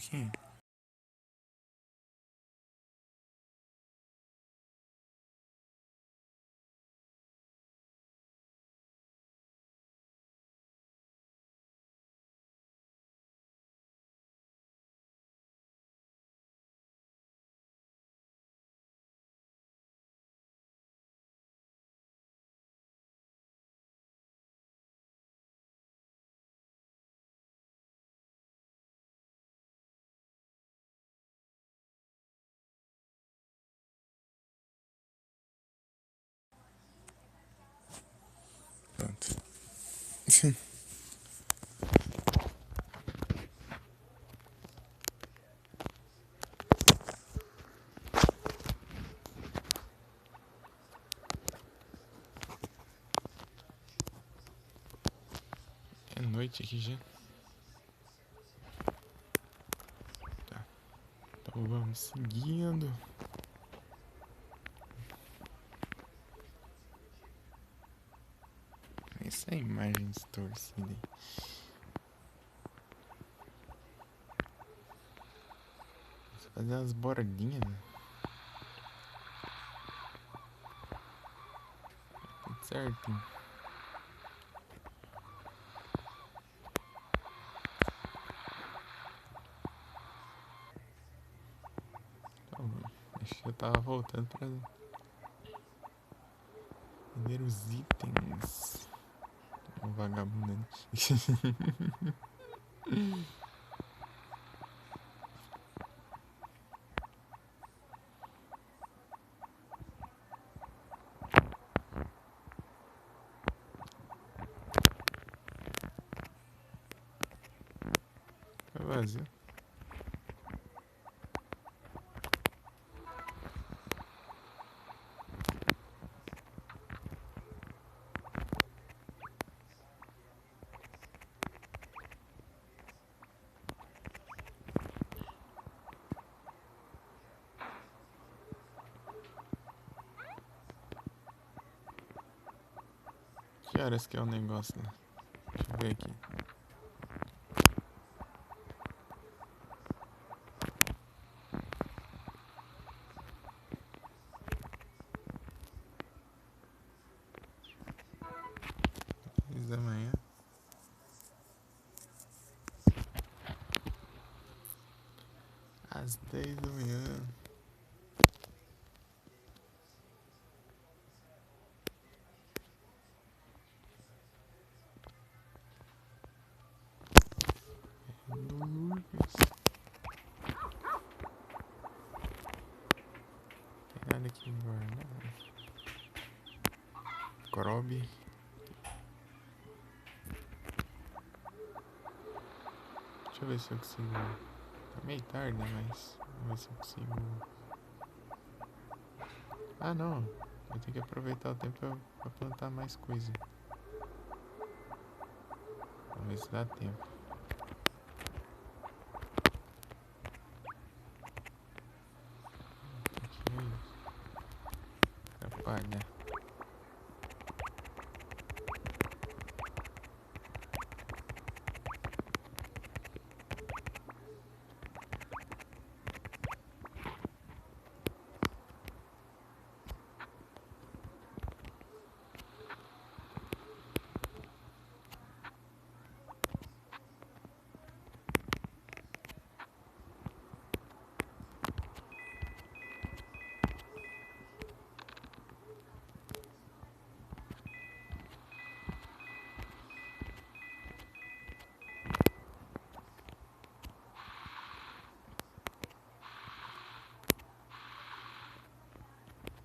pouquinho. Pronto. É noite aqui já. Tá. Então vamos seguindo. Essa imagem distorcida aí. Vou fazer as bordinhas, né? Tudo certinho. Então, acho que eu tava voltando pra ver os itens. Um vagabundante. Tá vazio. Que horas que é o negócio lá? Deixa eu ver aqui. Da manhã. Às 10 da manhã. Do Lucas. Tem nada aqui agora, né? Crobe. Deixa eu ver se eu consigo. Tá meio tarde, né? Mas vamos ver se eu consigo. Ah, não. Eu tenho que aproveitar o tempo pra plantar mais coisa. Vamos ver se dá tempo. Que é isso? Atrapalha.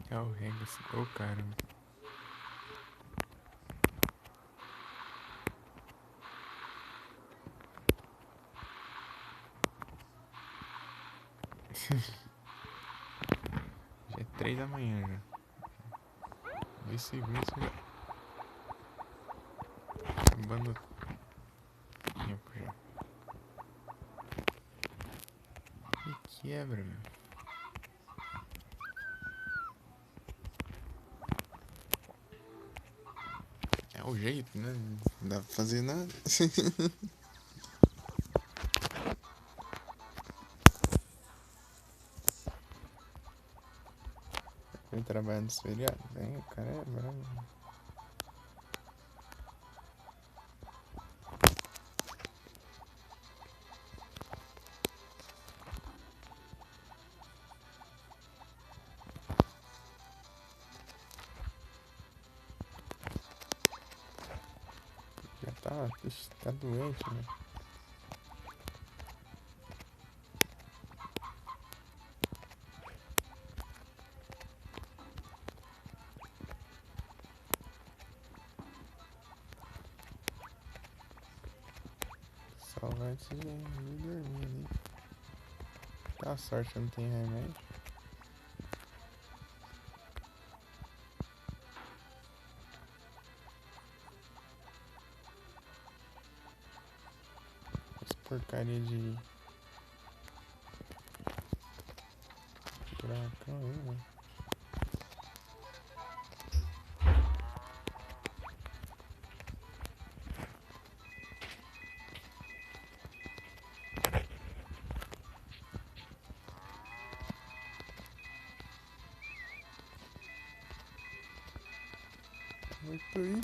É o Regas. Ô, caramba. Já é 3 da manhã já. 2 segundos já. Acabando o tempo já. Me quebra, meu. É o jeito, né? Não dá pra fazer nada. Foi trabalhar nos feriados? Hein? O cara é bravo. Já tá, ixi, tá doente, né? Só vai te dormir ali. Tá sorte que não tem remédio. Essa porcaria de furacão aí, mano. Muito aí.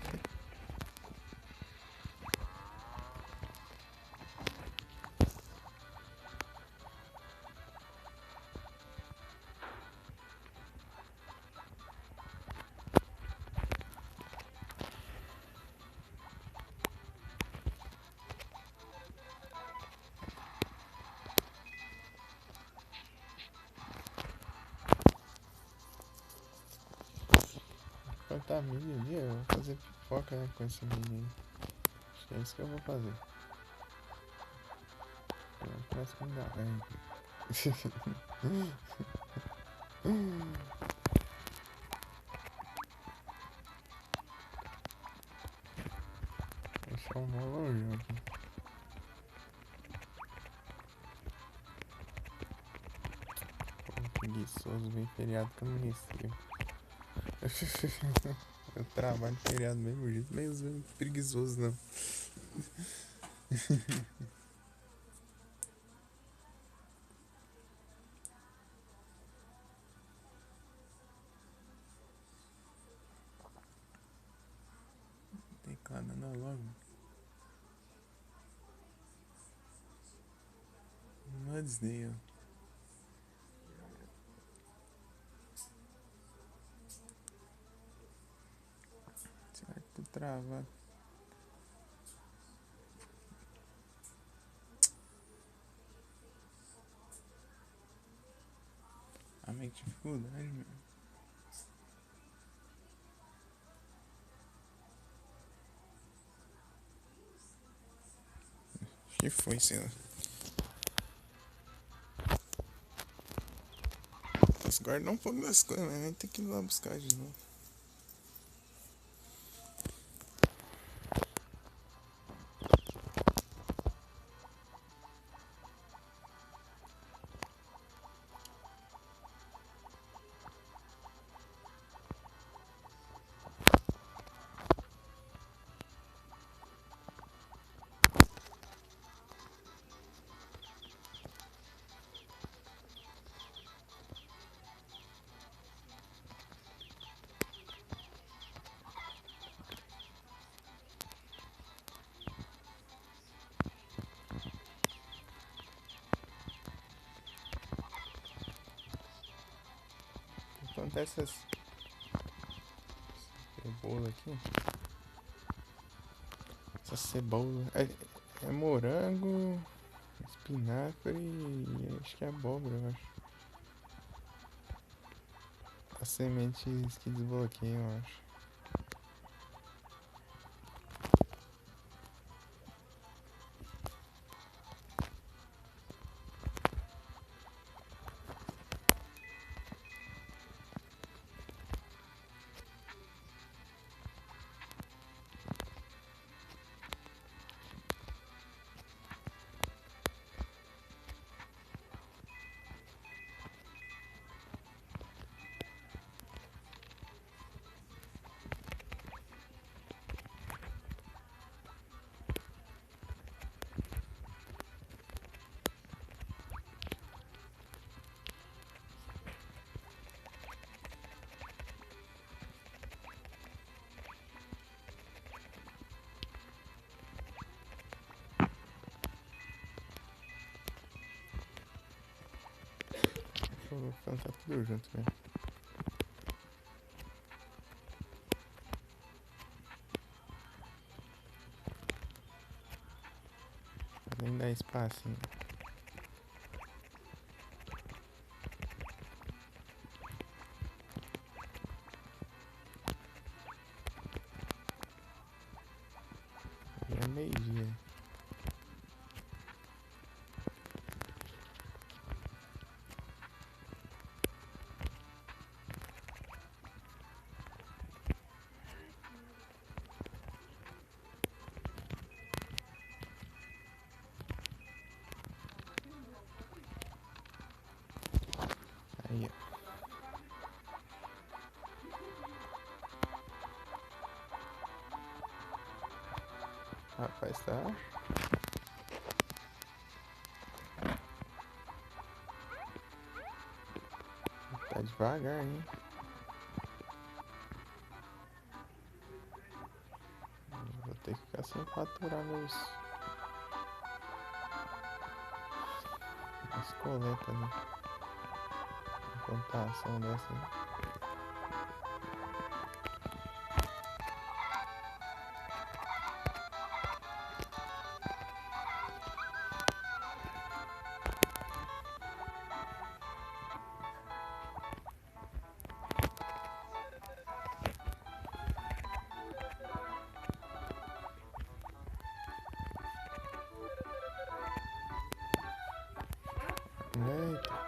Cortar milho ali, eu vou fazer pipoca, né, com esse milho aí. Acho que é isso que eu vou fazer. Parece que não dá. Deixar um mó longe aqui. Pô, preguiçoso, vem feriado que eu não recebo. Eu trabalho feriado do mesmo jeito, mas eu preguiçoso não. Teclado analógico. Mudsdale. Certo, travado. A minha dificuldade, meu. Acho que foi, sei lá. Posso guardar um pouco das coisas, mas nem tem que ir lá buscar de novo. Acontece essa cebola aqui. Essa cebola. É morango, espinafre e acho que é abóbora, eu acho. As sementes que desbloqueiam, eu acho. Vou cantar tudo junto mesmo. Nem dá espaço ainda. Já é meio-dia. Aí, ó. Rapaz, tá devagar, hein? Vou ter que ficar sem faturar as coletas ali. Enquanto a ação dessa aí. Eita.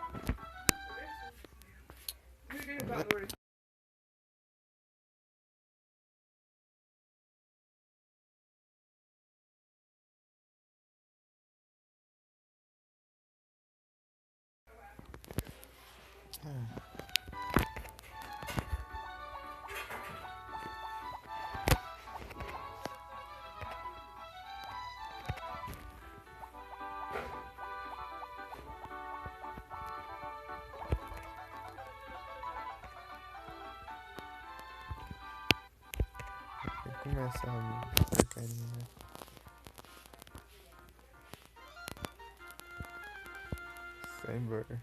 Começar a porcaria, né? Sai embora.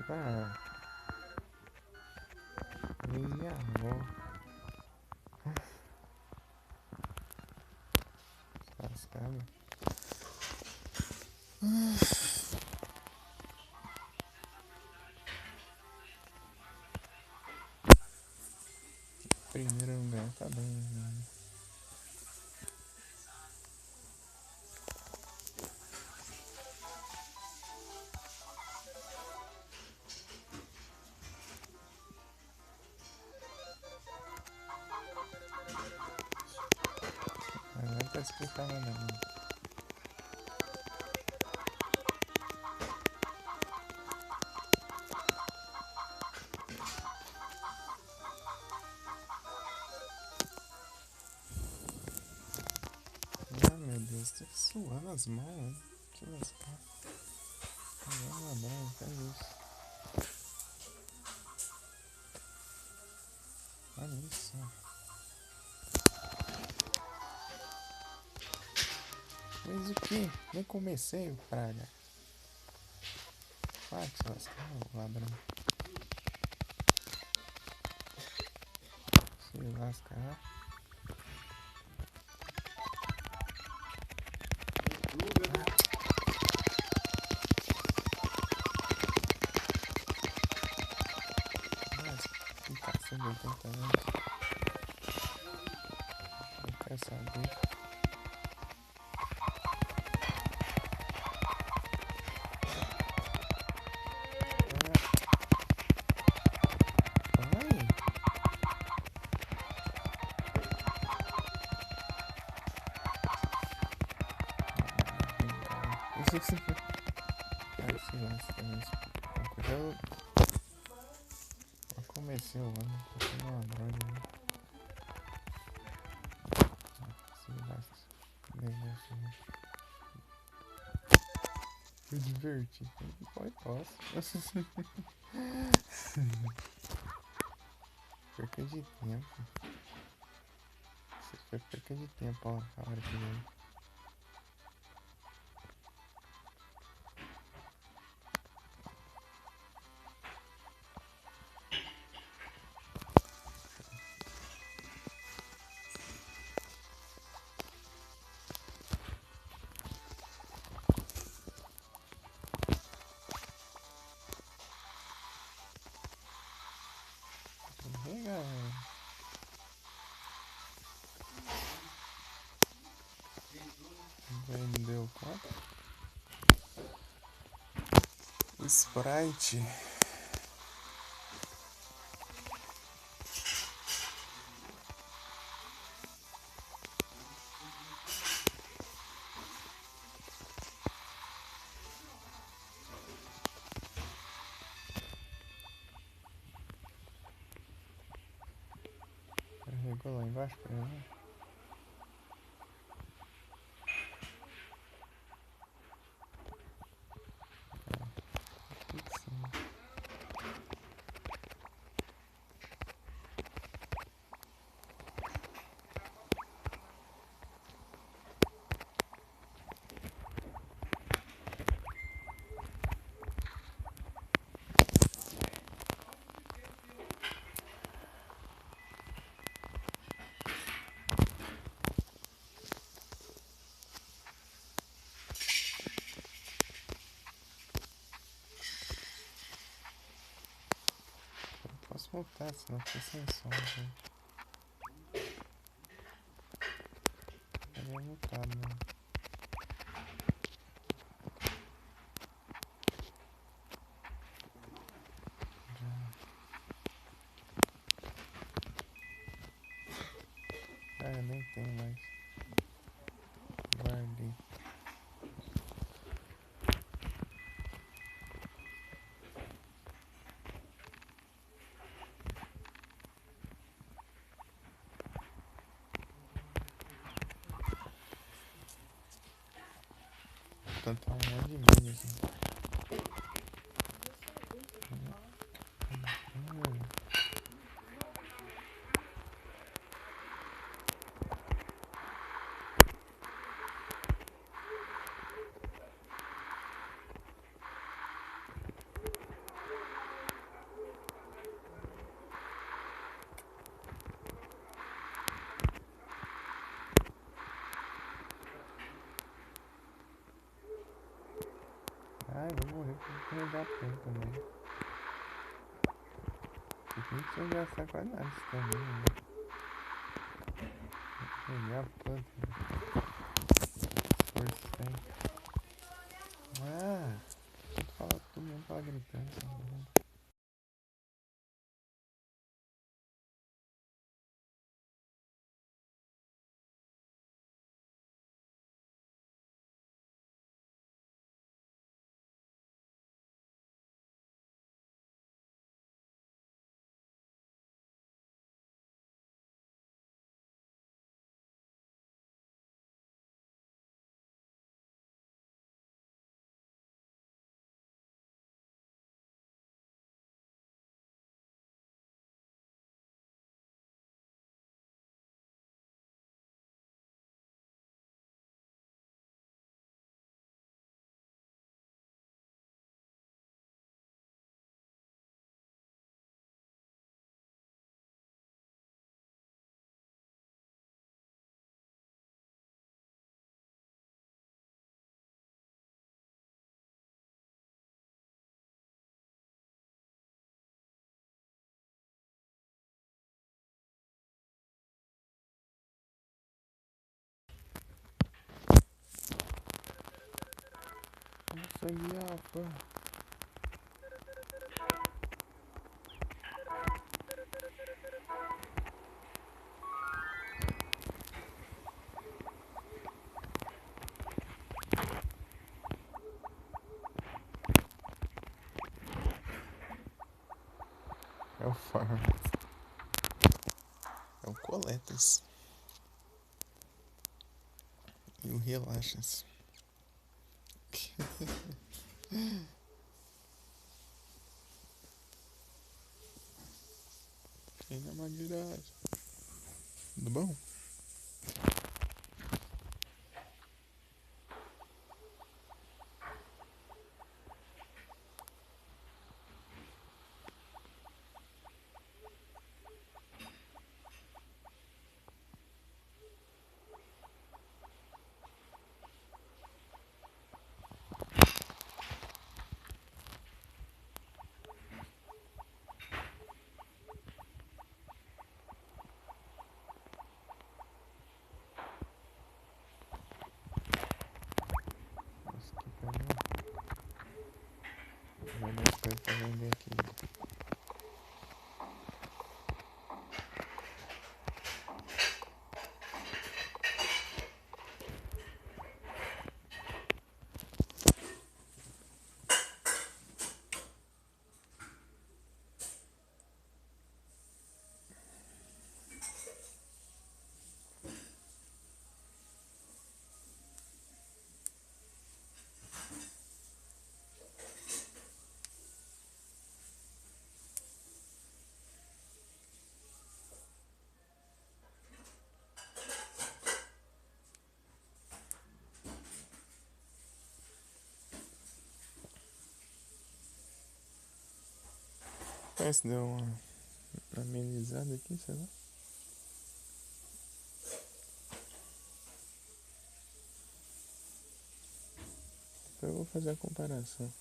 Ah, minha avó. Lascada. Primeiro lugar, tá bem, né? Agora tá escutando não. Ah, meu Deus, tô suando as mãos, hein? Que lascar. Caramba, branco, é isso. Olha isso. Mas o que? Nem comecei o praga. Vai que se lascar, ladrão. Se lascar. Mas, que cacete, 80 anos. Não quero saber. Vai. Ai, se lasca mesmo. Eu comecei o ano, tô sendo uma droga, né? Se lasca. Negócio, né? Me diverti. Foi, posso. Perca de tempo. Isso foi perca de tempo, ó, a hora que veio. Vem, galera. Não deu conta. O Sprite. Carregou lá embaixo pra mim. Tudo sim. Eu posso voltar, senão fica sem som, gente. Ele é mutado, né? Ah, eu nem tenho mais. Guardei. Tanto um monte de mídia assim. Ai, vou morrer por não dar tempo também. Porque não precisa gastar quase nada isso também, né? Pegar a planta. Força tem. Ah, todo mundo fala gritando. sangue alfa. É o farm. É o coletas. E o relaxas. E na magnidade. Tudo bom? Nossa, que cara. Vai dar as coisas pra vender aqui. Parece que deu uma amenizada aqui, sei lá. Depois eu vou fazer a comparação.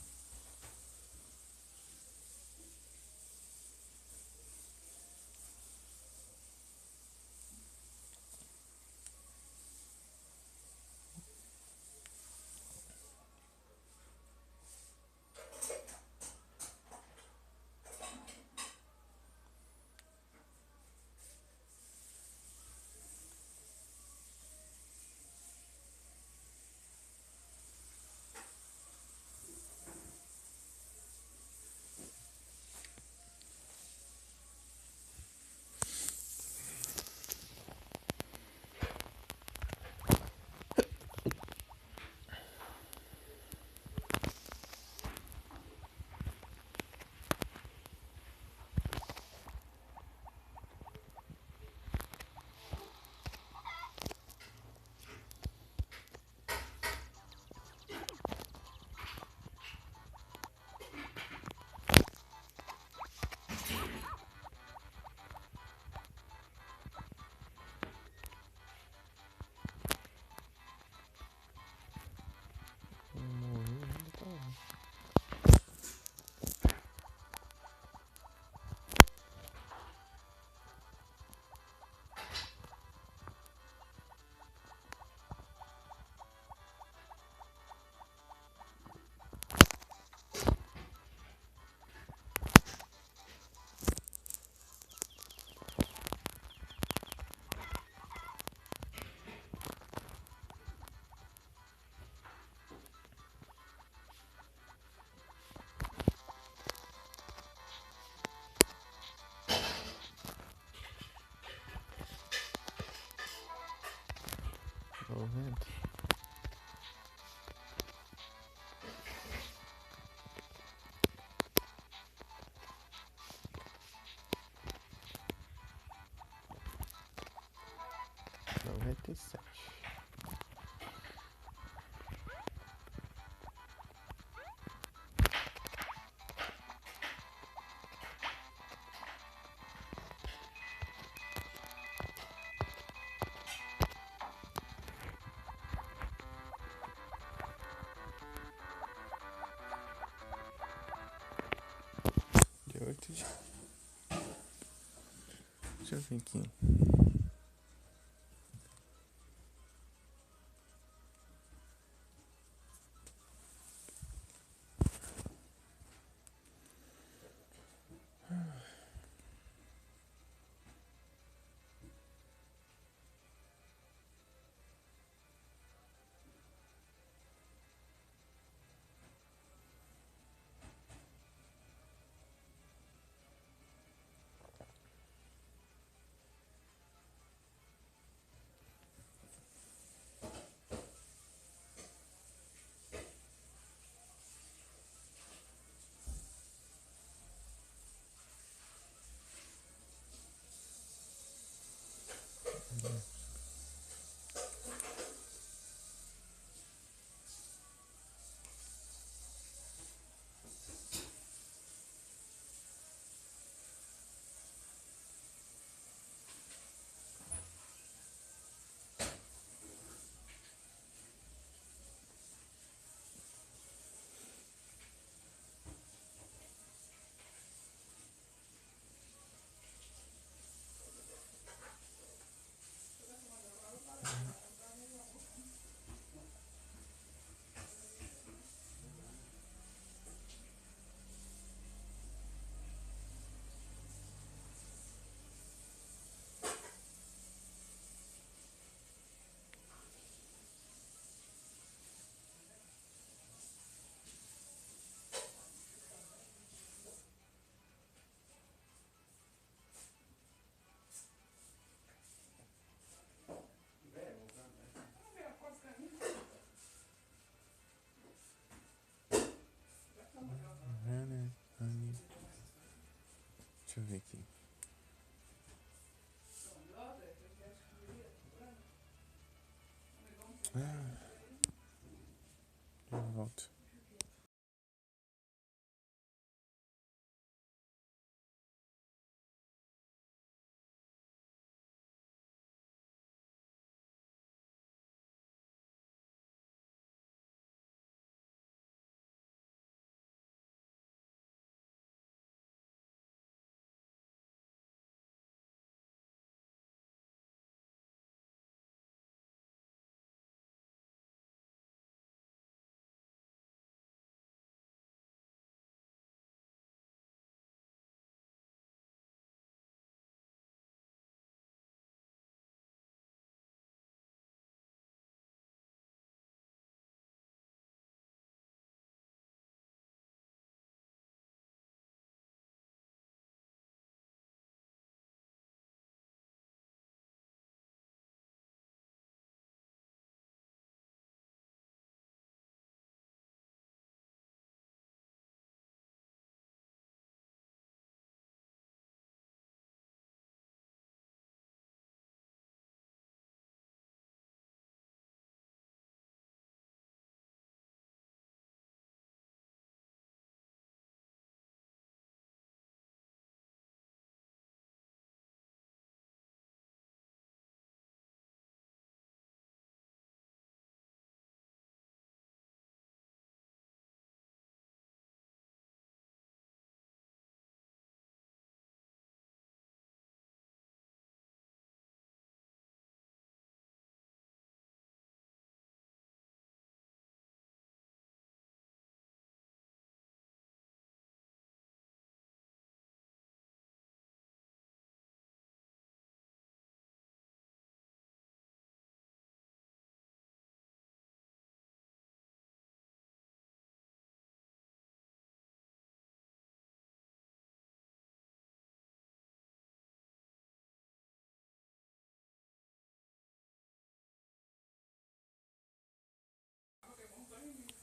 Noventa. Noventa e sete. Dia 8 de... Deixa eu ver aqui. Deixa eu ver aqui. Eu volto.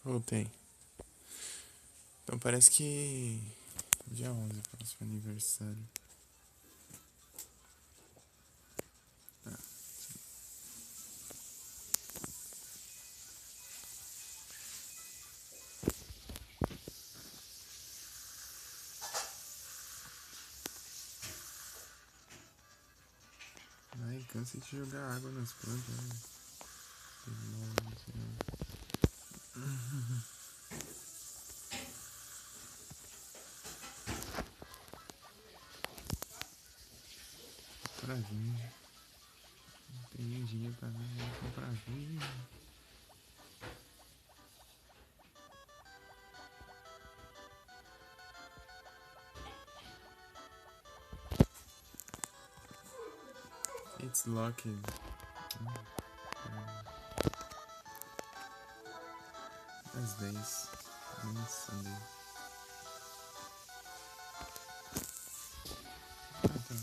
Voltei. Então parece que dia 11 é o próximo aniversário. Tá. Ai, cansa de jogar água nas plantas, né? Comprar vinho. Não tem dinheiro pra mim, vou comprar vinho. It's locked. Às 10. Sunday. Ah, tá.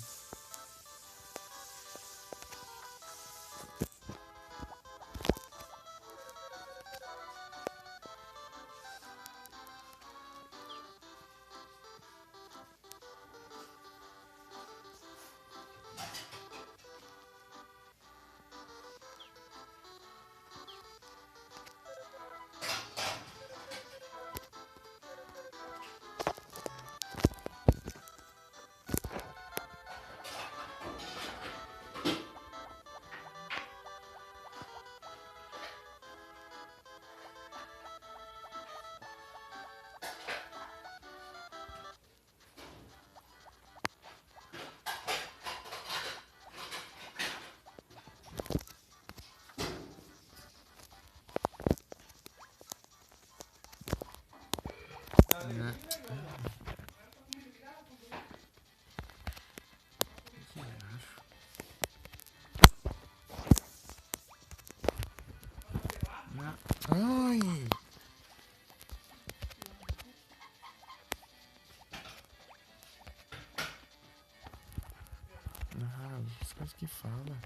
Quase que fala.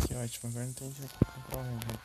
Que ótimo, agora não tem que comprar o remédio.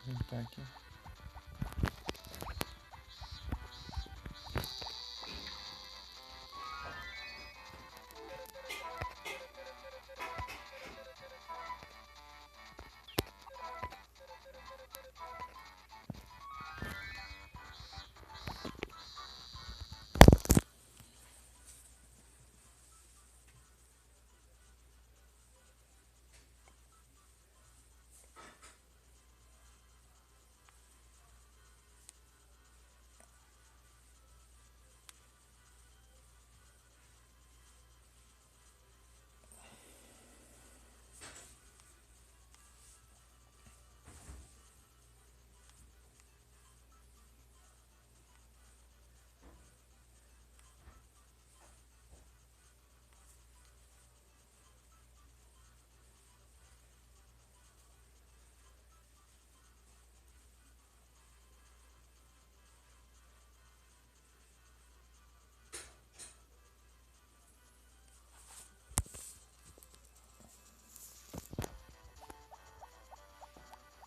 Vou limpar aqui.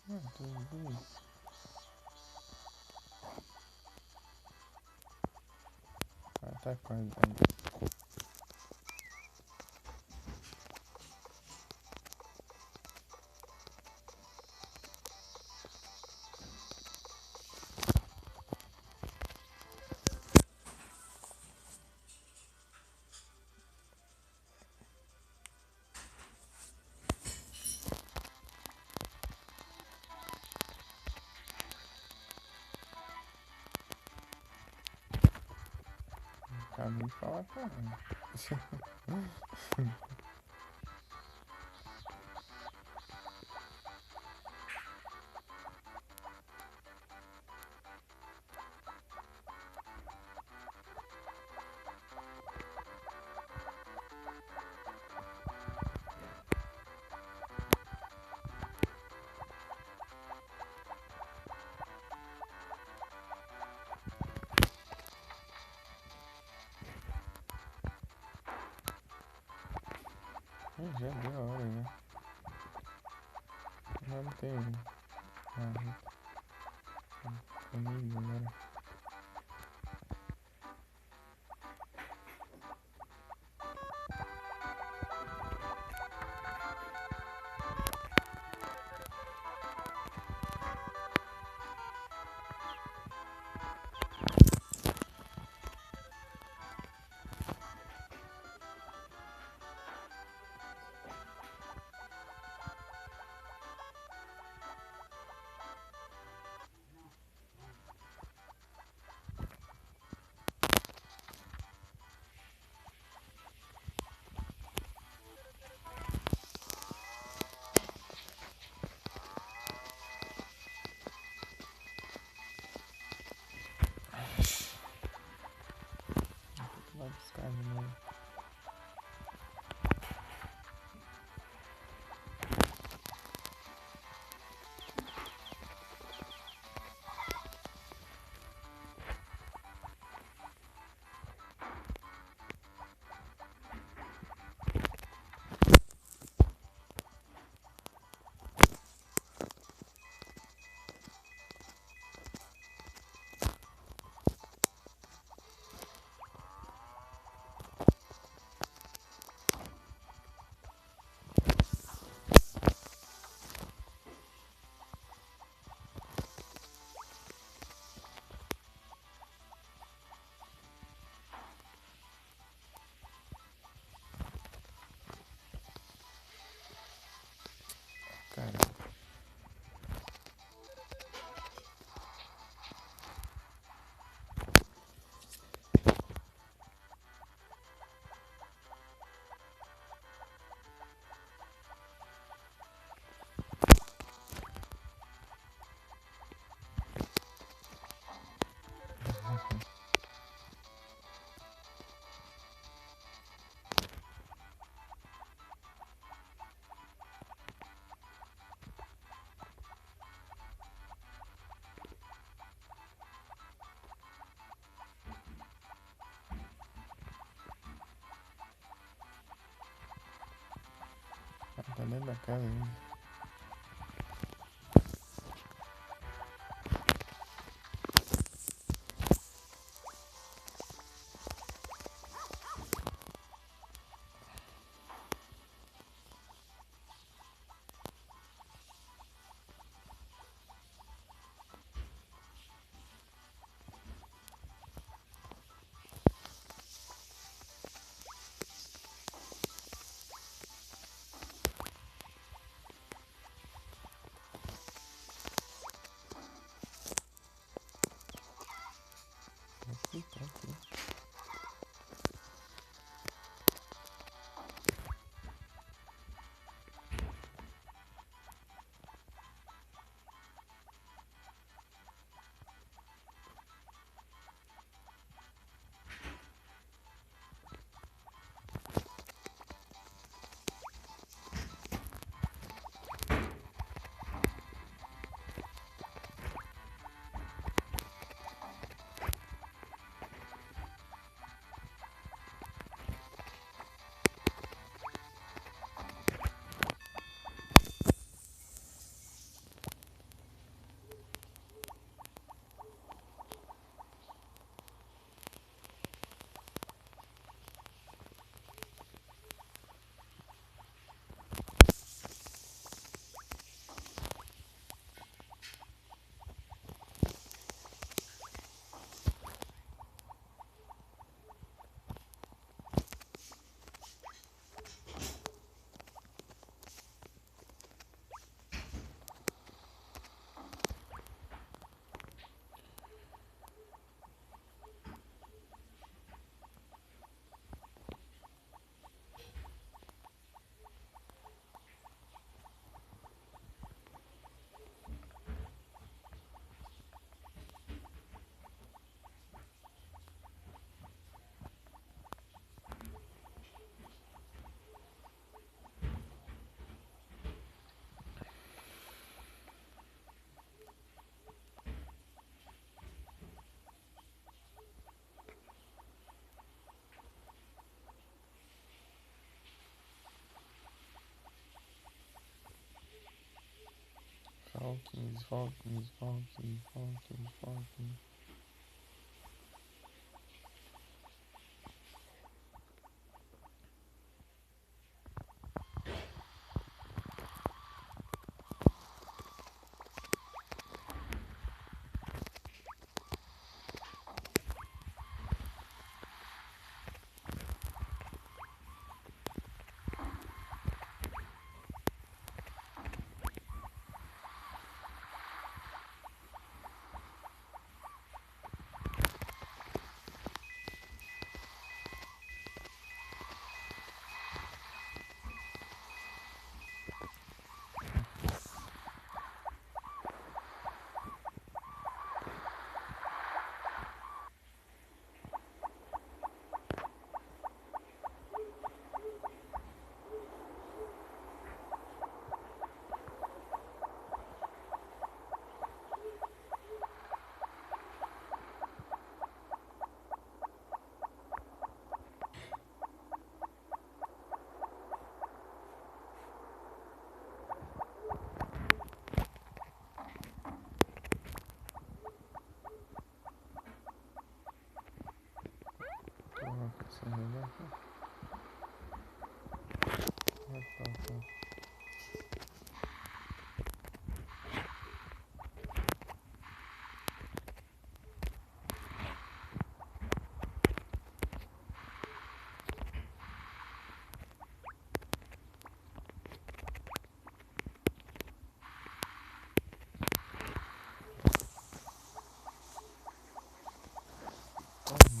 Tudo bem. Tá quase aí. me falar, cara. Já deu a hora, já. Mas não tem. Comigo agora. Vai buscar de novo. Cara. Tá dentro da casa ainda. Desfoque.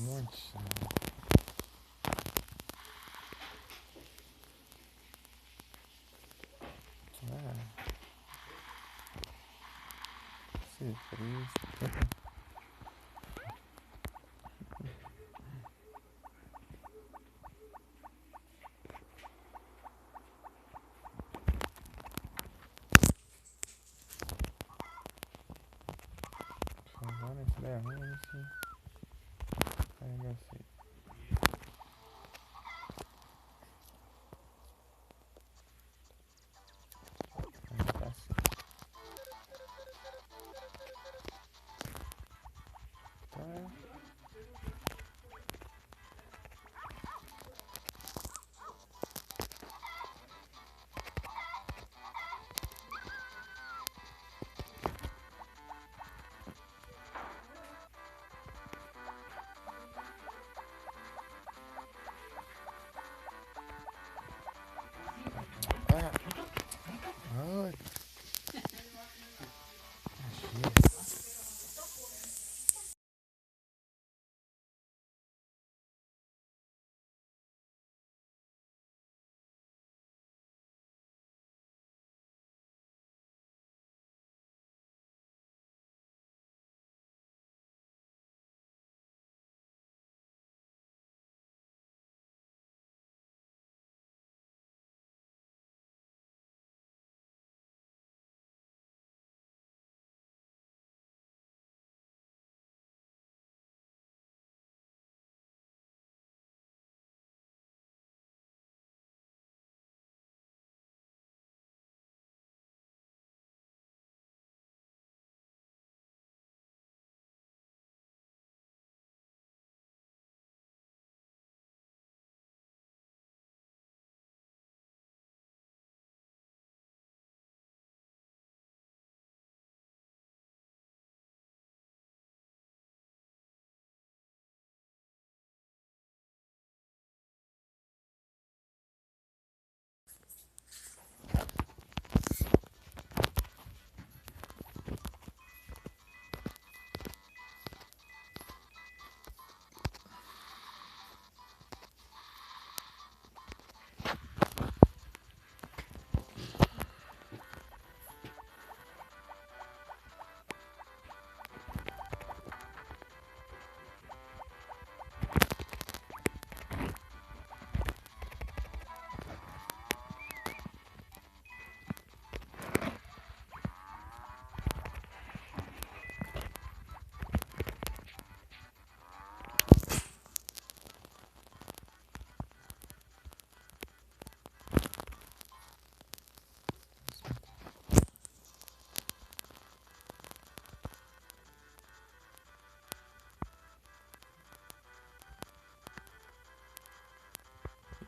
Nossa. Se triste. Agora esse daí é ruim, esse. Aí eu sei. Aí tá assim. Tá.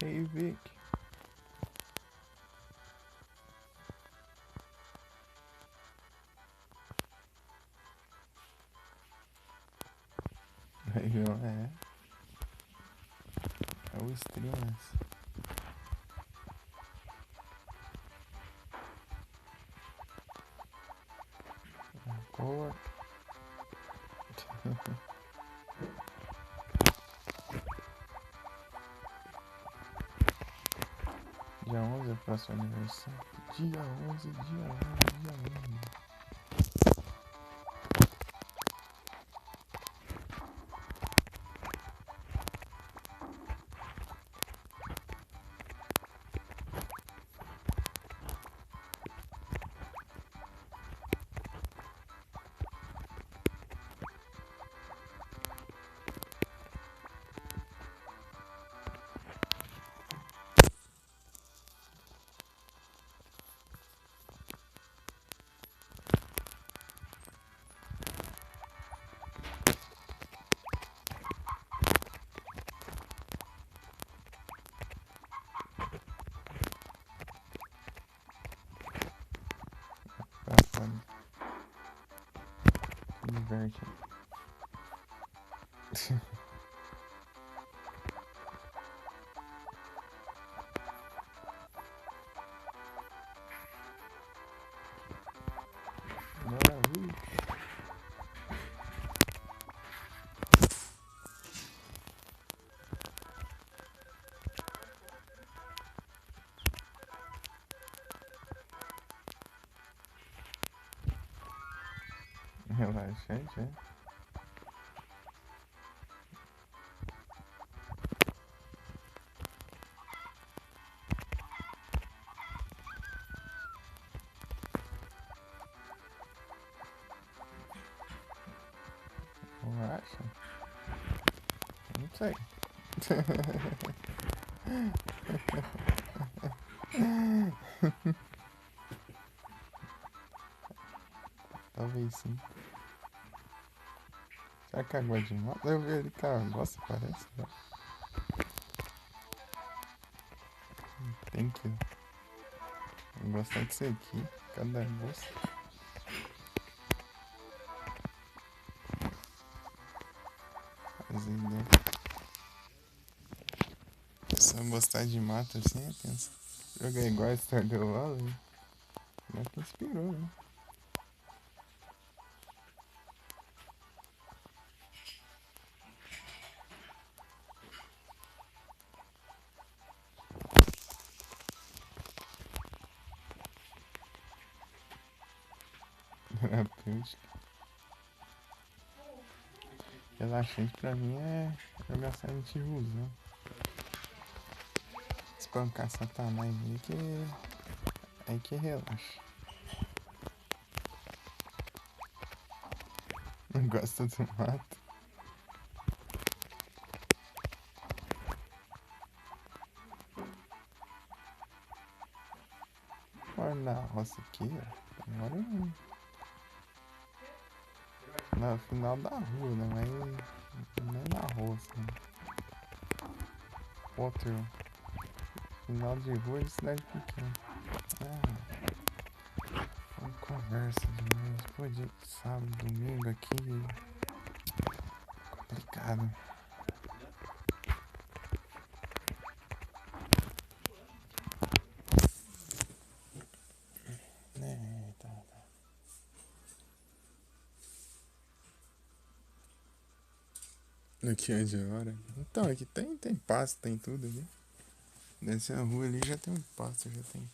Hey, Vic. Aí, ó, é o Streamers. Porra. Dia 11 é o próximo aniversário. Dia 11, dia 11, dia 11. Bacana. Diverte. Maravilha. Relaxante, é? Relaxa. Não sei. Talvez sim. Será que água de moto? Eu vi ele, cara. Nossa, parece. Né? Tem que. Eu gosto disso aqui. Cada gosto. Fazer só gostar de mato assim, eu penso. Jogar igual a Stardew Valley. Mas que inspirou, né? Terapêutica. Relaxante pra mim é jogar Silent Hills, né? Espancar Satanás aí que relaxa. Não gosta do mato. Moro na roça aqui, ó. Moro no final da rua, né? Mas não é na roça, né? Outro final de rua de cidade pequena. Conversa demais. Pô, dia de sábado, domingo aqui. Complicado. Tá. Aqui é de hora. Então, aqui tem pasto, tem tudo ali. Desce a rua ali já tem um pasto, já tem.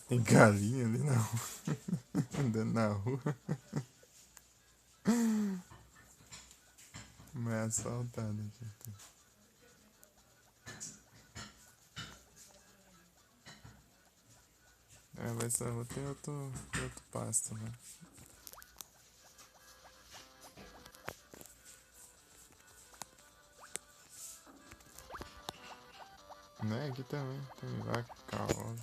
Tem galinha ali na rua. Andando na rua. Mas é assaltado aqui. Vai essa rua tem outro pasto, né? Né? Aqui também. Tem vaca, cavalo.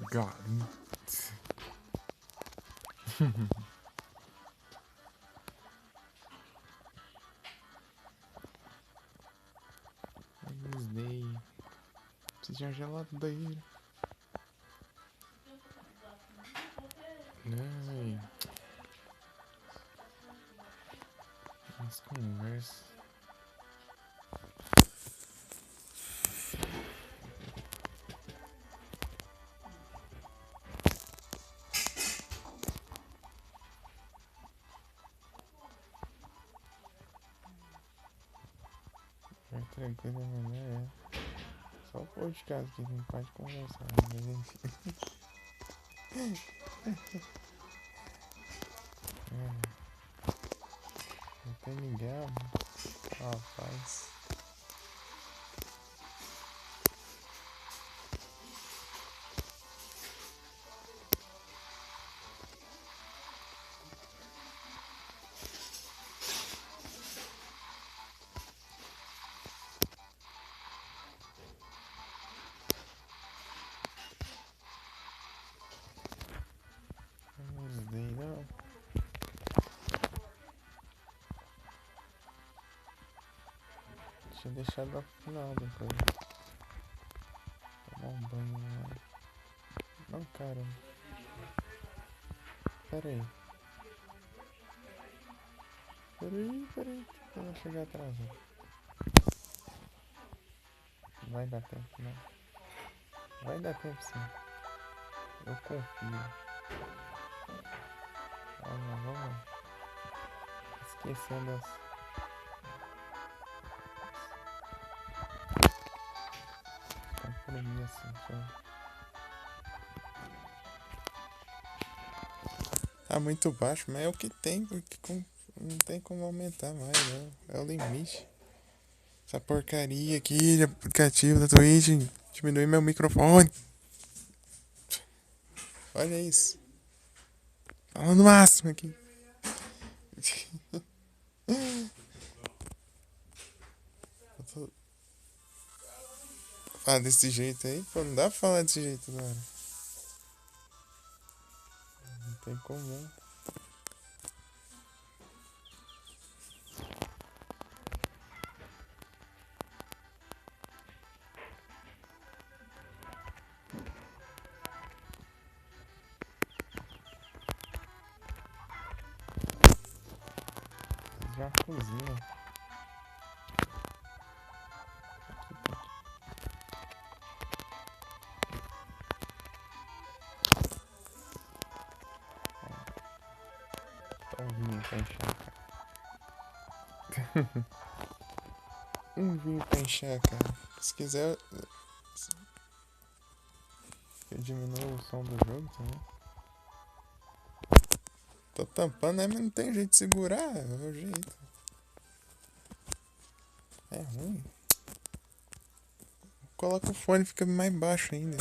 Galinha. tinha geladeira. Ai, as conversas. Vai tranquilo, né? Só o povo de casa que não pode conversar, né, gente? Não tem ninguém, rapaz. Não sei não. Deixa eu deixar no final depois. Tomar um banho lá. Não, cara. Pera aí. Pera aí. Eu vou chegar atrasado. Vai dar tempo, não. Vai dar tempo sim. Eu confio. Vamos. Esquecendo as... compromissos, só. Tá muito baixo, mas é o que tem, porque não tem como aumentar mais, não. É o limite. Essa porcaria aqui de aplicativo da Twitch diminui meu microfone. Olha isso. Falando no máximo aqui. Fala desse jeito aí, pô, não dá pra falar desse jeito agora. Não tem como não. Já cozinha. Tá um vinho pra encher, cara. Um vinho pra encher, cara. Se quiser, eu diminuo o som do jogo também. Tô tampando, né? Mas não tem jeito de segurar. É o jeito. É ruim. Coloca o fone e fica mais baixo ainda.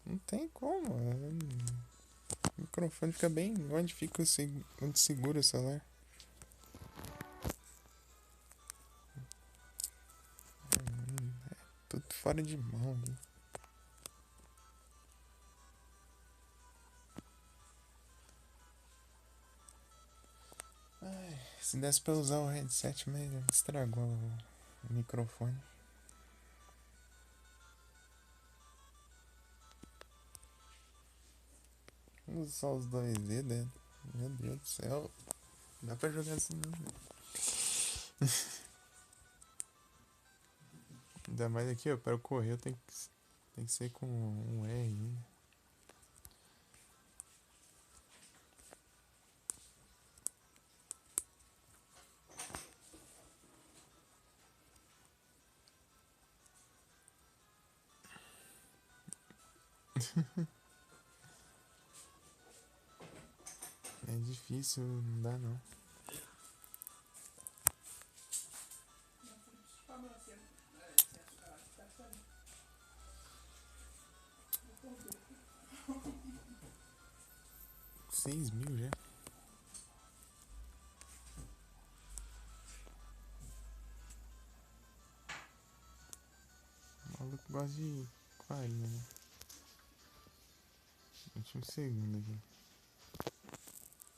Não tem como. O microfone fica bem onde fica onde segura o celular. Tudo fora de mão ali. Ai, se desse pra usar o headset, mas estragou o microfone. Usa só os dois dedos, né? Meu Deus do céu. Não dá pra jogar assim não. Ainda mais aqui, ó, para eu correr tem que ser com um R ainda. É difícil, não dá não. R$ 6.000 já. O maluco gosta de farinha, né? 21 segundos aqui.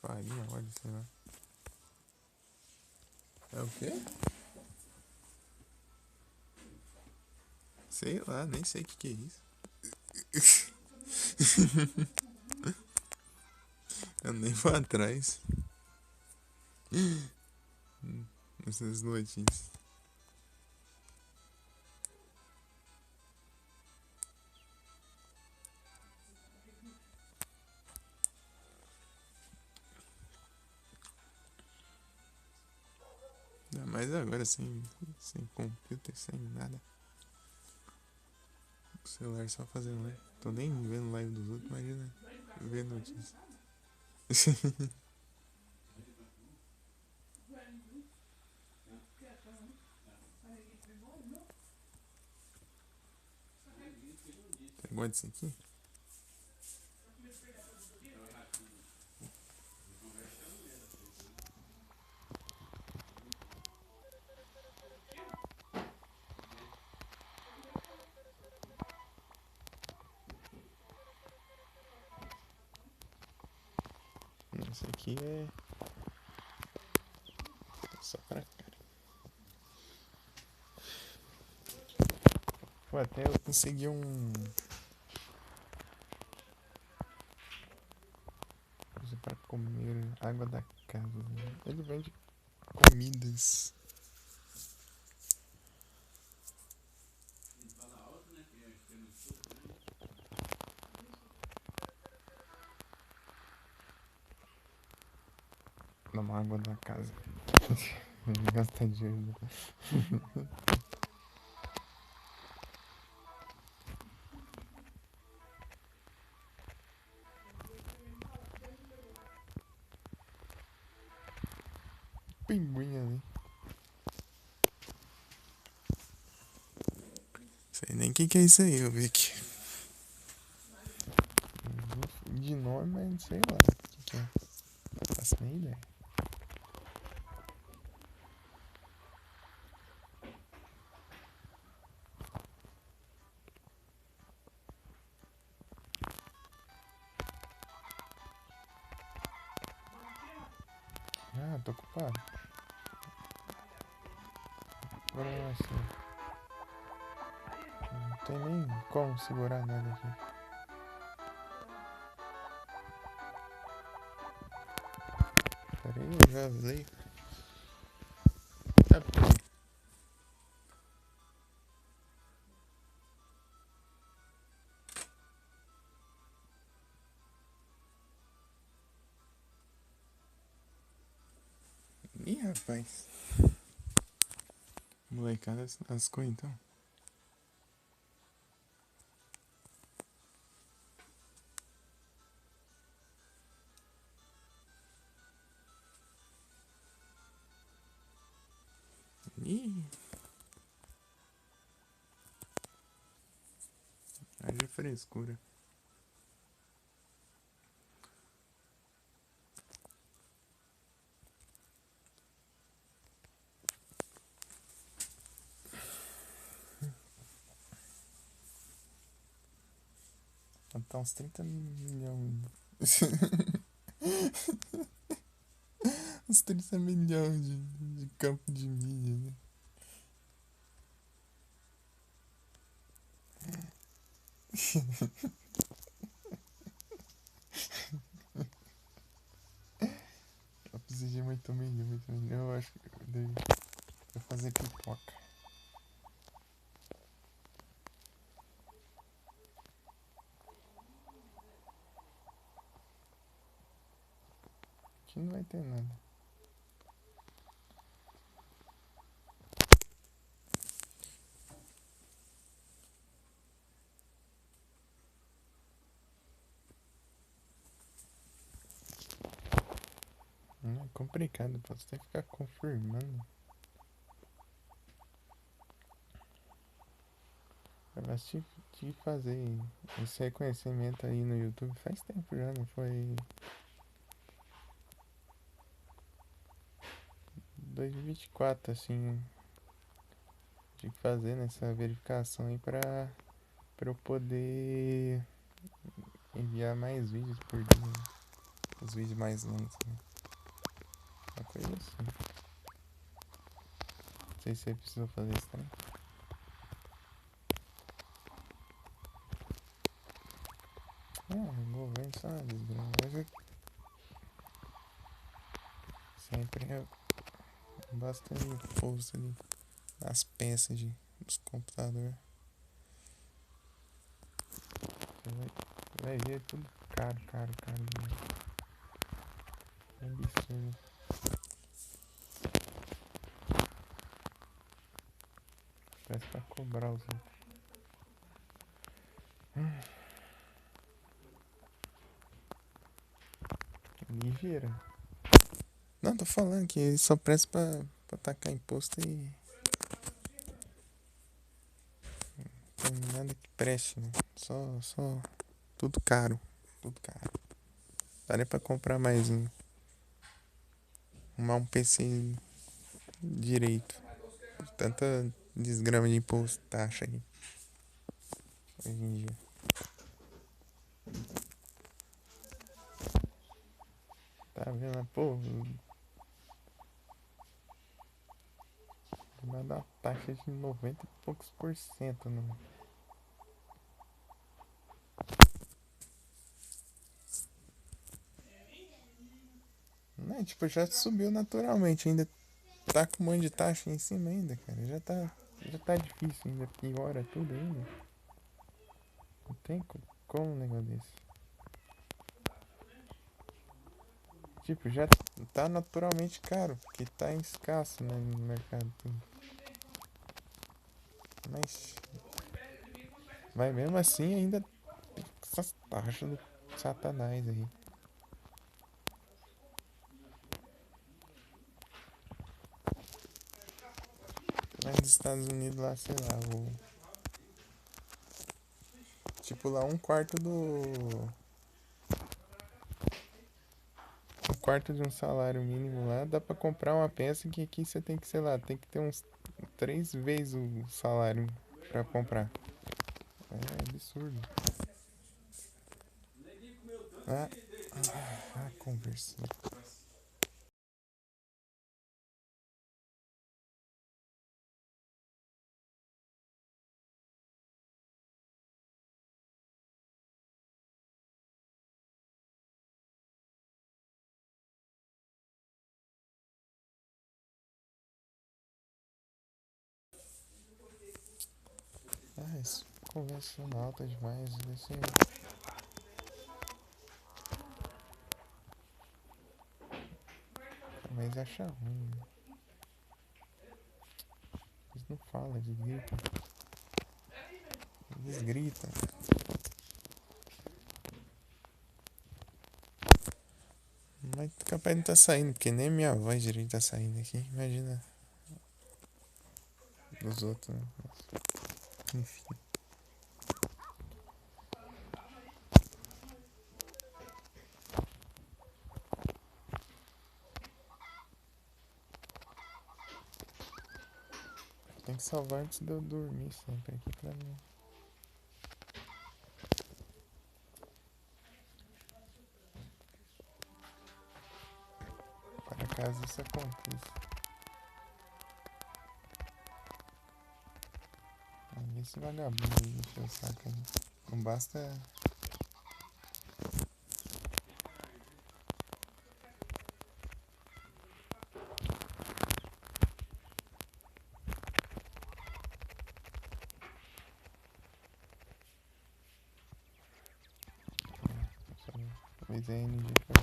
Farinha, olha, sei lá. É o quê? Sei lá, nem sei o que é isso. Eu nem vou atrás. Essas notícias. Ainda mais agora sem computer, sem nada. O celular só fazendo live. Tô nem vendo live dos outros, imagina ver notícias. Você gosta disso aqui? Isso aqui é só pra cara. Pô, até eu consegui coisa pra comer, água da casa. Ele vende comidas. Não, água da casa. Ele gasta dinheiro. Pinguim ali. Sei nem o que é isso aí, eu vi aqui. De nome, mas não sei lá o que é. Não faço nem ideia. Ah, tô ocupado. Nossa. Não tem nem como segurar nada aqui. Peraí, eu já leio. Tá bom. Ih, rapaz. Molecada lascou então. Ih. Haja frescura. Tá uns 30 milhões. Uns 30 milhões de campo de mídia, né? Eu preciso de muito milho, muito milho. Eu acho que eu devo fazer pipoca. Aqui não vai ter nada. Não é complicado, posso até ficar confirmando. Eu acho que fazer esse reconhecimento aí no YouTube faz tempo já, não foi? 2024, assim, de fazer nessa verificação aí pra eu poder enviar mais vídeos por dia. Os vídeos mais longos, né? Uma coisa assim. Não sei se você precisou fazer isso também. Ah, desgrama. Sempre é bastante imposto ali nas peças dos computadores. Você vai ver tudo caro, caro, caro demais. É absurdo. Parece pra cobrar os outros. Ligeira. Não, tô falando que eles só prestam pra tacar imposto e. Não tem nada que preste, né? Só. Tudo caro. Tudo caro. Daria pra comprar mais um. Arrumar um PC direito. Tanta desgrama de imposto, taxa aí. Hoje em dia. Tá vendo? Pô, vai dar taxa de 90 e poucos por cento, não. Não, tipo, já subiu naturalmente, ainda tá com um monte de taxa em cima ainda, cara. Já tá difícil, ainda piora tudo ainda. Não tem como um negócio desse. Tipo, já tá naturalmente caro, porque tá escasso, né, no mercado. Mas vai mesmo assim ainda tem essas taxas do satanás aí. Lá nos Estados Unidos, lá, sei lá, tipo lá um quarto de um salário mínimo lá, dá pra comprar uma peça que aqui você tem que, sei lá, tem que ter uns 3 vezes o salário pra comprar. É absurdo. Ah, conversa. Isso conversa alta demais. Esse mas acha ruim. Eles não falam, eles gritam. Eles gritam. Mas capaz não tá saindo, porque nem minha voz direito tá saindo aqui. Imagina dos outros, né? Enfim. Tem que salvar antes de eu dormir sempre aqui pra mim. Para caso isso aconteça. Aí esse vagabundo aí encheu o saco aí. Não basta. Talvez a energia pra.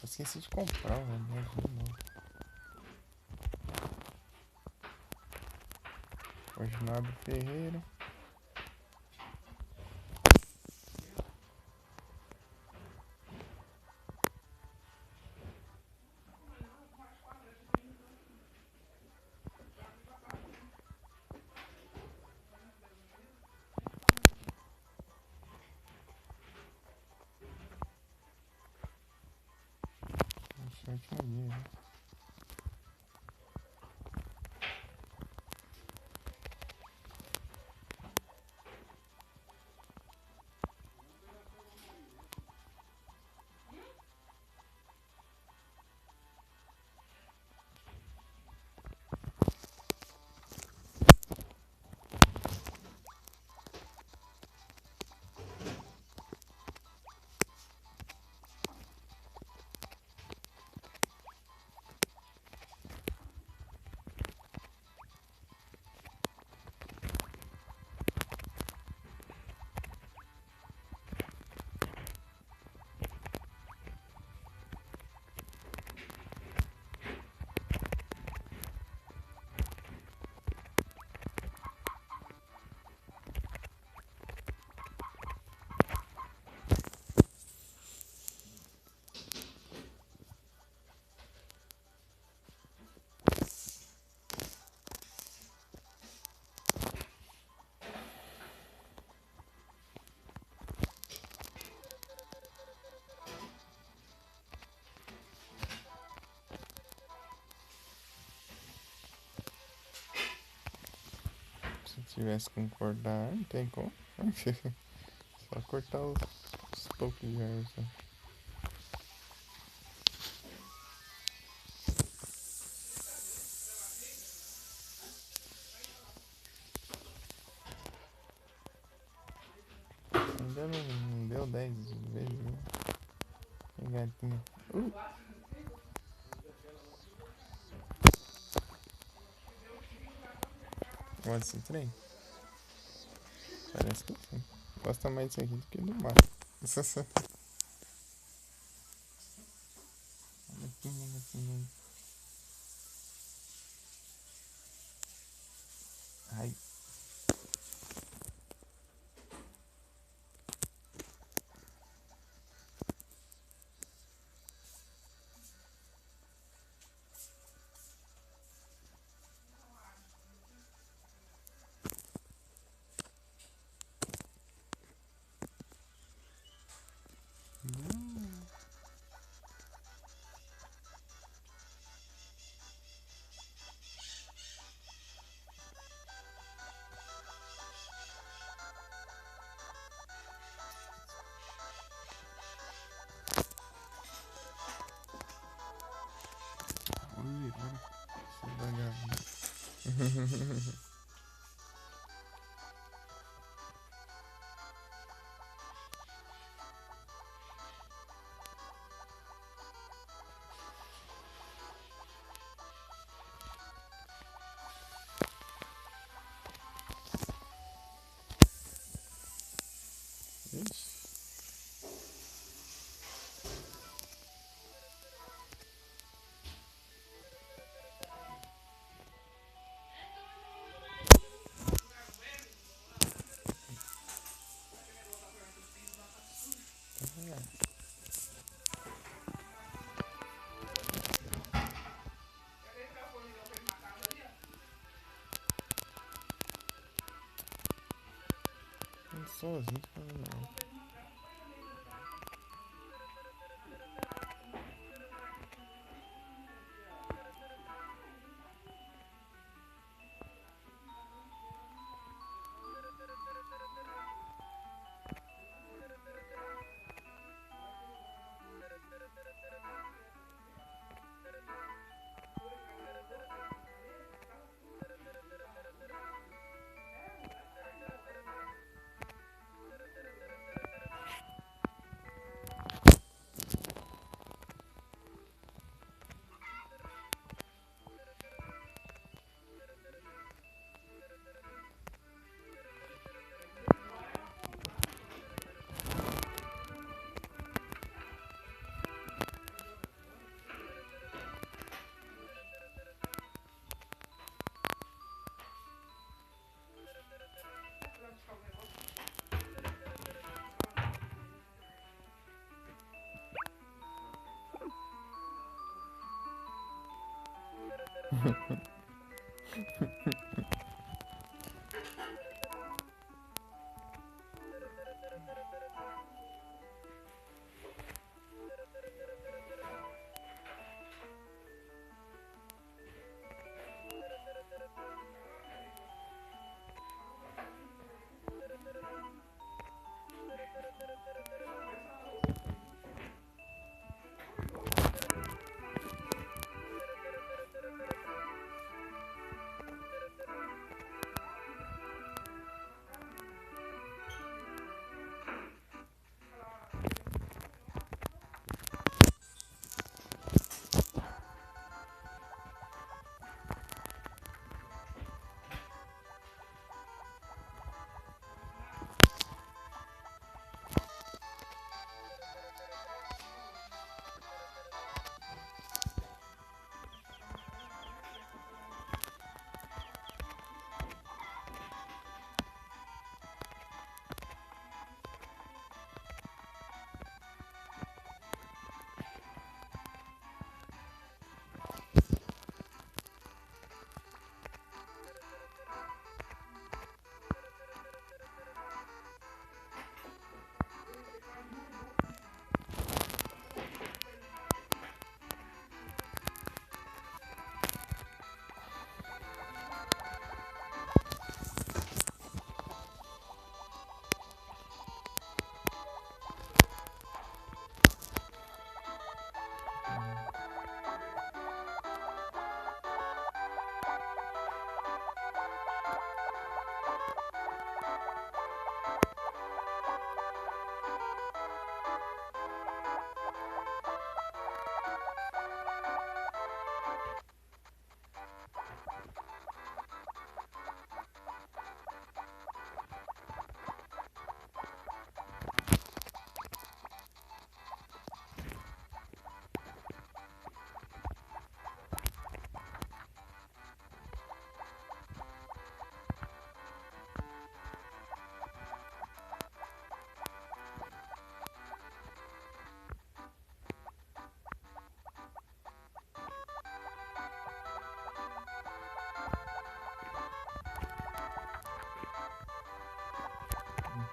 Eu esqueci de comprar o remédio de novo. Hoje não abre ferreiro. Esse é o último dia, né? Se tivesse com cortar, não tem como. Só cortar os poucos de árvore. Só. Ainda não deu 10 vezes, né? Gatinho. Gosta desse trem? Parece que sim. Gosta mais disso aqui do que do mar. Ai. Ui, olha. Seu vagabundo. Ixi. Sozinho falando não.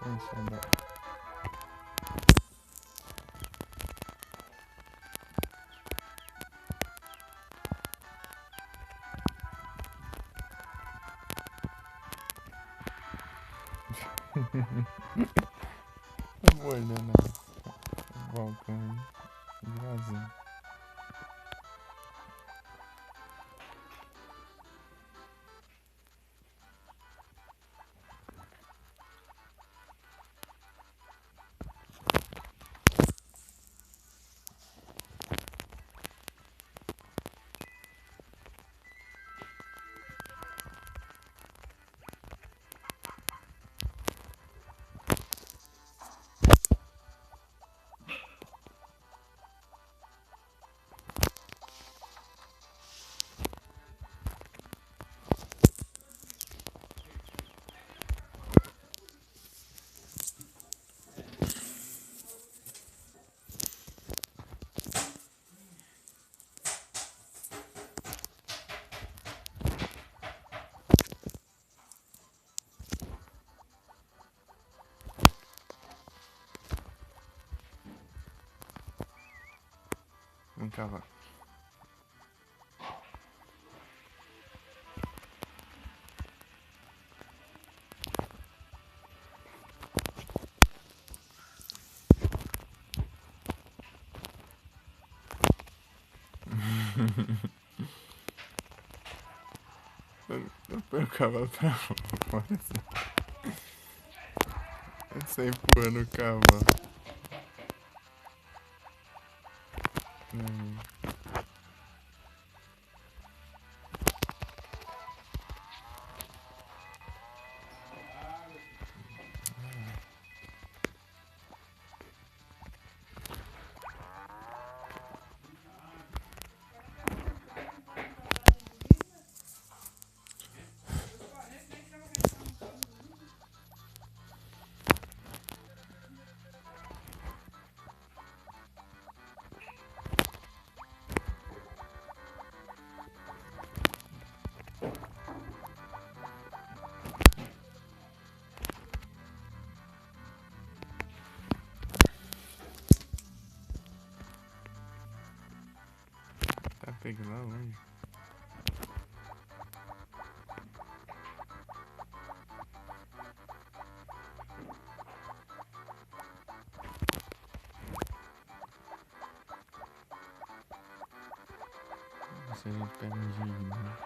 enxadar. Tô olhando o balcão aí, vazio. Vem cá, vá. Eu põe o cavalo pra fora assim. Eu sei empurrando o cavalo. Tá pegando lá longe. Você pega um jeito, né?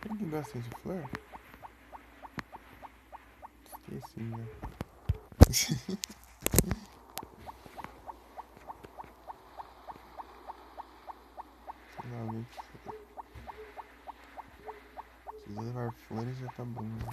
Quem que gosta de flor? Esqueci, né? Sei lá, alguém que precisa levar flores já tá bom, né?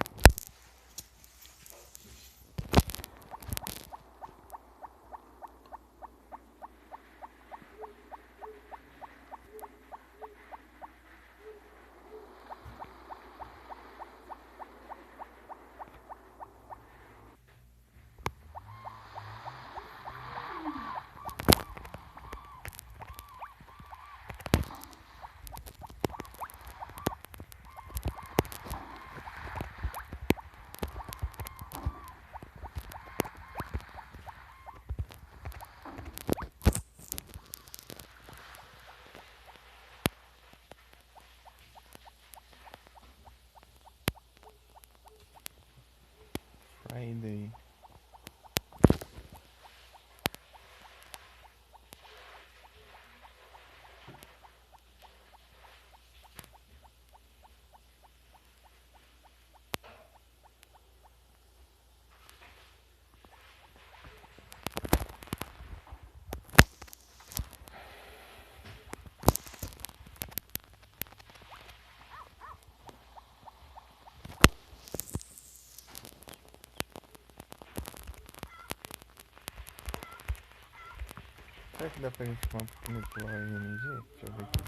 Será que dá pra gente manipular a energia? Deixa eu ver aqui.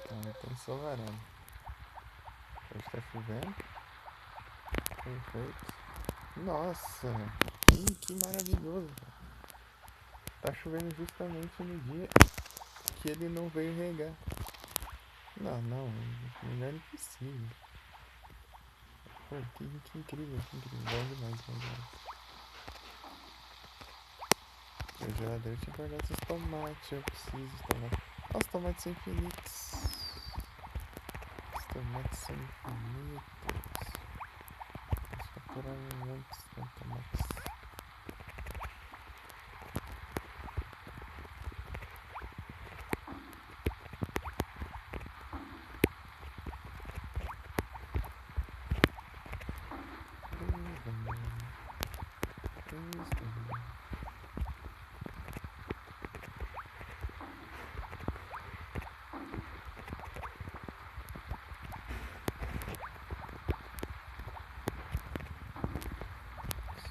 Então tá ensolarado. Hoje tá chovendo. Perfeito. Nossa, que maravilhoso. Tá chovendo justamente no dia que ele não veio regar. Não, melhor impossível. Pô, que incrível, que incrível. Bom demais, bom demais. A geladeira tinha guardado esses tomates, eu preciso de tomate. Olha os tomates são infinitos. Os tomates são infinitos. Vamos faturar muitos tomates.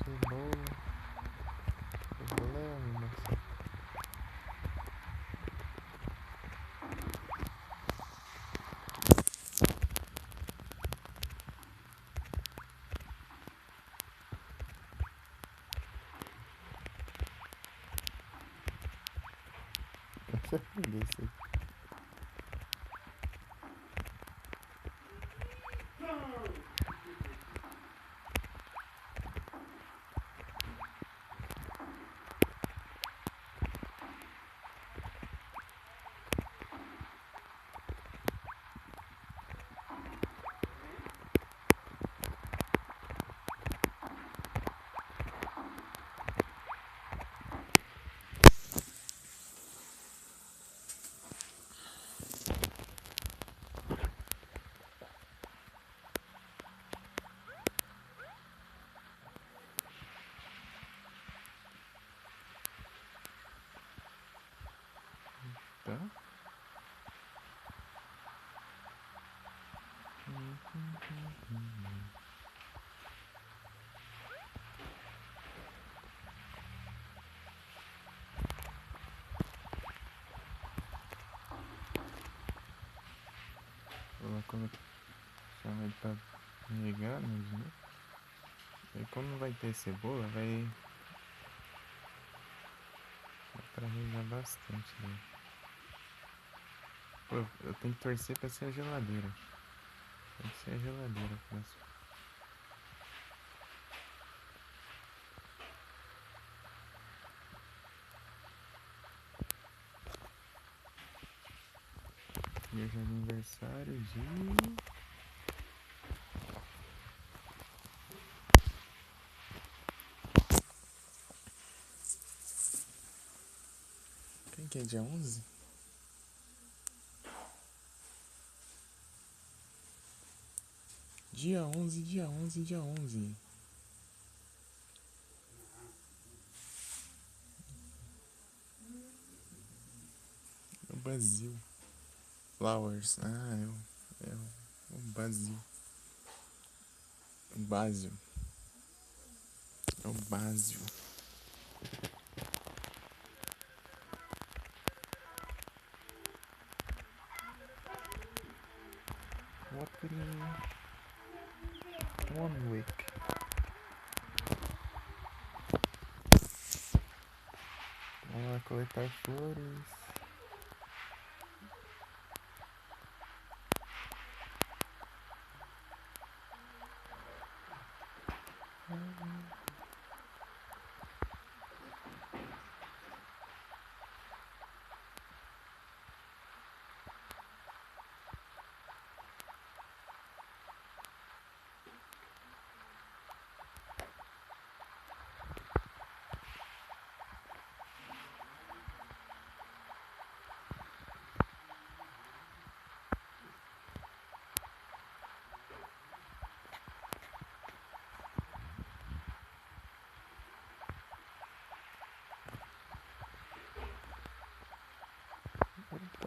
Cebola é uma maçã. Eu já peguei isso aqui. Tá? Vou colocar, chamar ele pra regar, né? E como não vai ter cebola, vai dar pra regar bastante, né? Pô, eu tenho que torcer pra ser a geladeira. Tem que ser a geladeira próximo. E hoje é aniversário de... Quem que é? Dia 11? Dia 11, dia 11, dia 11. É o Basil. Flowers. Ah, é o Basil. O Basil. É o Basil. Watering one week. Vamos lá coletar flores.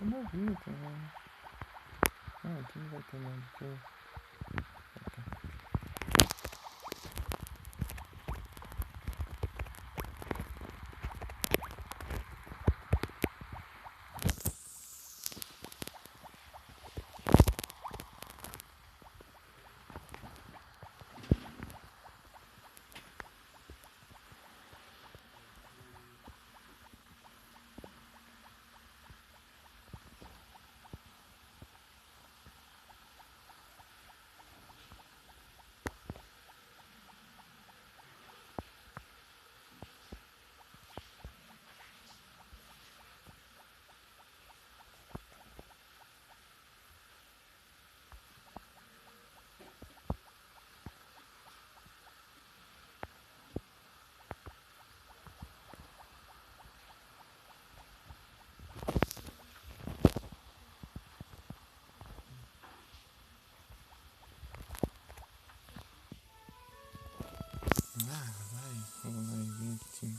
Eu não vi também. Ah, aqui não vai ter nada que eu... Ah, vamos lá e vem aqui.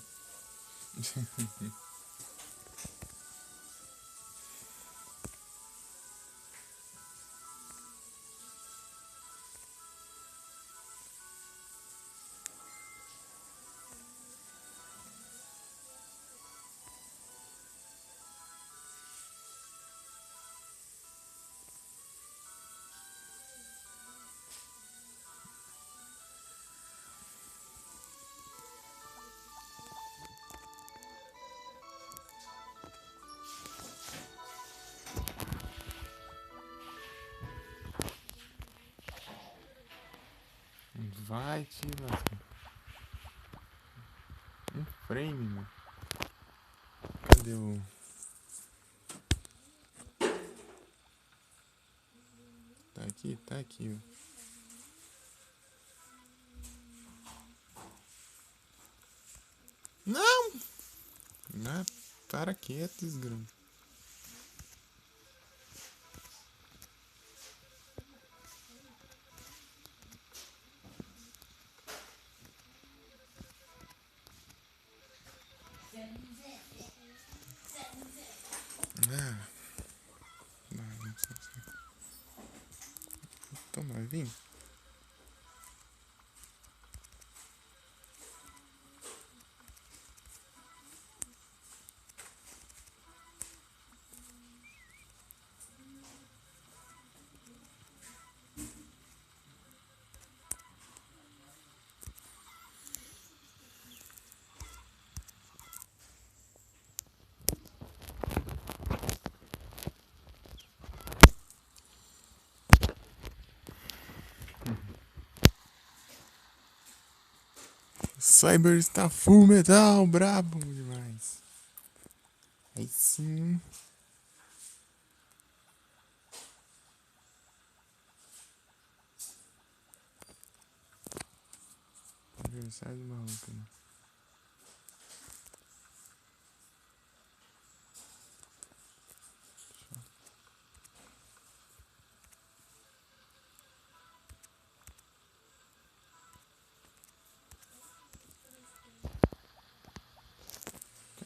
Vai te lascar. Um frame, meu. Cadê o... Tá aqui, ó. Não! Ah, para quieto, desgrama. Ah, não sei se... Toma, vem. Cyber está full metal, brabo demais. Aí sim. Aniversário do maluco, né?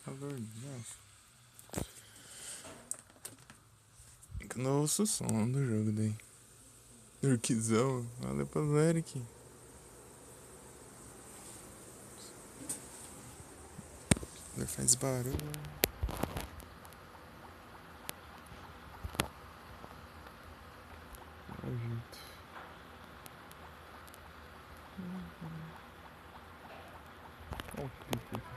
Calor, nossa. É que eu não ouço o som do jogo daí. Turquizão, valeu pro Eric. Ele faz barulho. Dá um jeito. Olha o clipe aqui.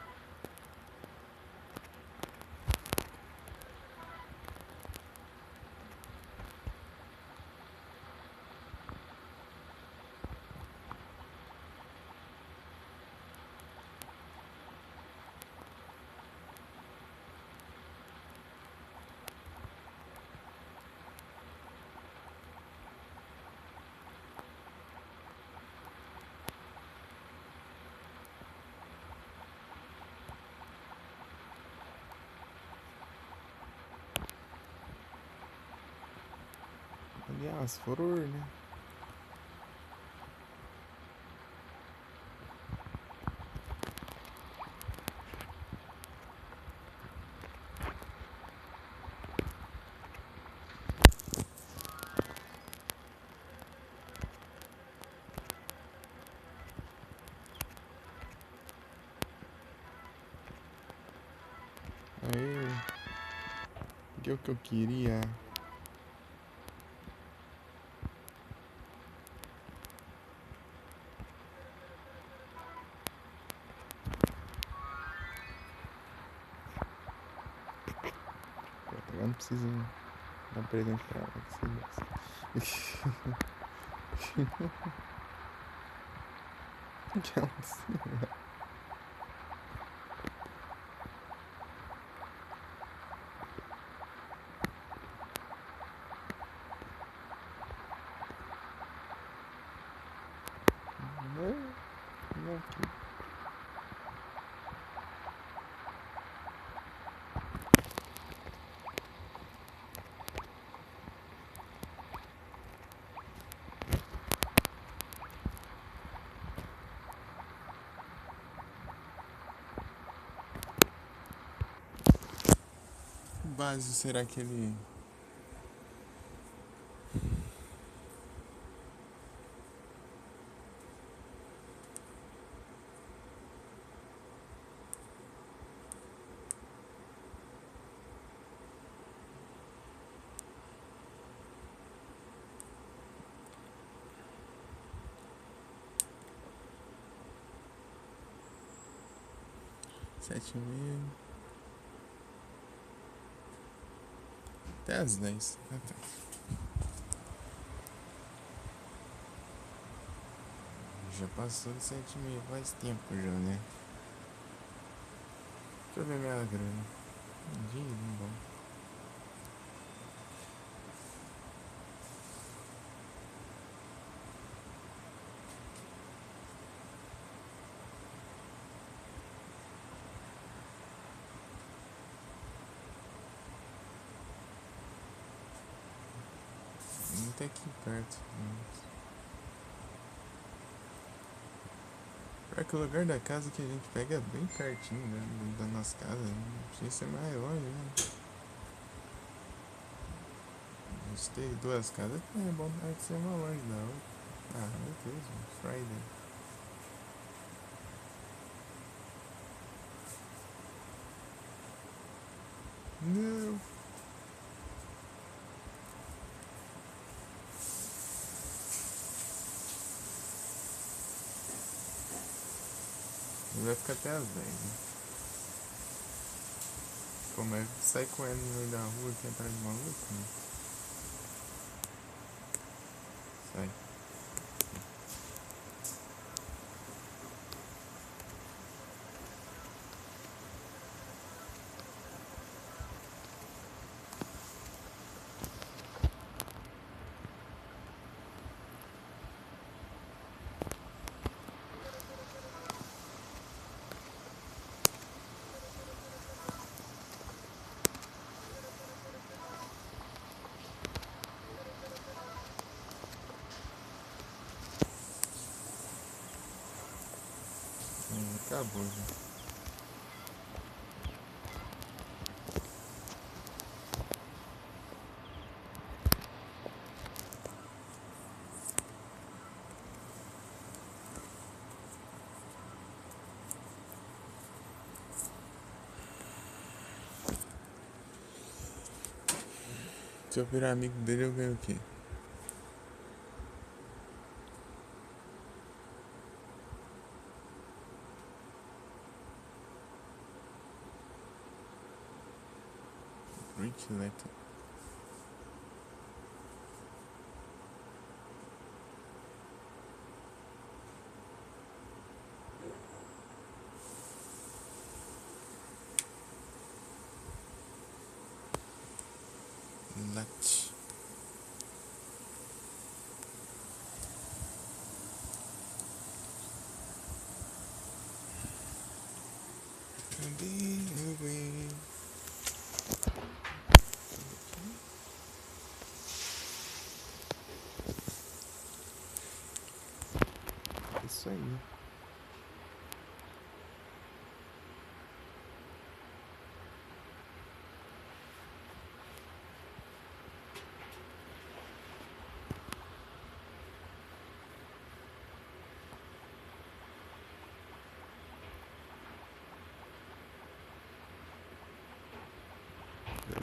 Aliás, furor, né? o que eu queria. Eu não preciso dar um presente pra ela. Que se que ela precisa. Não, aqui. Base, será que ele. Sete e meia. Até às 10. Ah, tá. Já passou de 7h30, faz tempo já, né? Deixa eu ver minha grana. Dinheiro bom. Muito aqui perto. Pior que o lugar da casa que a gente pega é bem pertinho, né? Da nossa casa. Não precisa ser mais longe, né? A gente ter duas casas é bom de ser uma longe da outra. Ah, meu Deus, Friday. Não. Ele vai ficar até às 10, né? Como é que sai com ele no meio da rua aqui atrás de maluco, né? Sai. Acabou já. Se eu virar amigo dele, eu ganho o quê? Rich Letter. Lat. Isso aí.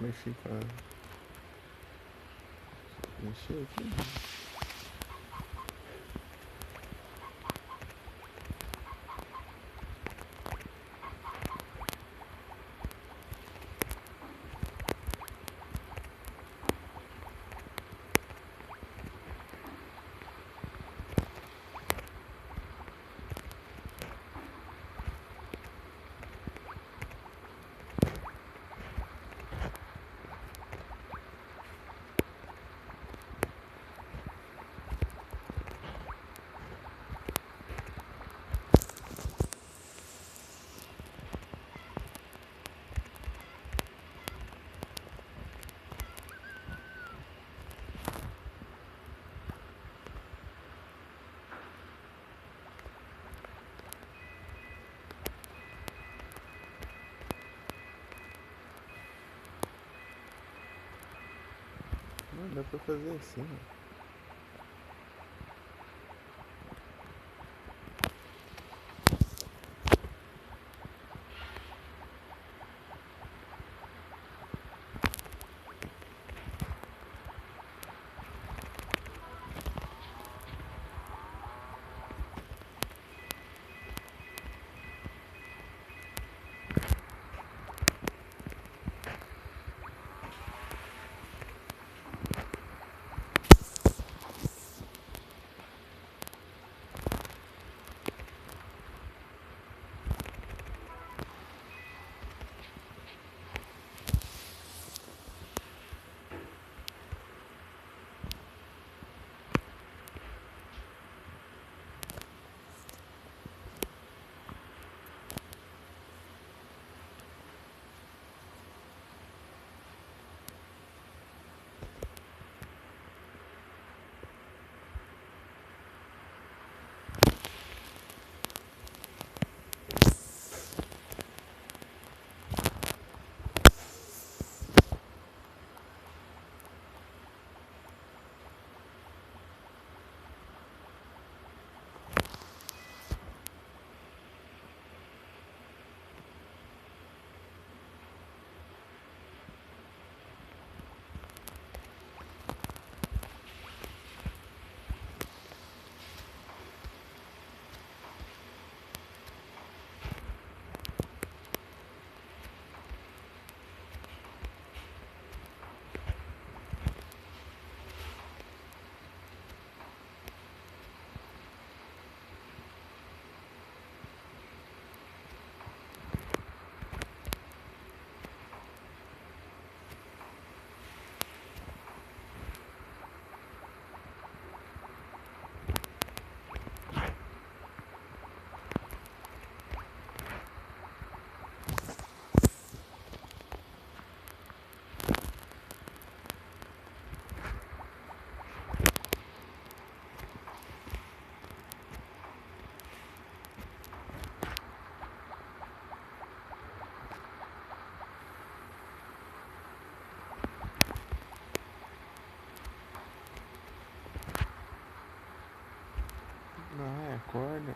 Mexi com a... Mexi aqui. Não, dá pra fazer assim, ó. Não, é corda.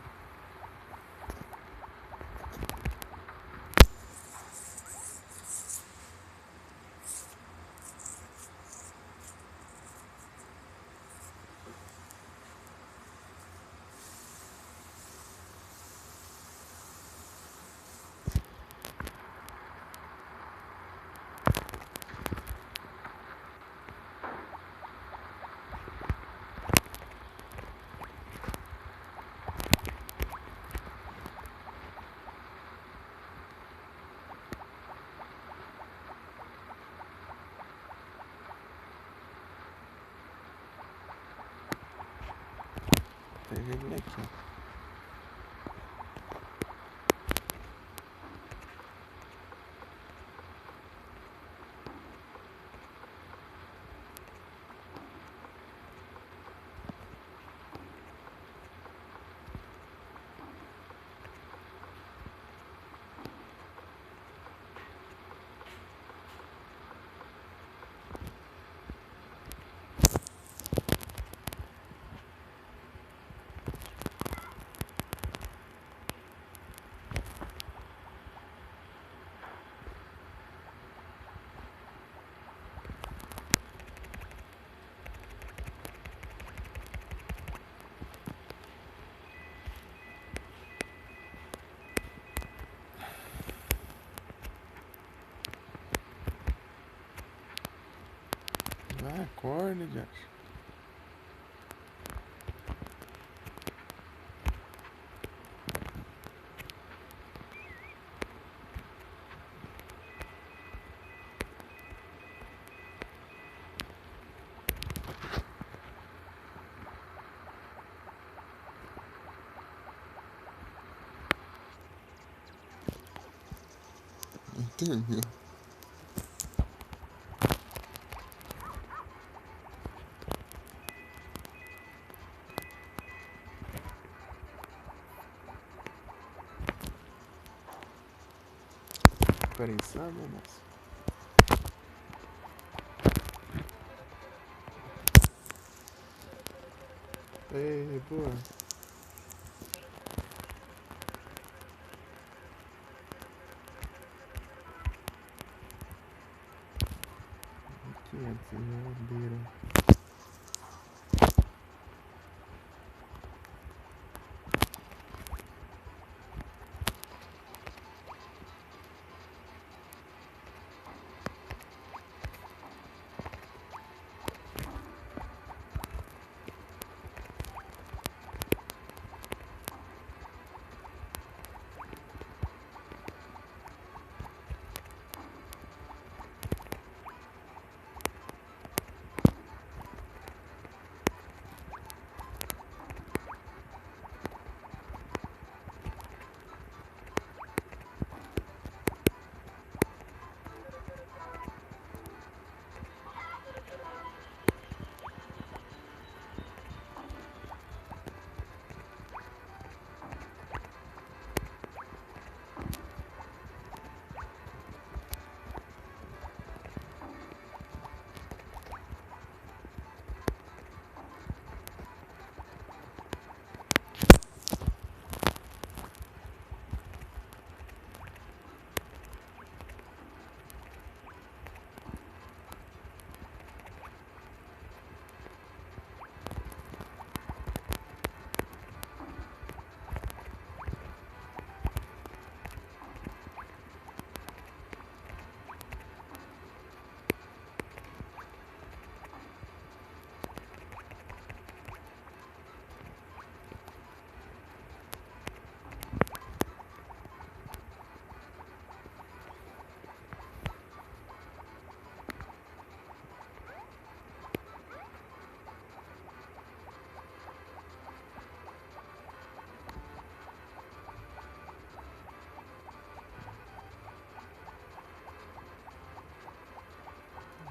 Peguei ele aqui. Ah, acorda, Josh. Entendeu? Prensado, moço? Ei, boa. Aqui antes, geladeira.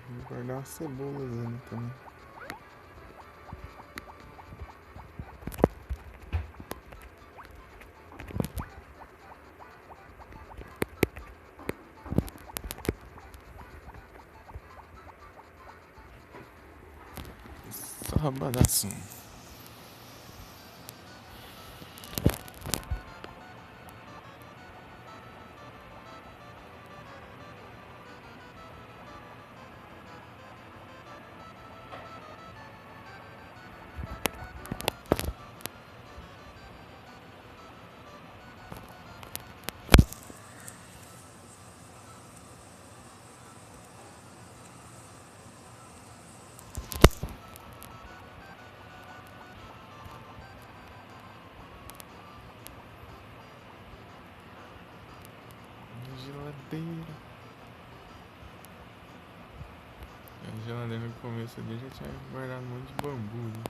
Vou guardar umas cebolas ali também. Só rabadaço. Geladeira. A geladeira no começo ali já tinha guardado um monte de bambu, né?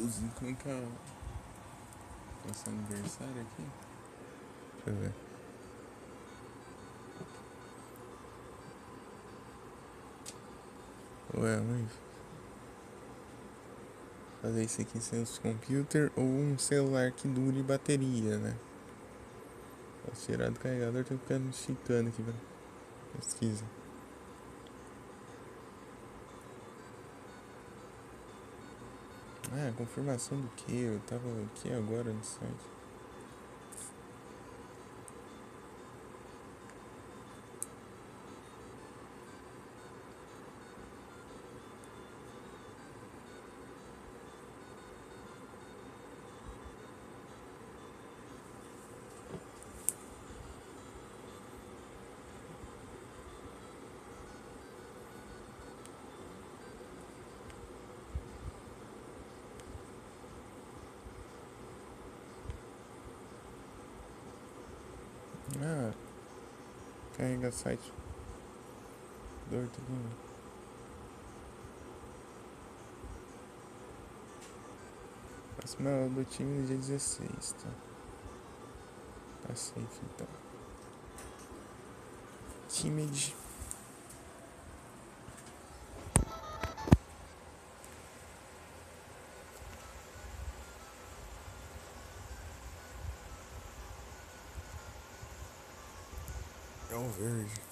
Inclusive, como é que é nosso aniversário aqui? Deixa eu ver. Ué, mas fazer isso aqui sem os computers ou um celular que dure bateria, né? Posso tirar do carregador, tô ficando esticando aqui pra pesquisa. Ah, confirmação do que? Eu tava aqui agora no site. Ah, carrega site. Doido aqui. Próxima aula do time no dia 16, tá? Tá safe então. Time de. É o verde.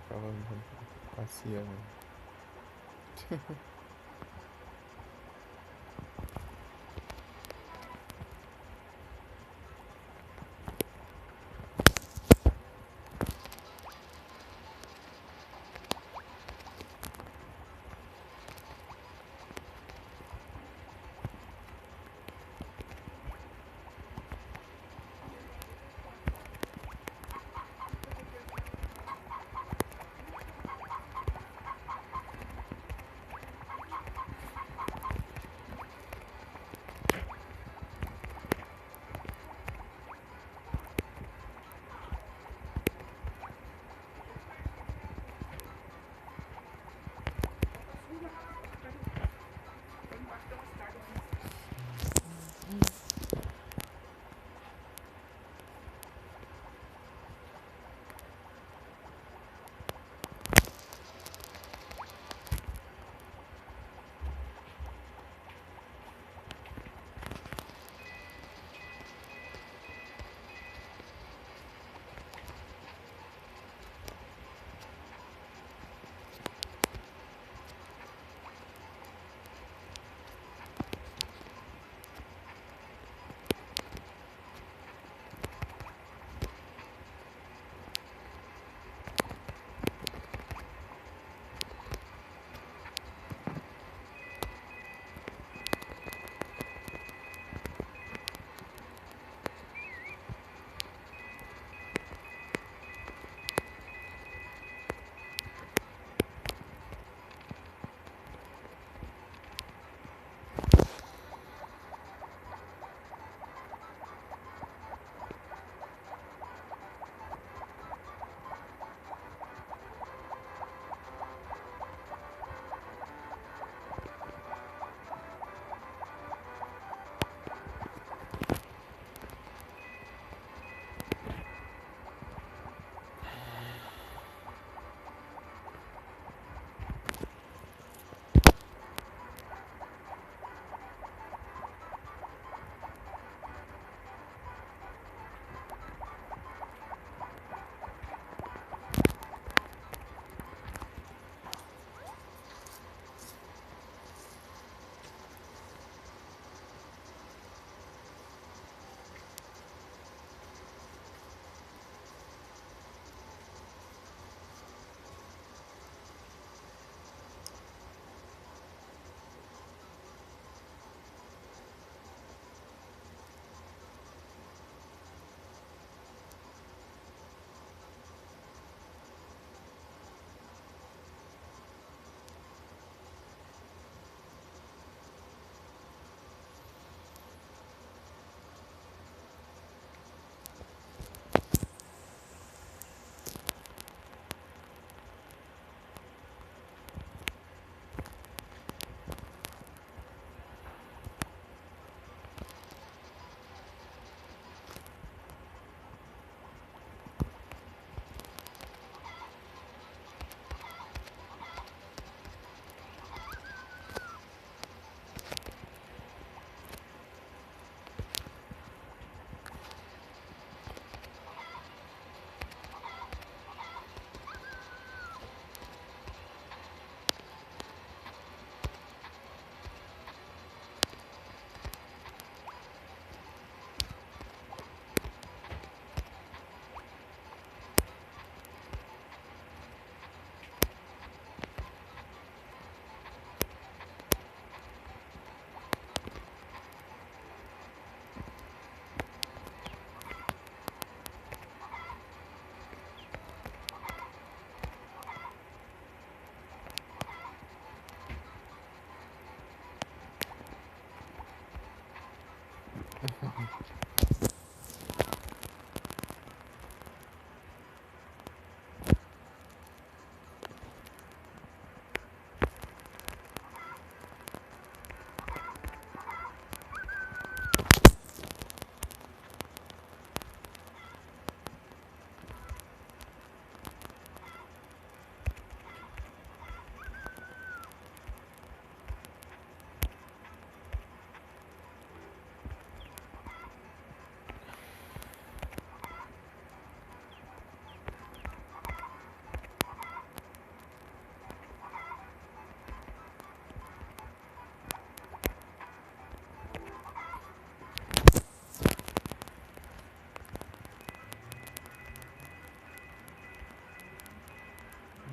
Tava passeando.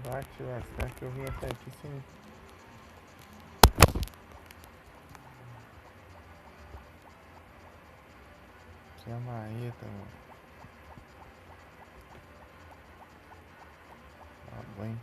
Bate bastante, eu vim até aqui sem a marreta, mano. Tá bem.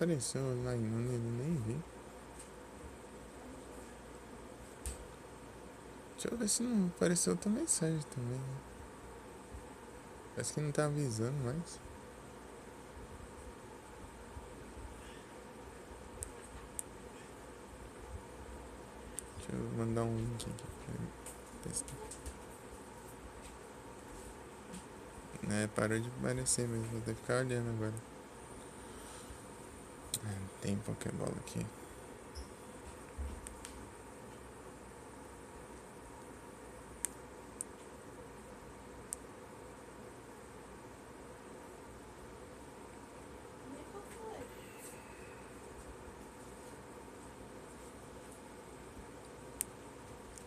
apareceu lá nele, nem vi. Deixa eu ver se não apareceu outra mensagem também, né? Parece que não tá avisando mais. Deixa eu mandar um link aqui pra ele testar. É, parou de aparecer mesmo, vou ter que ficar olhando agora. Tem Pokébola aqui.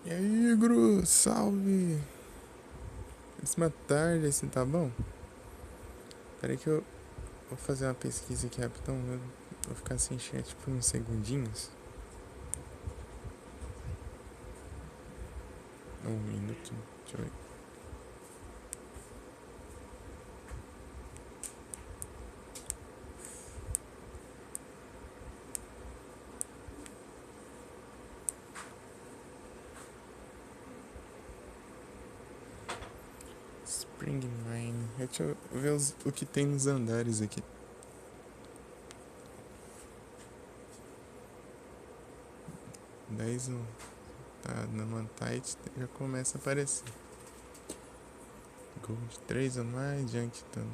E aí, Gru, salve! Décima tarde, assim tá bom? Peraí que eu vou fazer uma pesquisa aqui rapidão. Eu vou ficar sem chat por uns segundinhos. Um minuto, deixa eu ver. Spring Mine. Deixa eu ver o que tem nos andares aqui. Dez tá na Mantite, já começa a aparecer. Gold 3 ou mais, Junk tanto,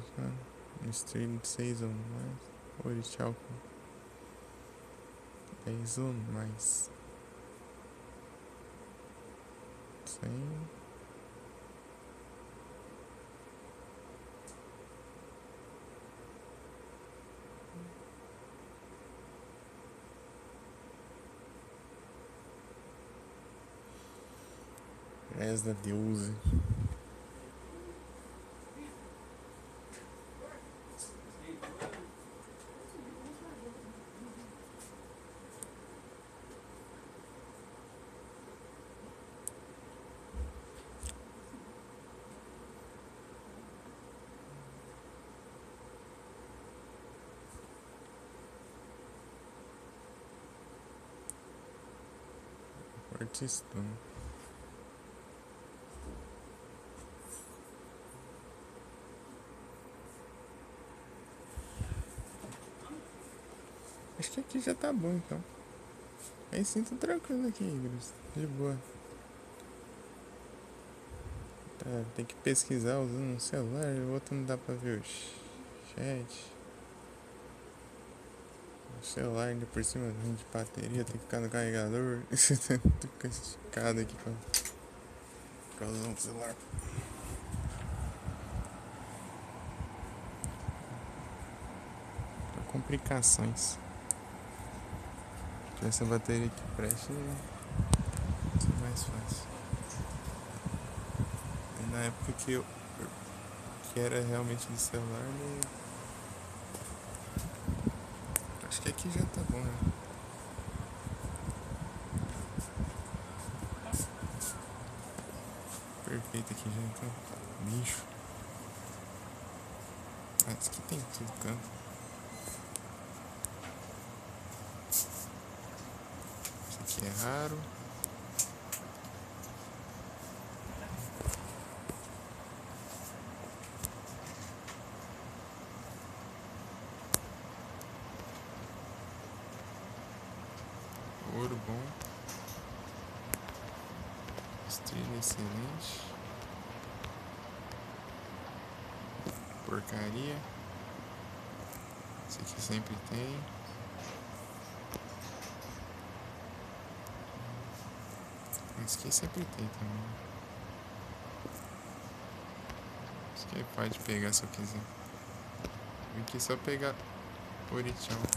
Stream 6 ou mais, Orichalco 10 ou mais. 100. Res da deusa. Artistão. Acho que aqui já tá bom então. Aí sim, tô tranquilo aqui, Igros. De boa. Tá, tem que pesquisar usando um celular, o outro não dá pra ver o chat. O celular ainda por cima de bateria, tem que ficar no carregador. Tem que ficar esticado aqui pra usar um celular. Complicações. Se tivesse a bateria que preste, ia ser mais fácil. E na época que era realmente de celular, acho que aqui já tá bom, né? Perfeito aqui já então. Bicho. Isso aqui tem tudo canto. Isso aqui é raro. Ouro bom. Estrela excelente. Porcaria. Esse aqui sempre tem. Esse aqui sempre tem também. Esse aqui pode pegar se eu quiser. Vim aqui só pegar Orichalco.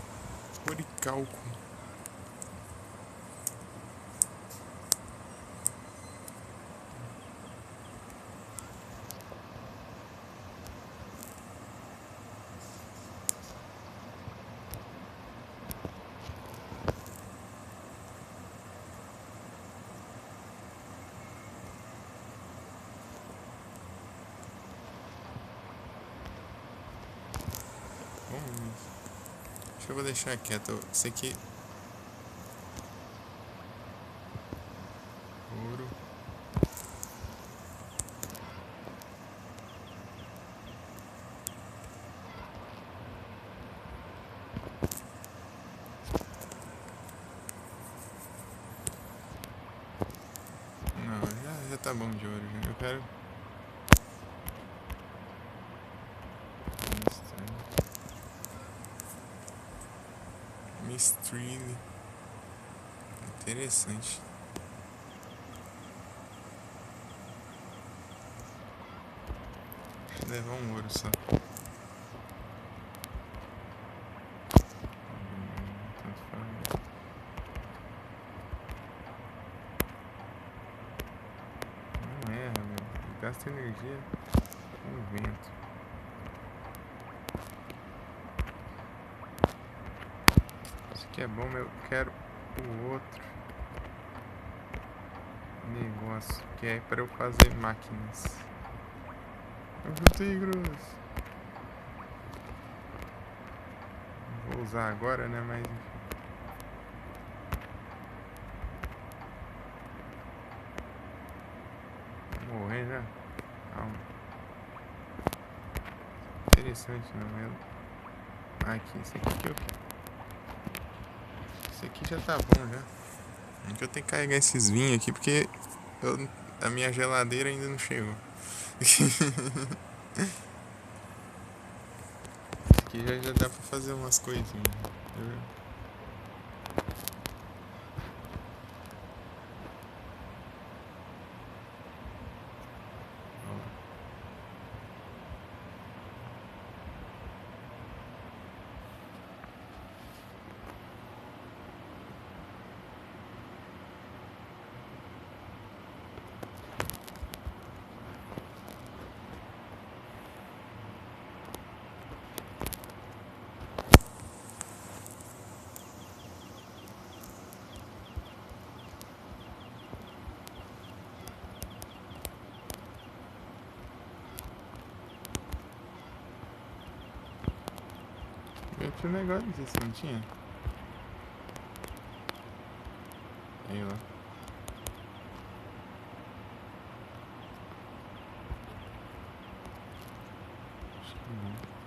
Deixa que eu vou deixar quieto. Isso aqui. Ouro. Não, já tá bom de ouro. Já. Eu quero. Mistream. Interessante. Vou levar um ouro só. Tanto faz. Não erra, meu. Gasta energia com o vento. Isso aqui é bom, mas eu quero o outro negócio que é para eu fazer máquinas. Tigros. Vou usar agora, né? Mas vou morrer já. Calma. Interessante, não é? Aqui, esse aqui que eu quero. Esse aqui já tá bom já. Eu tenho que carregar esses vinhos aqui porque a minha geladeira ainda não chegou. Esse aqui já dá pra fazer umas coisinhas. Eu tinha um negócio desse, não tinha? Aí lá. Acho que não.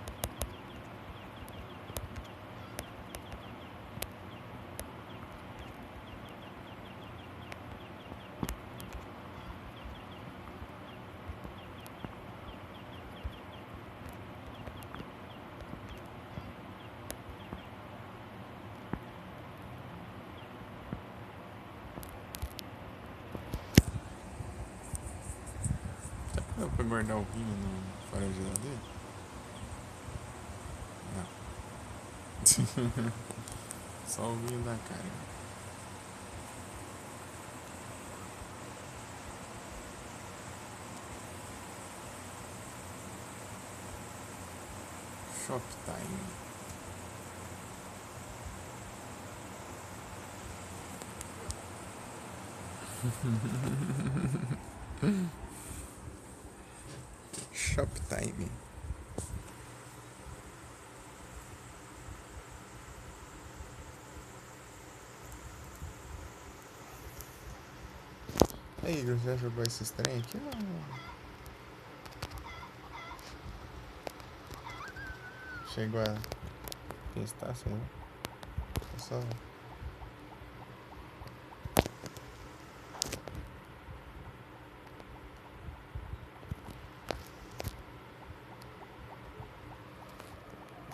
Dá pra guardar o vinho fora da geladeira? Não. Só o vinho da cara. Shoptime. Shoptime. Aí, Igor, já jogou esses trem aqui? Não. Chegou a testar, sei lá. É só.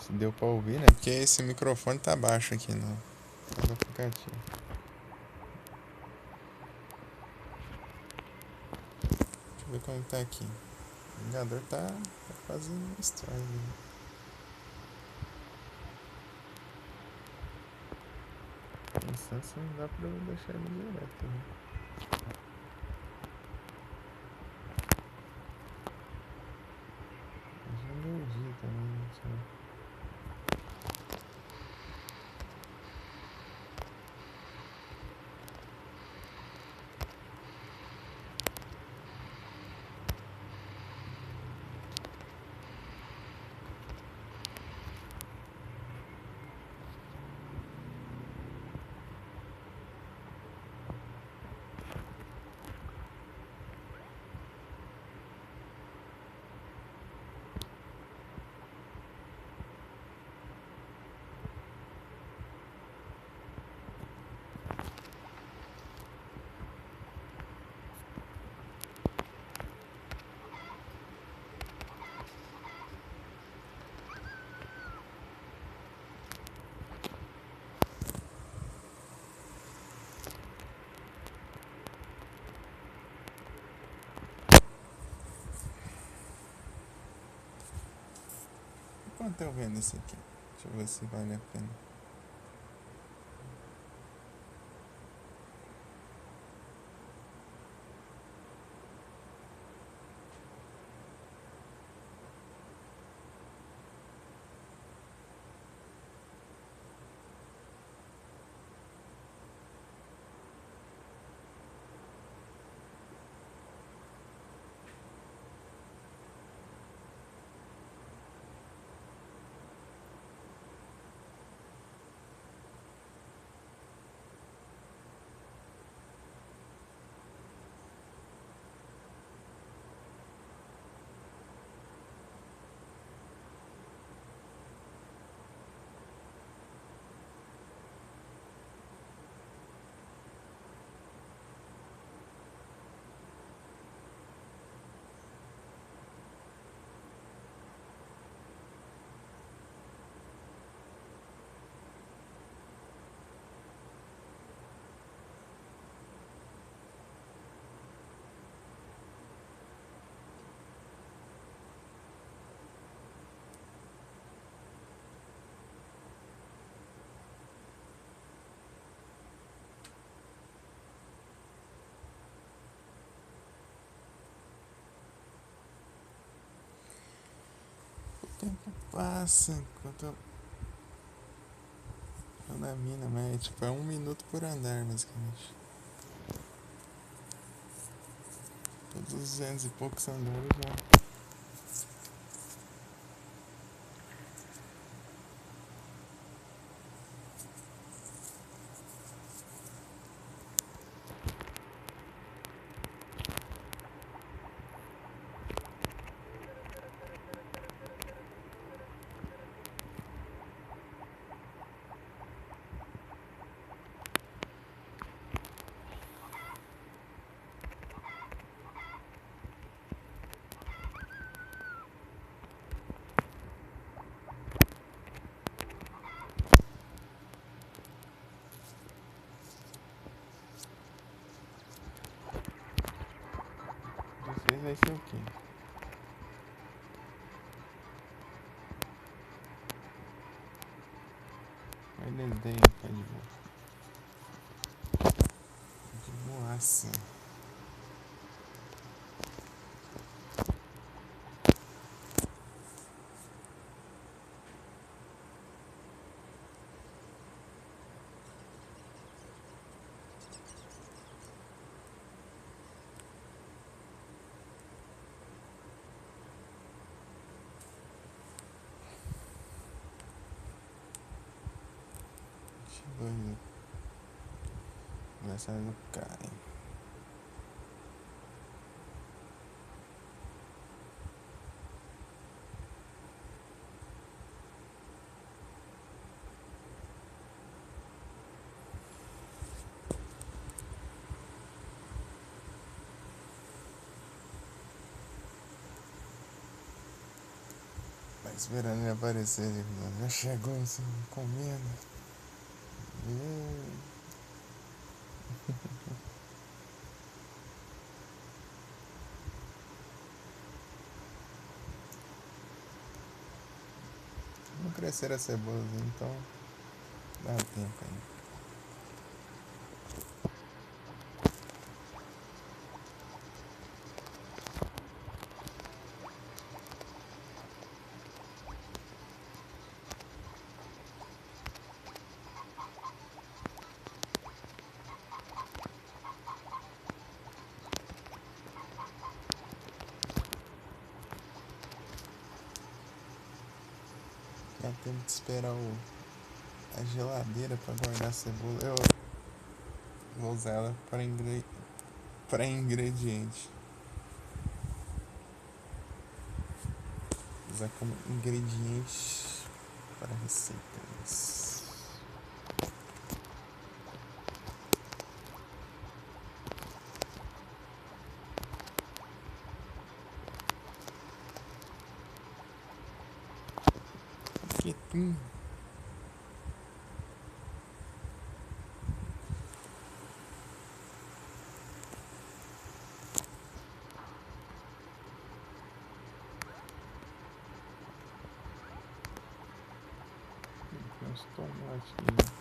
Se deu pra ouvir, né? Porque esse microfone tá baixo aqui no aplicativo. Deixa eu ver como tá aqui. O ligador tá fazendo estranho. Pensando se não dá pra eu deixar ele direto, né? Já deu dia também, não sei. Quanto eu vendo esse aqui? Deixa eu ver se vale a pena. O tempo passa enquanto eu tô na mina, mas tipo, é 1 minuto por andar, basicamente. Todos os 200 e poucos andares já. Vocês vai ser o quê? Eles deem pé de boa. De boaça. Chegou aniversário do Caio. Tá esperando ele aparecer, ele já chegou assim, comendo. Não cresceram as cebolas, então dá tempo ainda. Já temos que esperar a geladeira pra guardar a cebola. Eu vou usar ela para ingrediente. Usar como ingrediente para receitas. Quietinho. uns tomates aqui.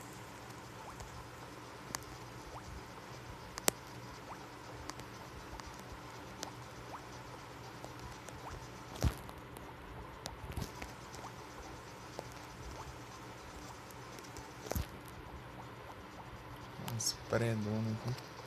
Umas predonas aqui.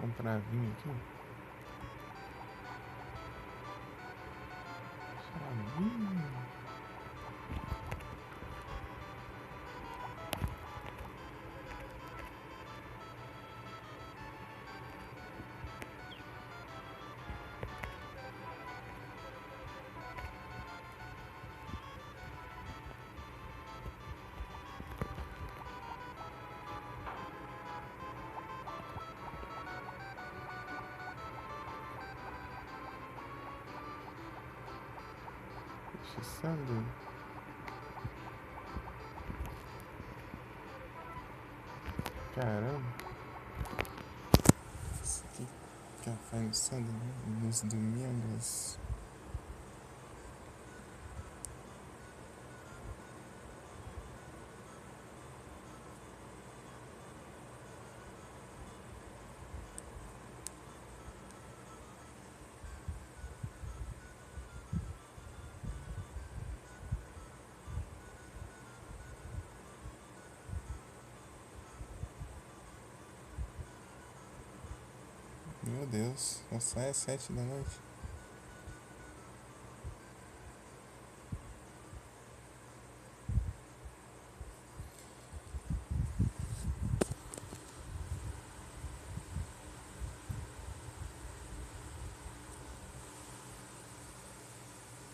Comprar vinho aqui. Chavinho. Sandu. Caramba. Isso aqui café no sandu nos domingos. Meu Deus, só sai às 7 da noite.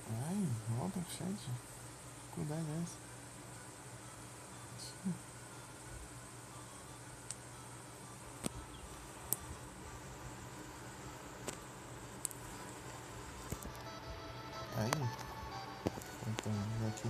Ai, volta pro chat. Dificuldade é essa. Aí, então, aqui.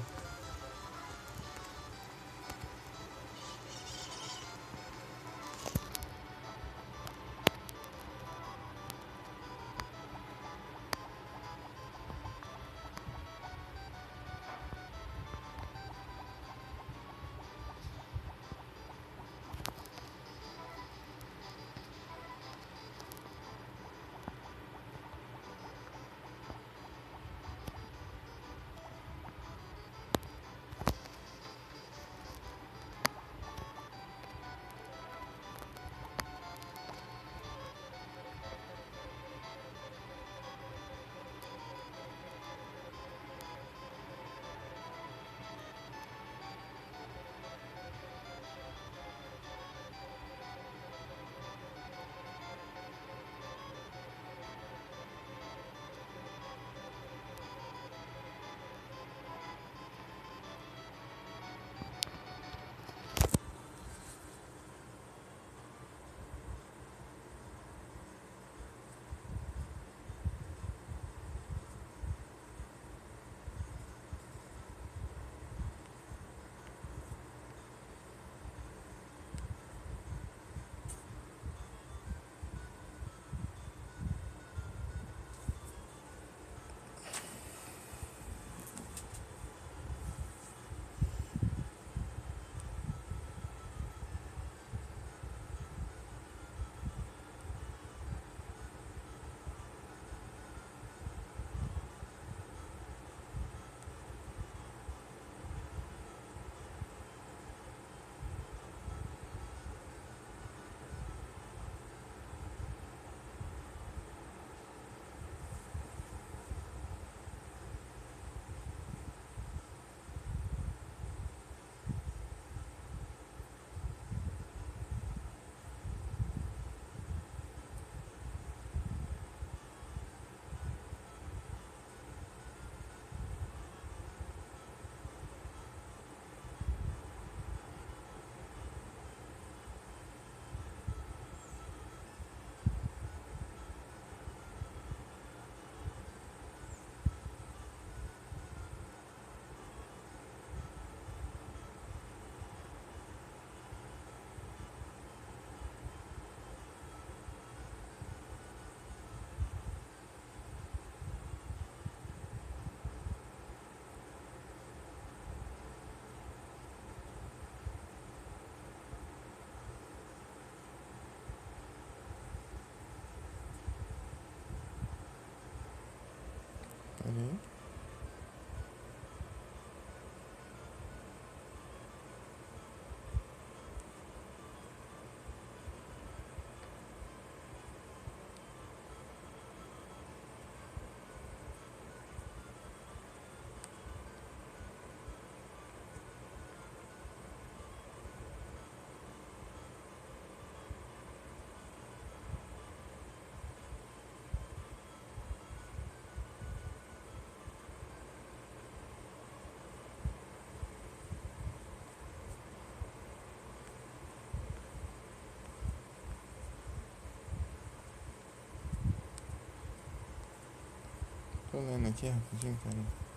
Tô lendo aqui rapidinho, cara.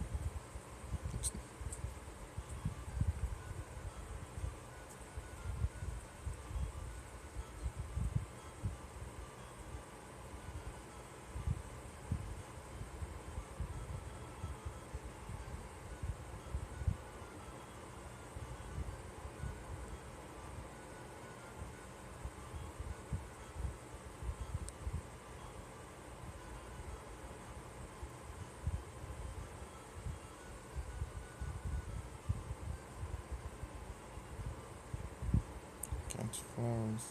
Cat Flowers.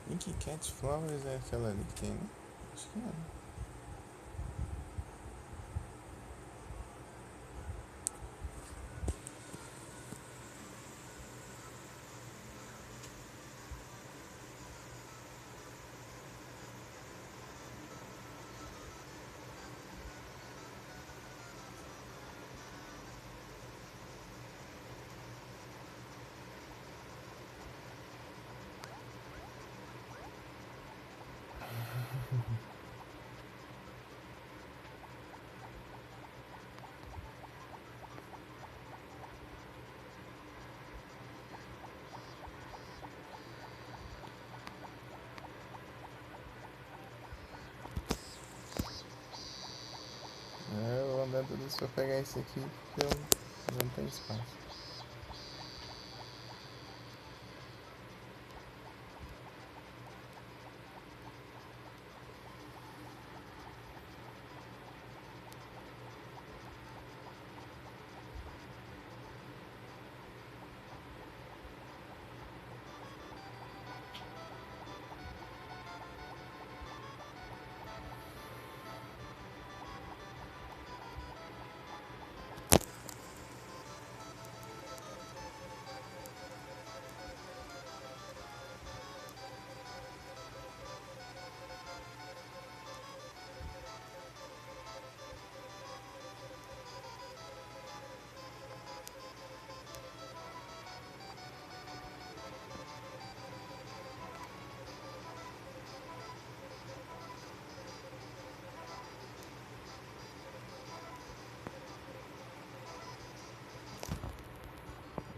Link Cat Flowers é aquela ali que tem, né? Acho que é. Eu vou andar tudo isso pra pegar esse aqui porque eu não tenho espaço.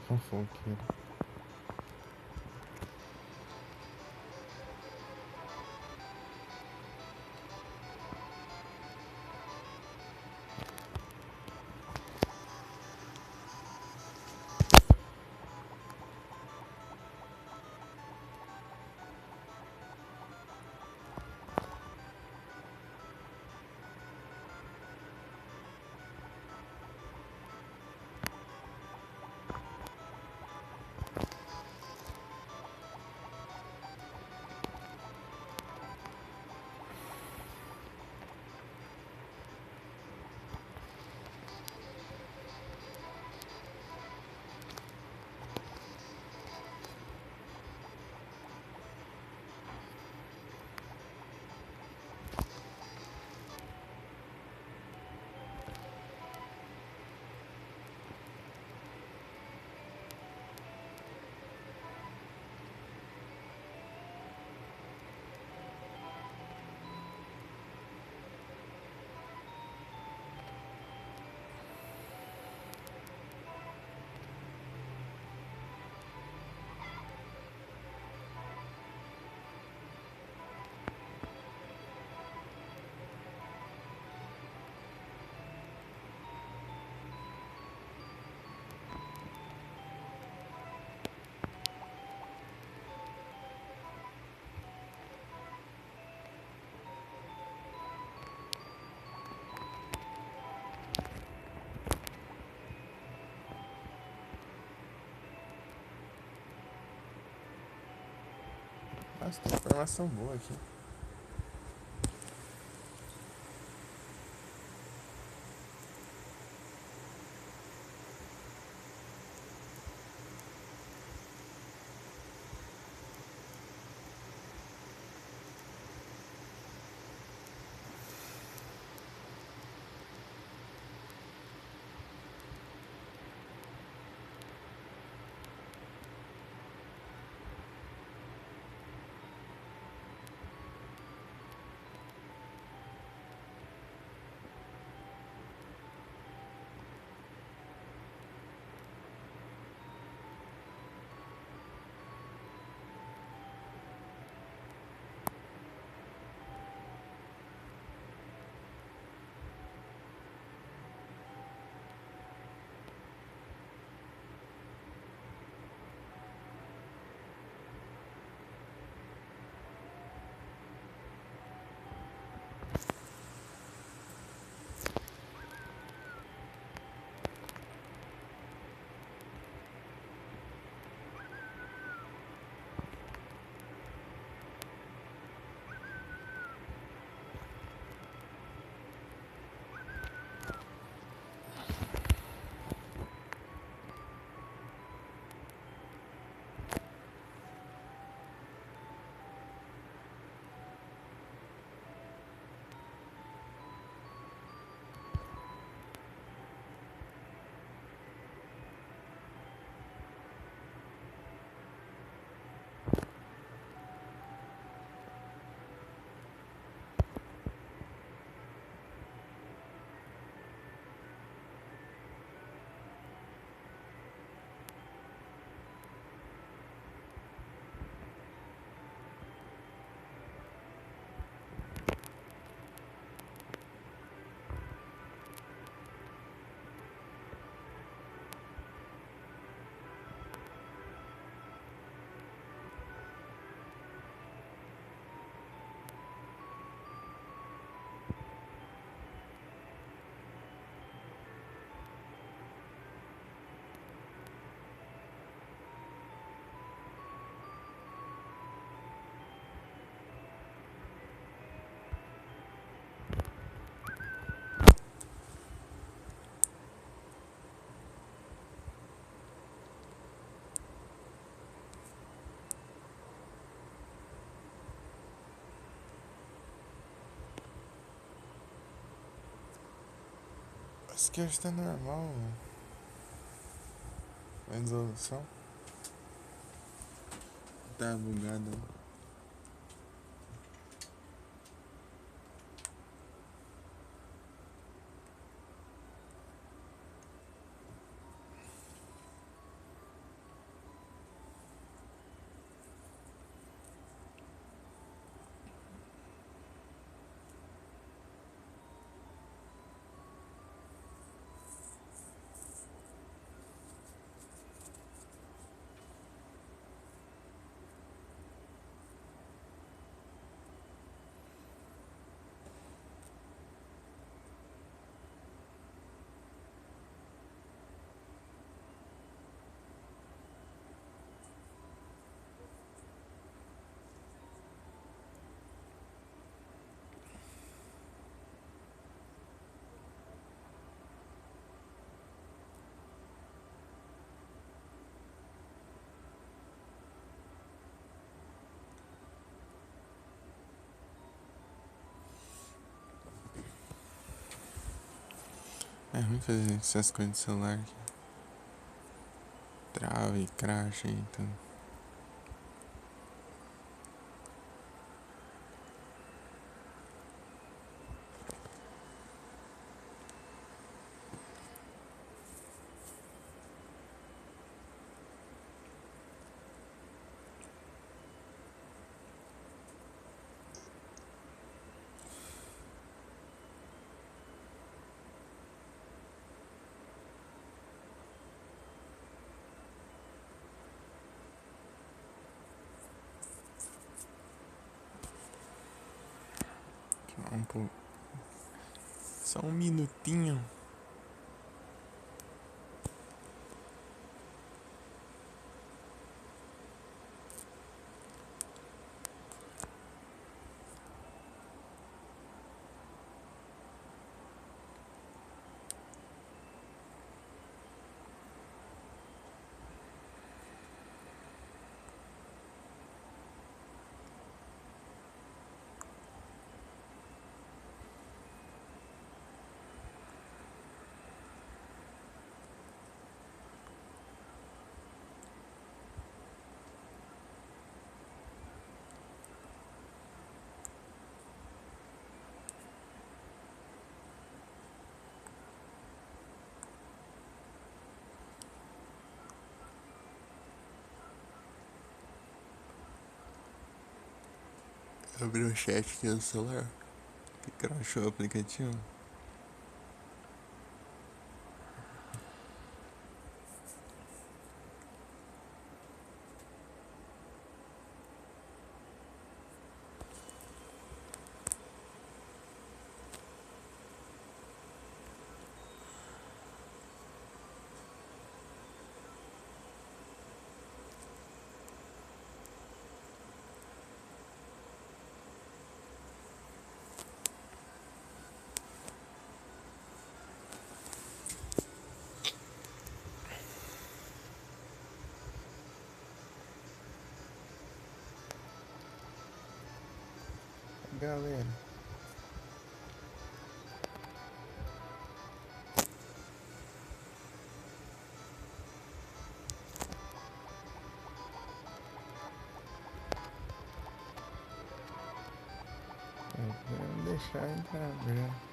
Fofoqueiro. Nossa, tem informação boa aqui. Isso que hoje tá normal, mano. A resolução tá bugada. É ruim fazer essas coisas no celular que trava e cracha e tudo. Só um minutinho. Abri o chat aqui no celular. Que crashou o aplicativo. Galera, vamos deixar entrar já.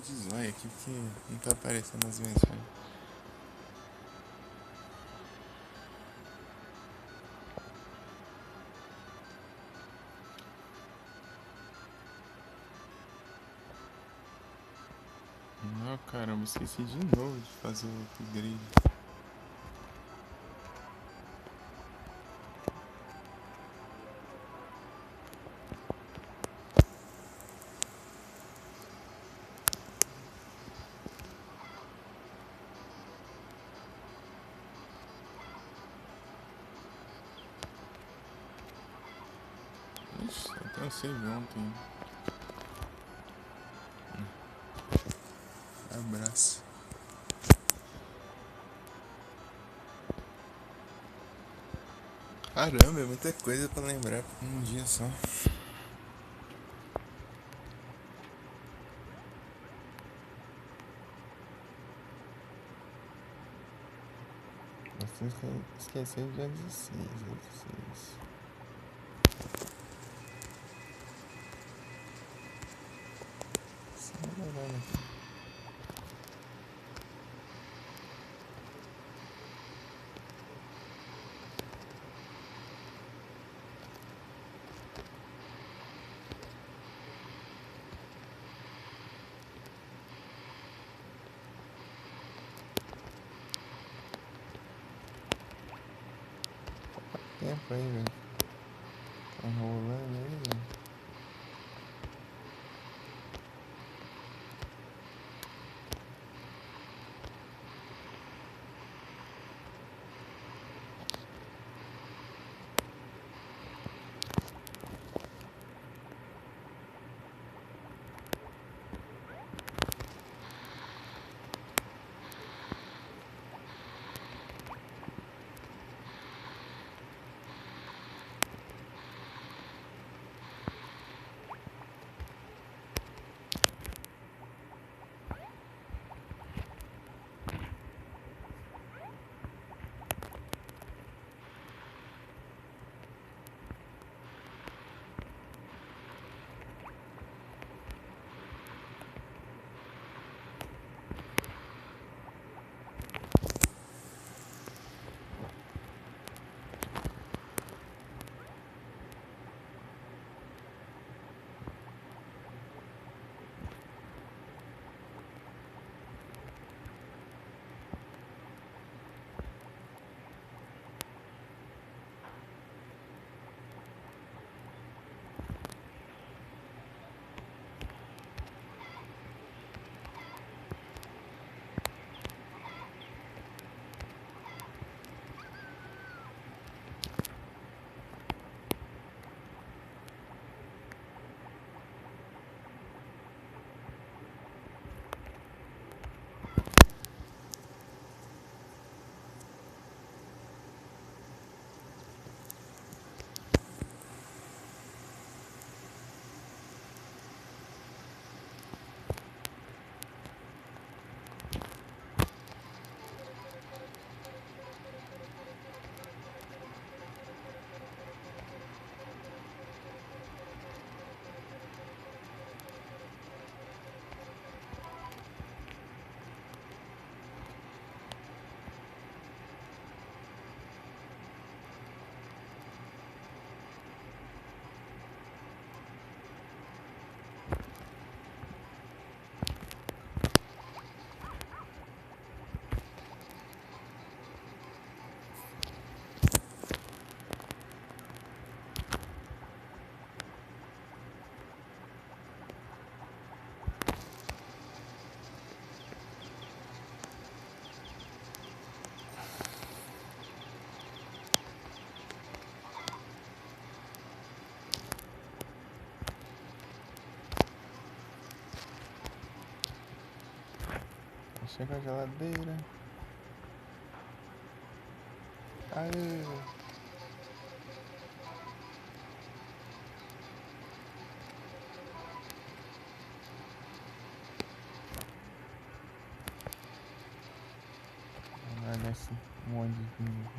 de zóio aqui que não tá aparecendo as mensagens. Não, caramba, esqueci de novo de fazer o upgrade. Ixi, até eu save ontem. Abraço. Caramba, é muita coisa pra lembrar num dia só. Você esqueceu dia 16, 16. Só olhando aqui. Tempo aí, velho. Tá enrolando aí, velho. Chega a geladeira. Aê! Olha esse monte de vinho.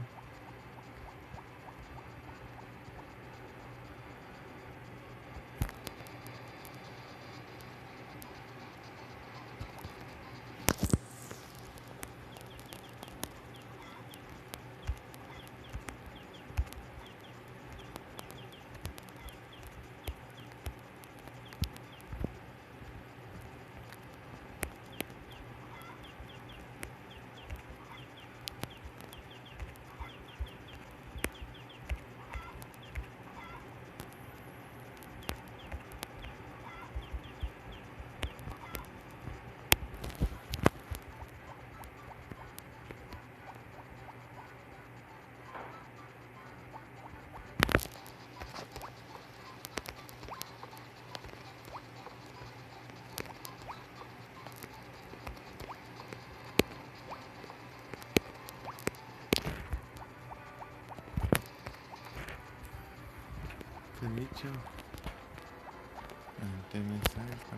Infinity. Não tem mensagem, tá?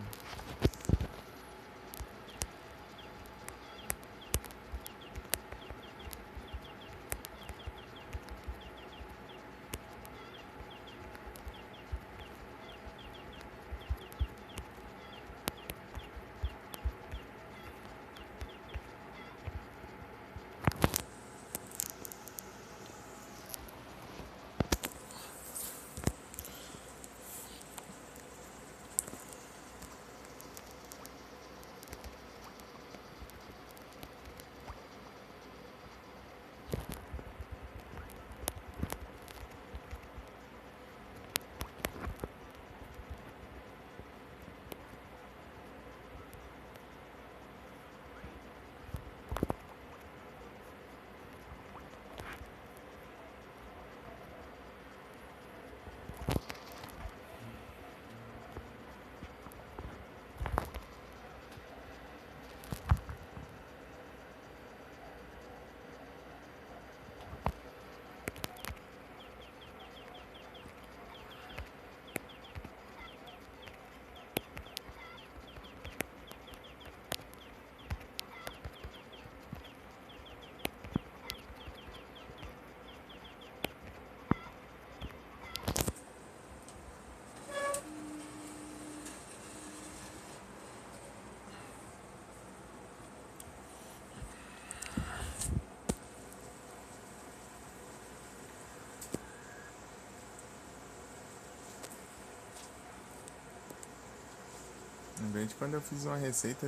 Lembrei de quando eu fiz uma receita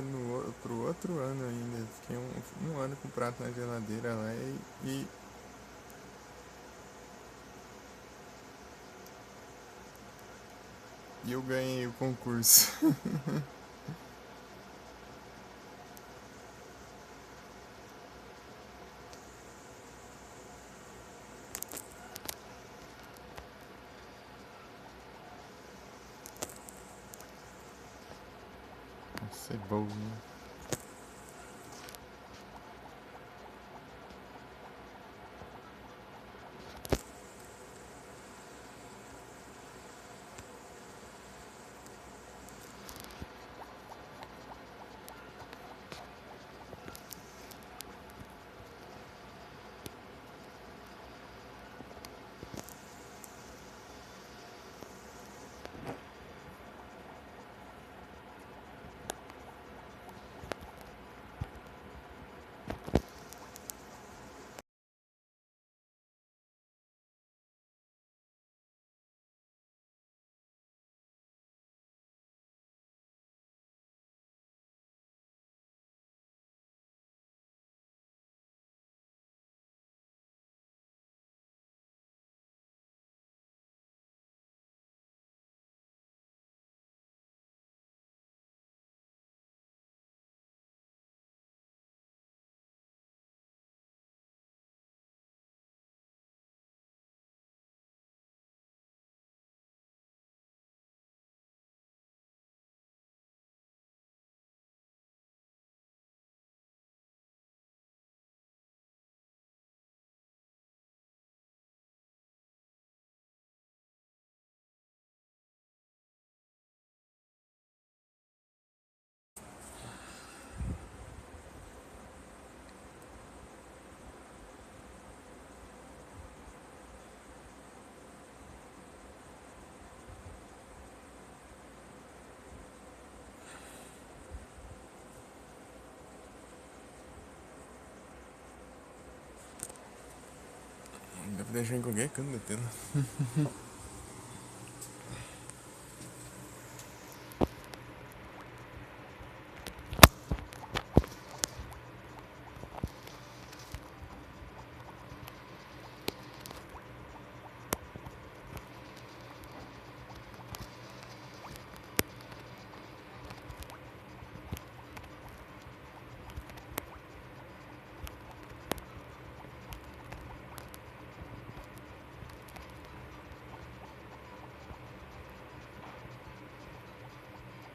pro outro ano ainda. Fiquei um ano com o prato na geladeira lá e eu ganhei o concurso. Isso é bom, né? Dá pra deixar em qualquer canto da tela.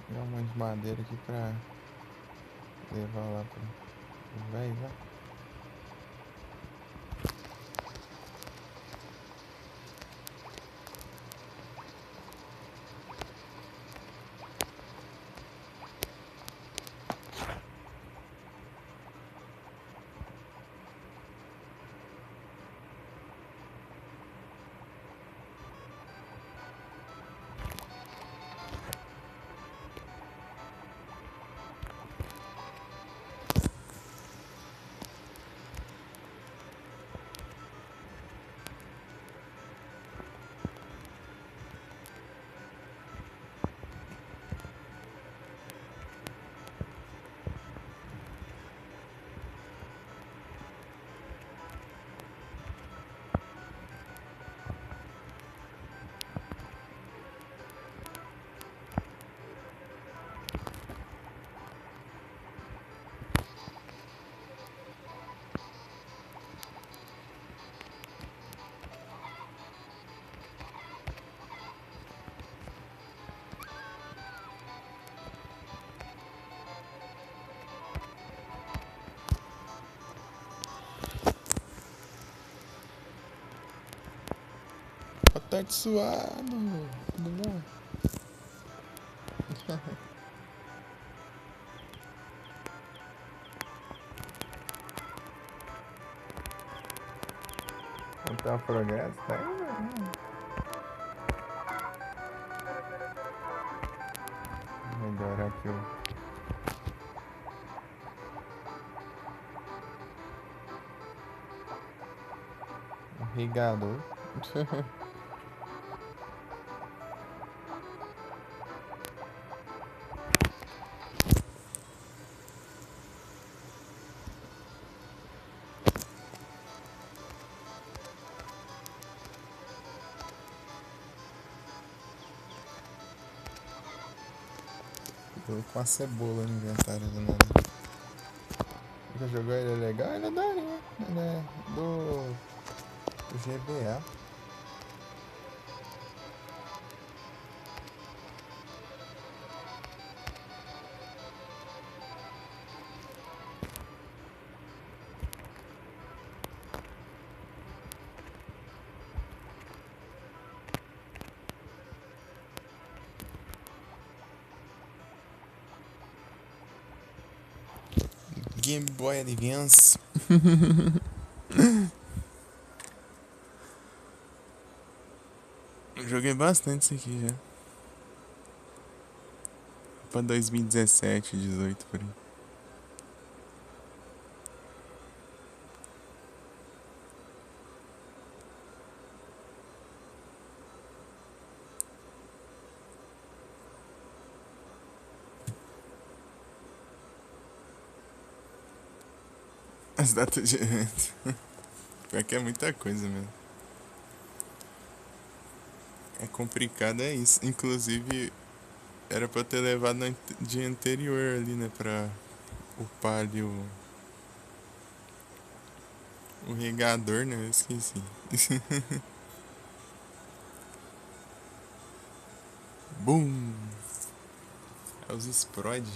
Vou dar um monte de madeira aqui pra levar lá pro velho lá. tarde suado. Tudo bom? Não tá progresso? Tá aí, velho. Melhorar aqui o irrigador. Tô com a cebola no inventário do nada. Já jogou ele? É legal? Ele é daorinha. Ele é do GBA. Game Boy Advance. Joguei bastante isso aqui já. Pra 2017, 18 por aí. As datas de evento. Pior que é muita coisa mesmo. É complicado, é isso. Inclusive, era pra eu ter levado no dia anterior ali, né? Pra upar ali o regador, né? Eu esqueci. Boom! É os Sprod.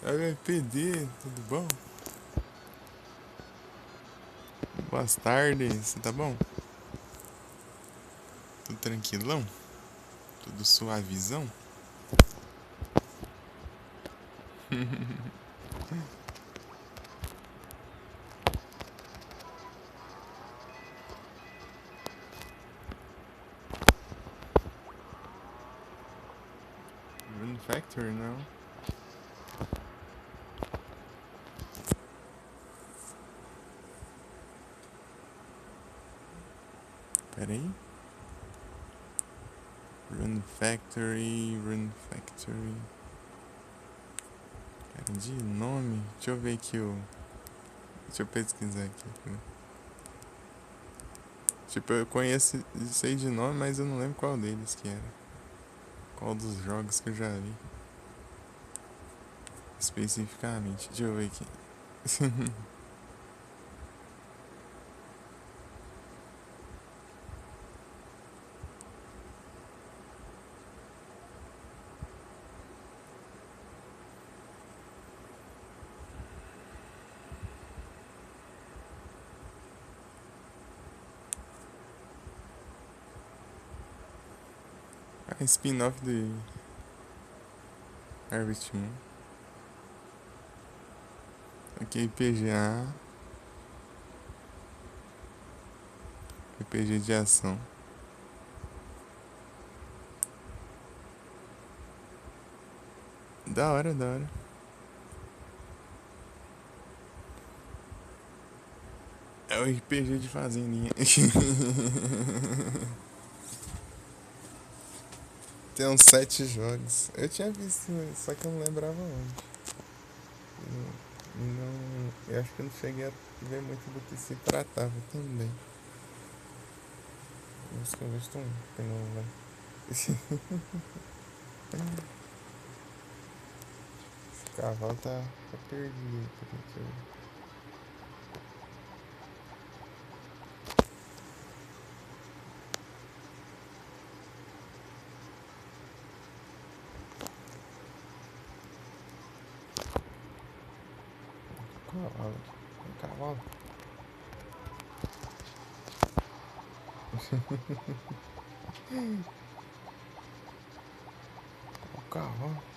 É o PD, tudo bom? Boas tardes, você tá bom? Tudo tranquilão? Tudo suavizão? Rune Factory, não? Pera aí. Rune Factory. Cara, de nome. Deixa eu ver aqui o. Deixa eu pesquisar aqui. Tipo, eu conheço, sei de nome, mas eu não lembro qual deles que era. Qual dos jogos que eu já vi. Especificamente. Deixa eu ver aqui. A spin-off de Harvest Moon. Aqui, PGA. RPG de ação. Da hora, da hora. É o RPG de fazendinha. Tem uns 7 jogos. Eu tinha visto, só que eu não lembrava onde. Não, eu acho que eu não cheguei a ver muito do que se tratava também. Mas que eu vejo tem um lá. Esse cavalo tá perdido. Deixa eu ver. Cavalo. Um cavalo. O carro, ó.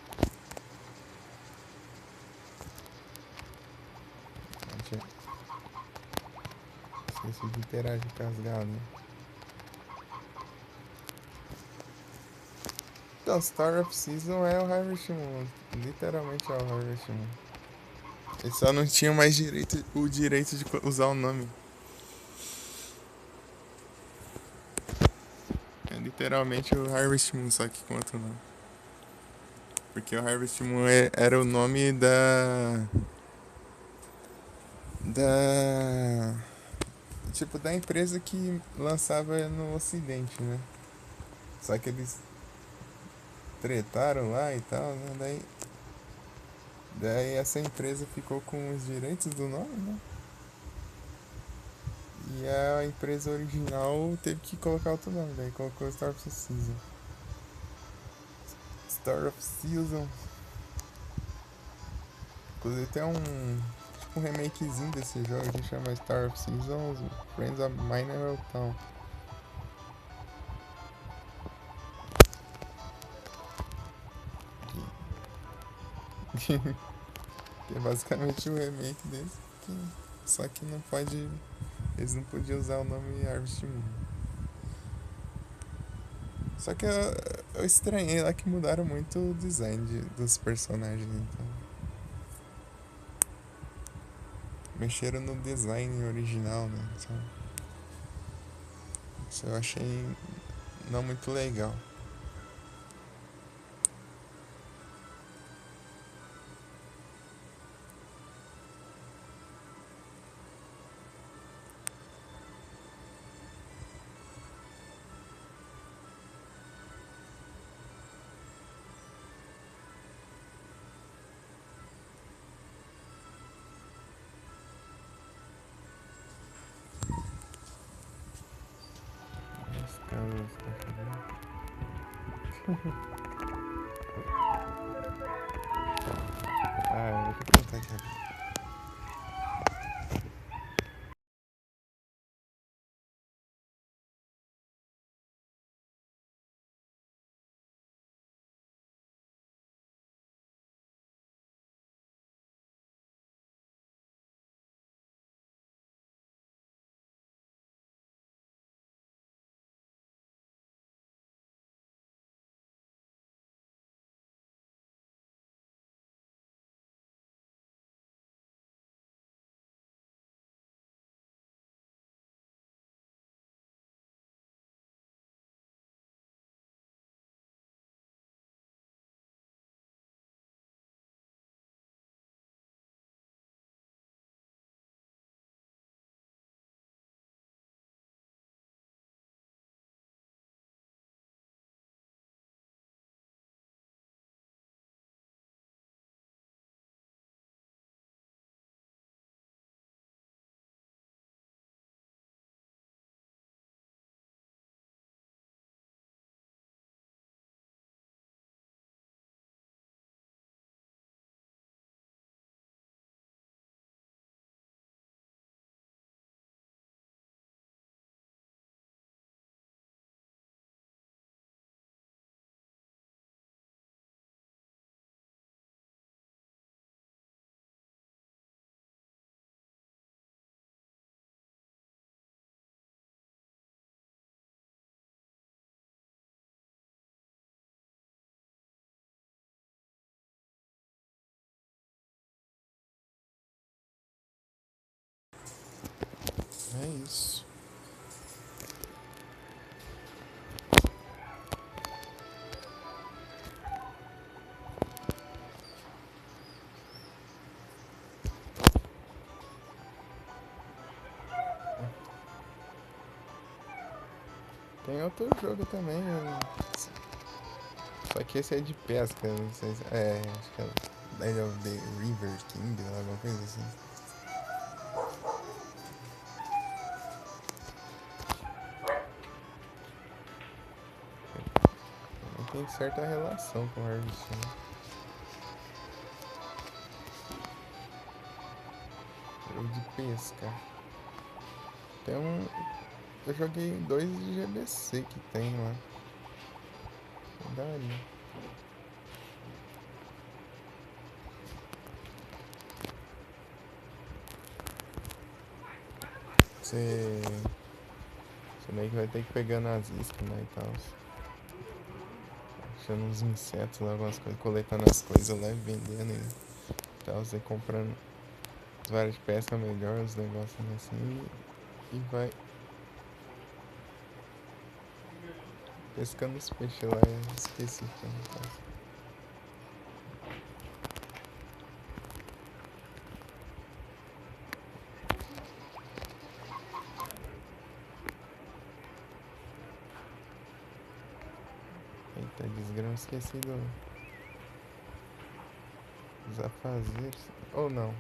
Esqueci de interagir com as galinhas. Então, Star of Season é o Harvest Moon. Literalmente é o Harvest Moon. Eles só não tinham mais o direito de usar o nome. É literalmente o Harvest Moon, só que com outro nome. Porque o Harvest Moon era o nome da. Tipo, da empresa que lançava no Ocidente, né? Só que eles tretaram lá e tal, né? Daí essa empresa ficou com os direitos do nome, né? E a empresa original teve que colocar outro nome, daí colocou Star of Season. Star of Season. Inclusive tem tipo um remakezinho desse jogo que chama Star of Seasons Friends of Mineral Town. Que, que é basicamente um remake desse. Só que não pode. Eles não podiam usar o nome Harvest Moon. Só que eu estranhei lá que mudaram muito o design dos personagens, então. Mexeram no design original, né? Então, isso eu achei não muito legal. Os caras eu vou contar aqui. É isso. Tem outro jogo também, só que esse é de pesca, não sei se, acho que é Light of the River King, alguma coisa assim. Também tem certa relação com Harvest Moon. Jogo de pesca. Tem um. Eu joguei dois de GBC que tem lá. Daria. Você. Você meio que vai ter que pegar nas iscas, né? E tal. Achando uns insetos lá, algumas coisas, coletando as coisas lá e vendendo e tal. Você comprando as varas de pesca melhor, os negócios assim. E vai pescando os peixes lá específicos. Né, e tal. Eita, desgrama, esqueci dos afazeres. Ou não.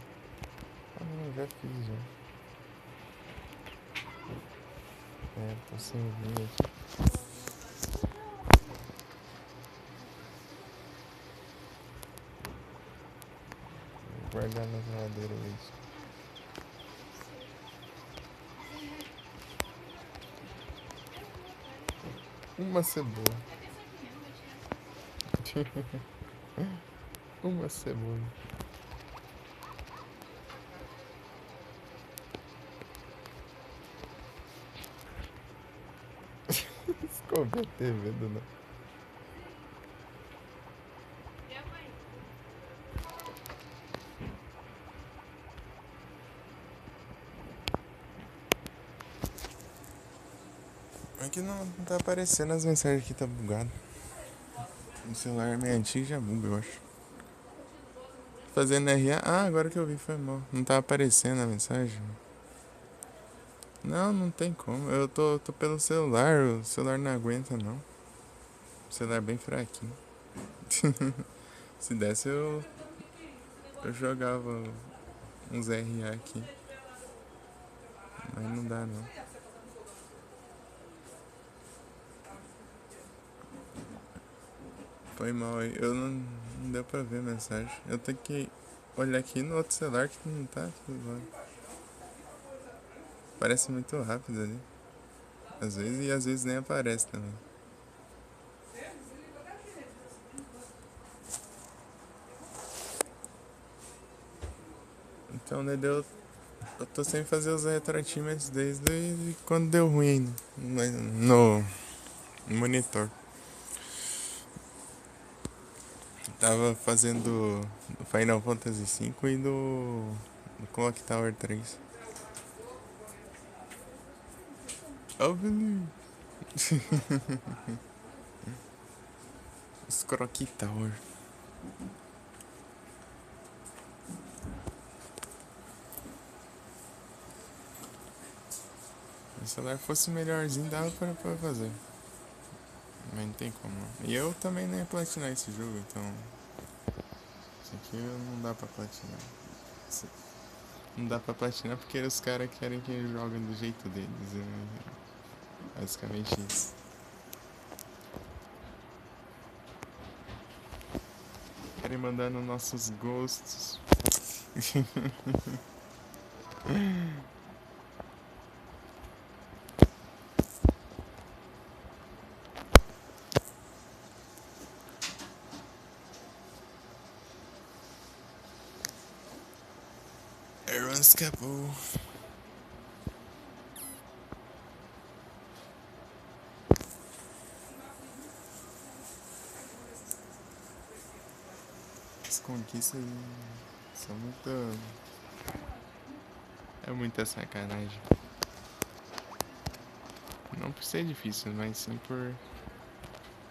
Ah, não, já fiz já. É, tô sem vinho aqui. Vou guardar na geladeira hoje. Uma cebola. Uma cebola. Escovei a TV do nada. Aqui não tá aparecendo as mensagens aqui, tá bugado. O celular é meio antigo, já buga, eu acho. Fazendo RA. Ah, agora que eu vi, foi mal. Não tá aparecendo a mensagem. Não, não tem como. Eu tô pelo celular, o celular não aguenta não. O celular é bem fraquinho. Se desse eu jogava uns RA aqui. Mas não dá não. Foi mal aí. Eu não deu pra ver a mensagem. Eu tenho que olhar aqui no outro celular que não tá tudo. Parece muito rápido ali. Às vezes e às vezes nem aparece também. Então, né, eu tô sem fazer os retroatimentos desde quando deu ruim no monitor. Tava fazendo Final Fantasy V e do Clock Tower 3. Oh, believe. Os Clock Tower. Se o celular fosse melhorzinho, dava pra fazer. Mas não tem como. E eu também nem ia platinar esse jogo, então. Isso aqui não dá pra platinar. Não dá pra platinar porque os caras querem que eu jogue do jeito deles. É basicamente isso. Querem mandar nos nossos gostos. Aaron escapou. As conquistas são muito. É muita sacanagem. Não por ser difícil, mas sim por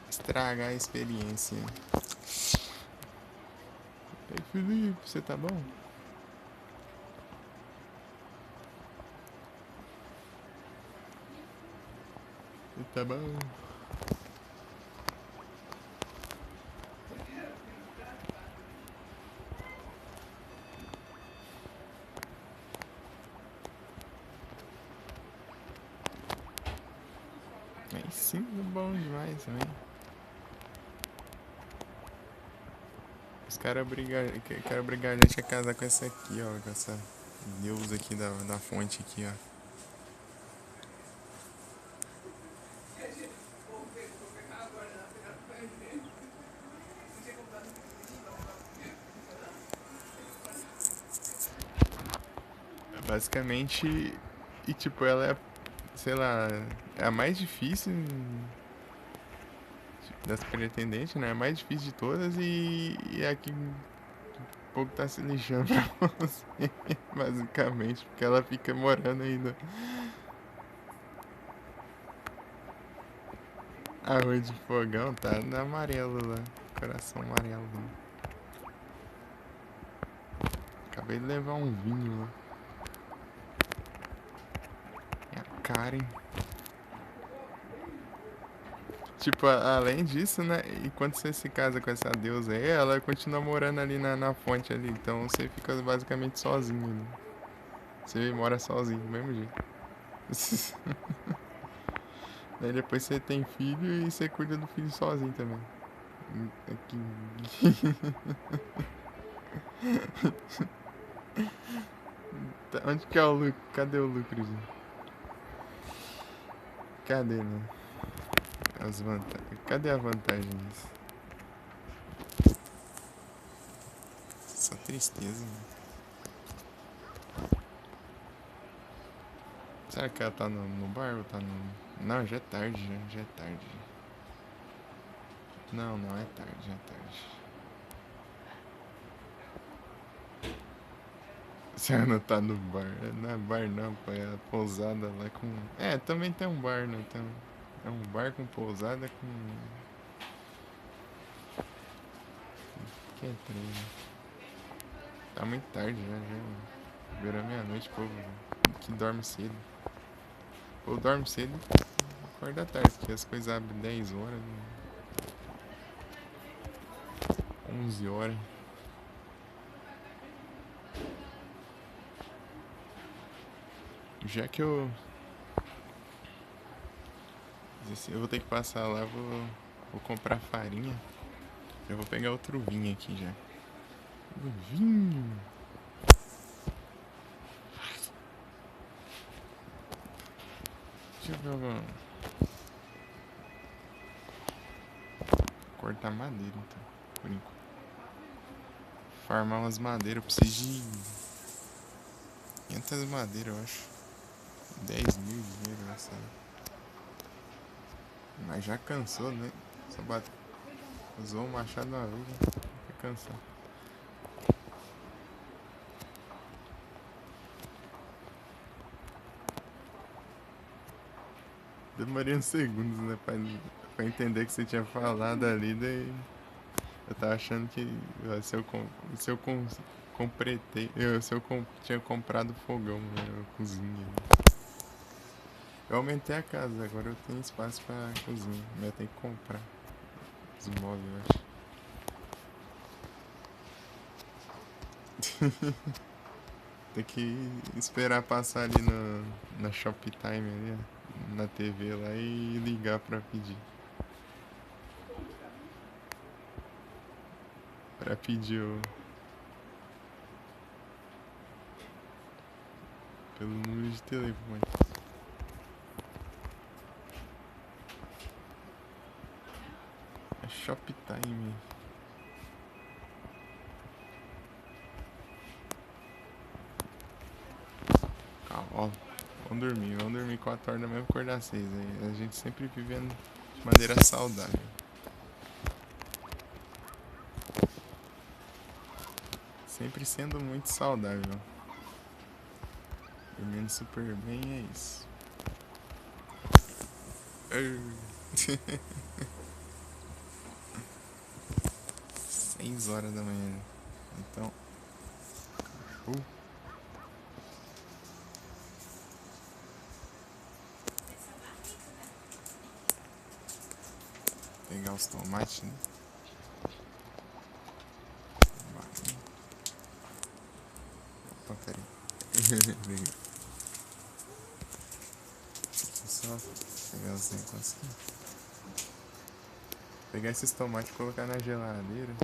estragar a experiência. Ei, Felipe, você tá bom? Você tá bom? Aí sim, é bom demais também. Os caras quero brigar, a gente quer casar com essa aqui, ó. Com essa deusa aqui da fonte aqui, ó. Basicamente, e tipo, ela é, sei lá, é a mais difícil das pretendentes, né? É a mais difícil de todas e é a que um pouco tá se lixando pra você, basicamente, porque ela fica morando ainda. Arroz de fogão tá na amarelo lá, coração amarelo. Acabei de levar um vinho lá. É a Karen. Tipo, além disso, né? E quando você se casa com essa deusa aí, ela continua morando ali na fonte ali. Então você fica basicamente sozinho, né? Você mora sozinho, do mesmo jeito. Aí depois você tem filho e você cuida do filho sozinho também. Aqui. Onde que é o lucro? Cadê o lucro, gente? Cadê, né? As vantagens. Cadê a vantagem disso? Só tristeza, né? Será que ela tá no bar ou tá no. Não, já é tarde, já é tarde. Não, não é tarde, já é tarde. Se ela não tá no bar, não é bar não, pô, é a pousada lá com. É, também tem um bar, né? Então, é um bar com pousada com. Que é trem. Tá muito tarde já. Virou meia-noite, povo que dorme cedo. Ou dorme cedo e acorda tarde, porque as coisas abrem 10 horas, 11 horas. Já que eu vou ter que passar lá, vou comprar farinha. Eu vou pegar outro vinho aqui já. O vinho! Deixa eu ver. Cortar madeira então, por enquanto. Farmar umas madeiras, eu preciso de 500 madeiras, eu acho. 10 mil de dinheiro, essa. Mas já cansou, né? Só bate. Usou o machado uma vez, né? Fica cansado. Demorei uns segundos, né? Pra entender que você tinha falado ali, daí. Eu tava achando que se eu completei, se eu tinha comprado fogão, né? Cozinha. Eu aumentei a casa, agora eu tenho espaço pra cozinha. Mas eu tenho que comprar os móveis, eu acho. Tem que esperar passar ali na Shoptime ali, na TV lá e ligar pra pedir. Pra pedir pelo número de telefone. A Shoptime. Calma, ó. Vamos dormir 4 horas da manhã e acordar às 6. Aí a gente sempre vivendo de maneira saudável. Sempre sendo muito saudável. Dormindo super bem é isso. 6 horas da manhã. Então. Pegar os tomates, né? Opa, peraí. Só pegar os negócios aqui. Pegar esses tomates e colocar na geladeira.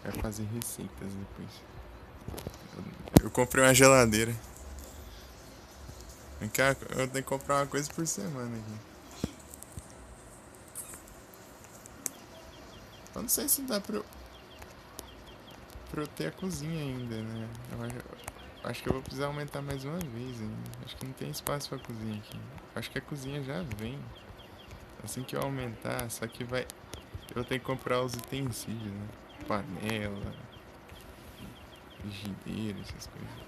Vai fazer receitas depois. Eu comprei uma geladeira. Eu tenho que comprar uma coisa por semana aqui. Eu não sei se dá pra eu. pra eu ter a cozinha ainda, né? Acho que eu vou precisar aumentar mais uma vez ainda. Acho que não tem espaço pra cozinha aqui. Acho que a cozinha já vem. Assim que eu aumentar, só que vai. Eu vou ter que comprar os utensílios, né? Panela, frigideira, essas coisas.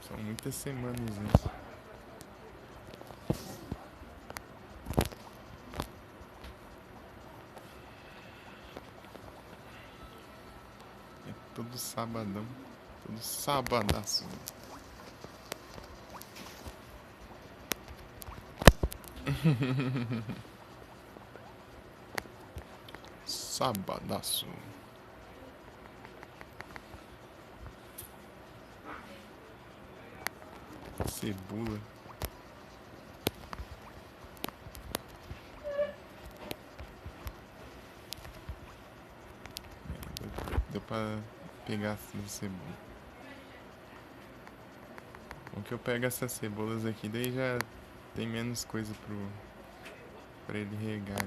São muitas semanas, né? É todo sabadão. Todo sabadaço. Sabadaço. Cebola. Deu pra pegar assim de cebola. Bom que eu pego essas cebolas aqui, daí já tem menos coisa pra ele regar.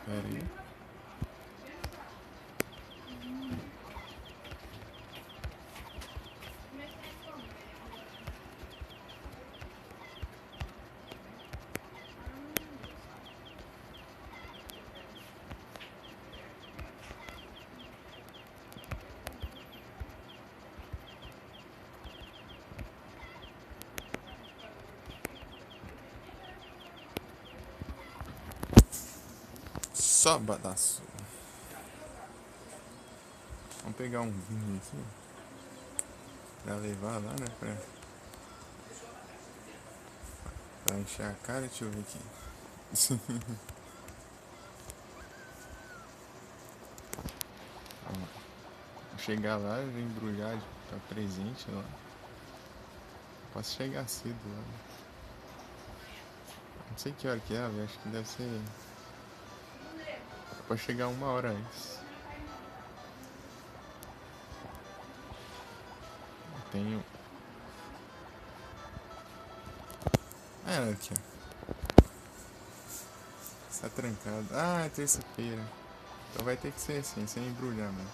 Pera aí. Sabadaço. Vamos pegar um vinho aqui pra levar lá, né? Pra encher a cara. Deixa eu ver aqui. Vamos chegar lá, eu vou embrulhar pra presente lá. Posso chegar cedo lá. Não sei que hora que é, velho. Acho que deve ser. Pode chegar 1 hora antes. Eu tenho. Ah, aqui, ó. Está trancado. Ah, é terça-feira. Então vai ter que ser assim, sem embrulhar, mano.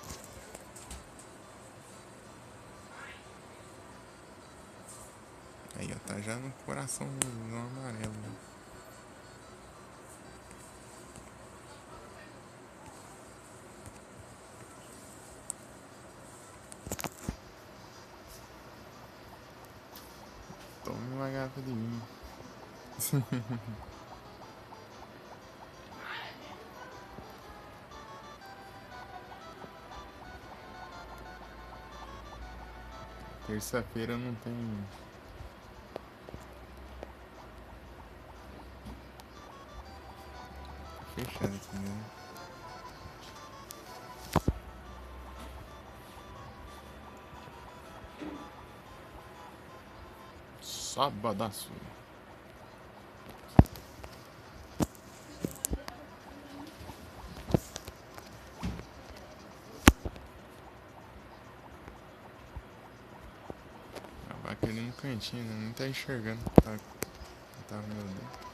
Aí, ó, tá já no coração no amarelo, né? Tome uma garrafa de vinho. Terça-feira não tem. Fechado aqui, né? Sabadaço. A vaca ali no cantinho, né? Não tá enxergando. Tá, meu Deus.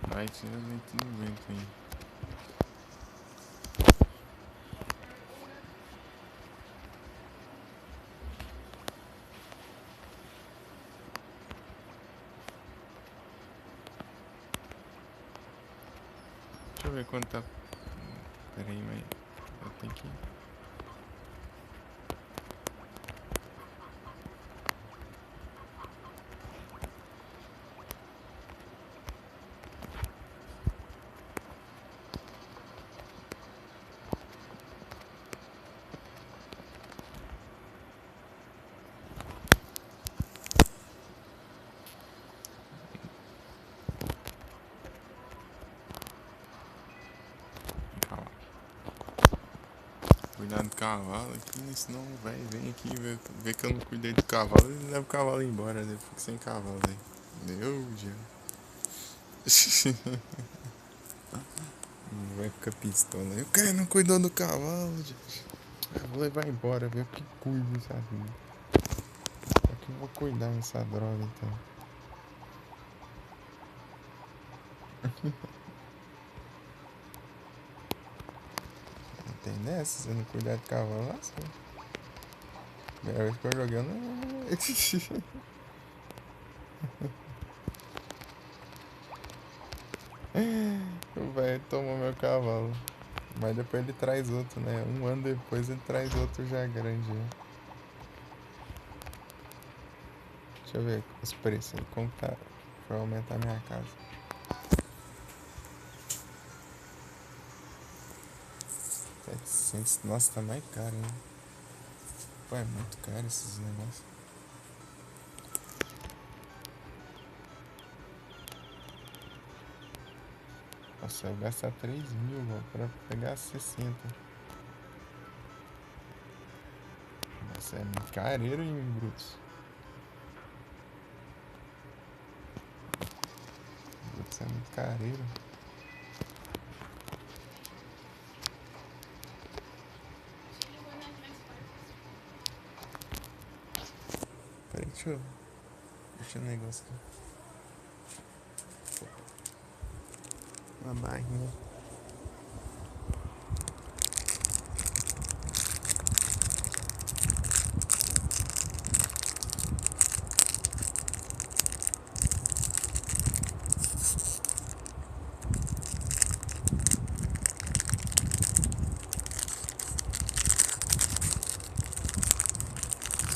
Vai, tira leite do vento aí. Deixa eu ver quanto tá. Pera aí, mas eu tenho que. cuidar do cavalo aqui, senão o velho vem aqui ver que eu não cuidei do cavalo e leva o cavalo embora, né? Eu fico sem cavalo aí. Meu Deus. Vai ficar pistola. O cara não cuidou do cavalo, gente. Eu vou levar embora, ver o que cuida, sabe? Pra que eu vou cuidar dessa droga então? Não tem nessa, se você não cuidar do cavalo, lascou. Primeira vez que eu joguei, eu não. O velho tomou meu cavalo. Mas depois ele traz outro, né? Um ano depois ele traz outro já grande. Né? Deixa eu ver os preços aí. Como tá pra aumentar minha casa? 700. Nossa, tá mais caro, hein? Pô, é muito caro esses negócios. Nossa, eu gastar 3.000, mano, pra pegar 60. Nossa, é muito careiro em brutos. Brutos é muito careiro. Peraí, deixa eu. Deixa o negócio aqui. Uma barrinha.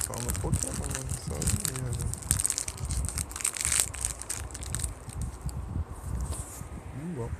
Só no Pokémon, só no mesmo. Bom.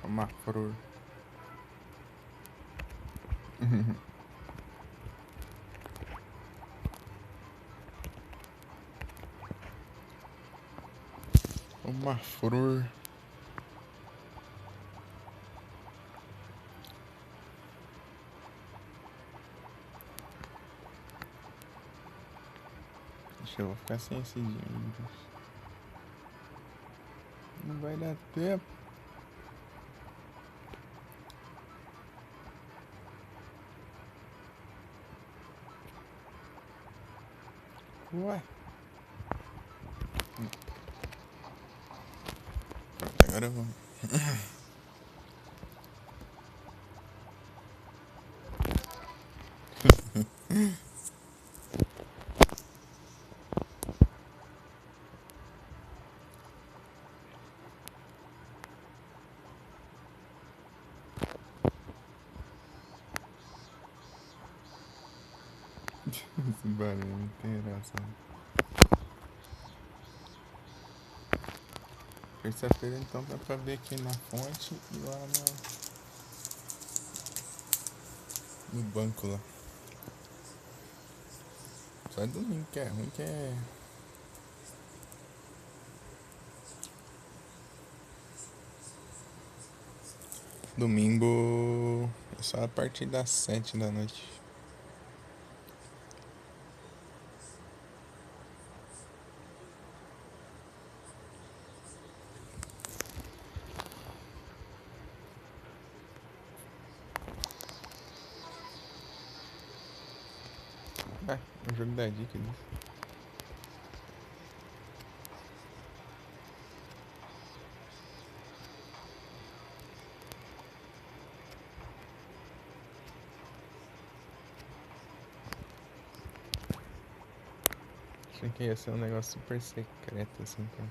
Uma flor. Uma flor. Deixa eu vou ficar sem esse dinheiro. Não vai dar tempo. Ué. Pronto, agora vamos. Esse barulho não tem graça. Terça-feira então dá pra ver aqui na fonte e lá no banco lá. Só é domingo que é ruim, que é. Domingo é só a partir das 7 da noite. Ah, o jogo da dica disso. Achei que ia ser um negócio super secreto assim, cara.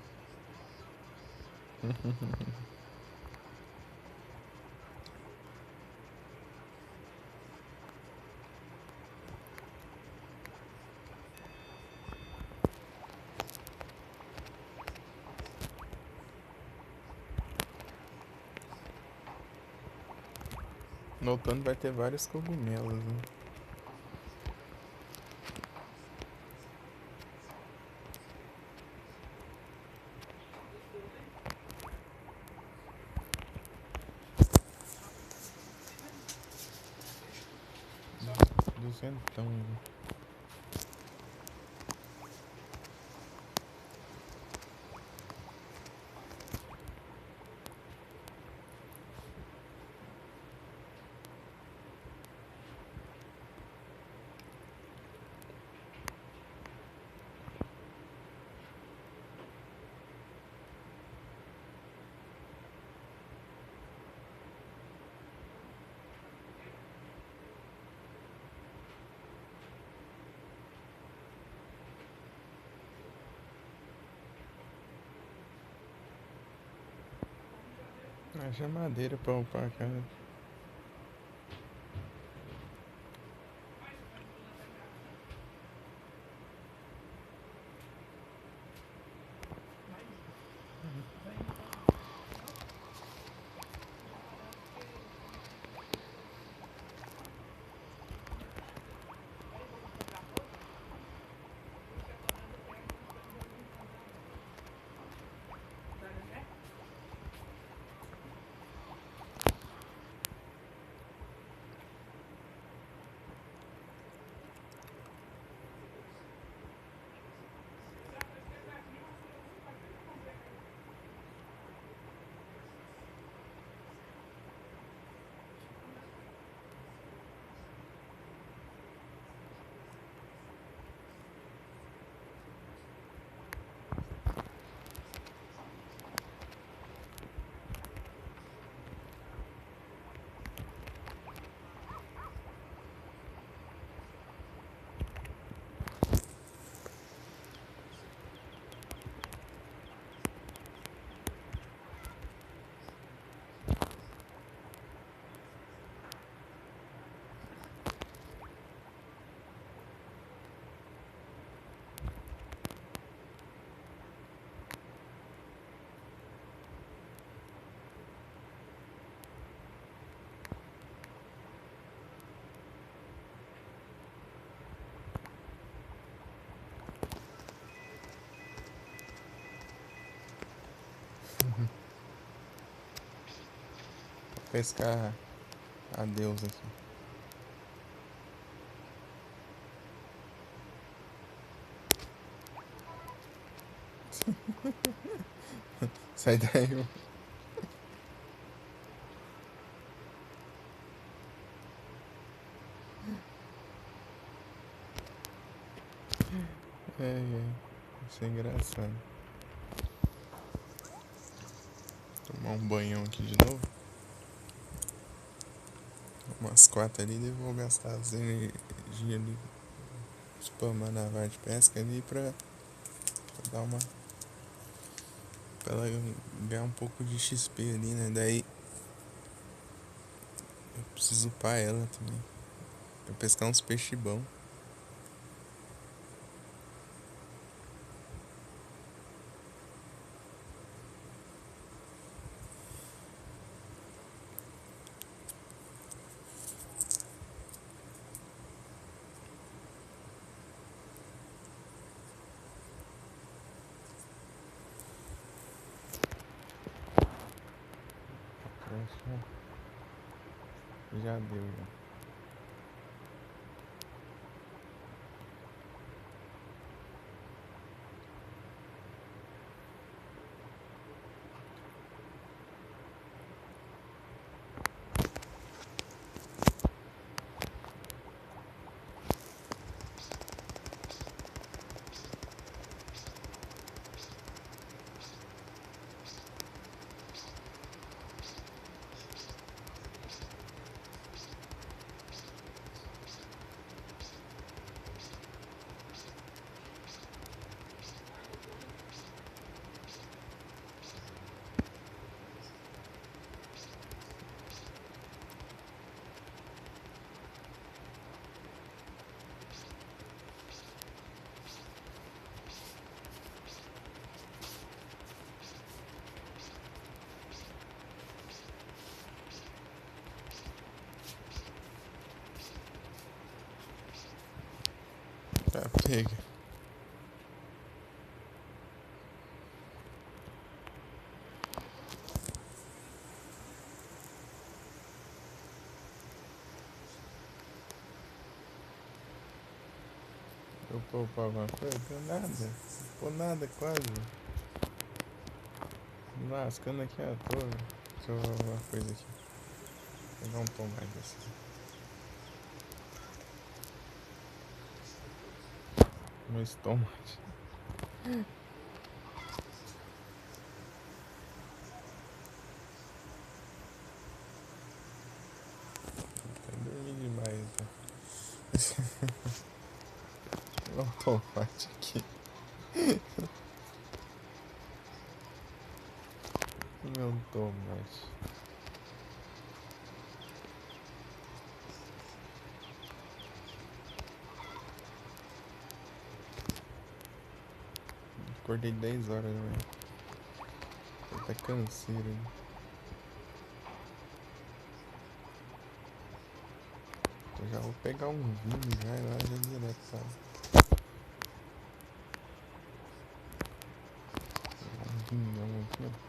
No outono vai ter vários cogumelos, né? Duzentão, né? Haja madeira pra upar a casa. Pescar a Deus aqui. Sai daí, mano. Isso é engraçado. Tomar um banhão aqui de novo. Umas 4 ali, daí vou gastar as energias ali. Spamar na vara de pesca ali pra dar uma. Pra ela ganhar um pouco de XP ali, né? Daí eu preciso upar ela também. Pra pescar uns peixes bons. Já deu, já. Tá, pega. Eu poupar alguma coisa? Deu nada. Pô, nada quase. Lascando aqui à toa. Deixa eu ver uma coisa aqui. Eu não tô mais desse. Meu estômago. Tá dormindo demais, tá? Não tô mais aqui. Não tô mais. Acordei 10 horas da manhã. Tá canseiro, hein? Eu já vou pegar um vinho já e lá já direto, sabe? Um vinhão aqui, ó.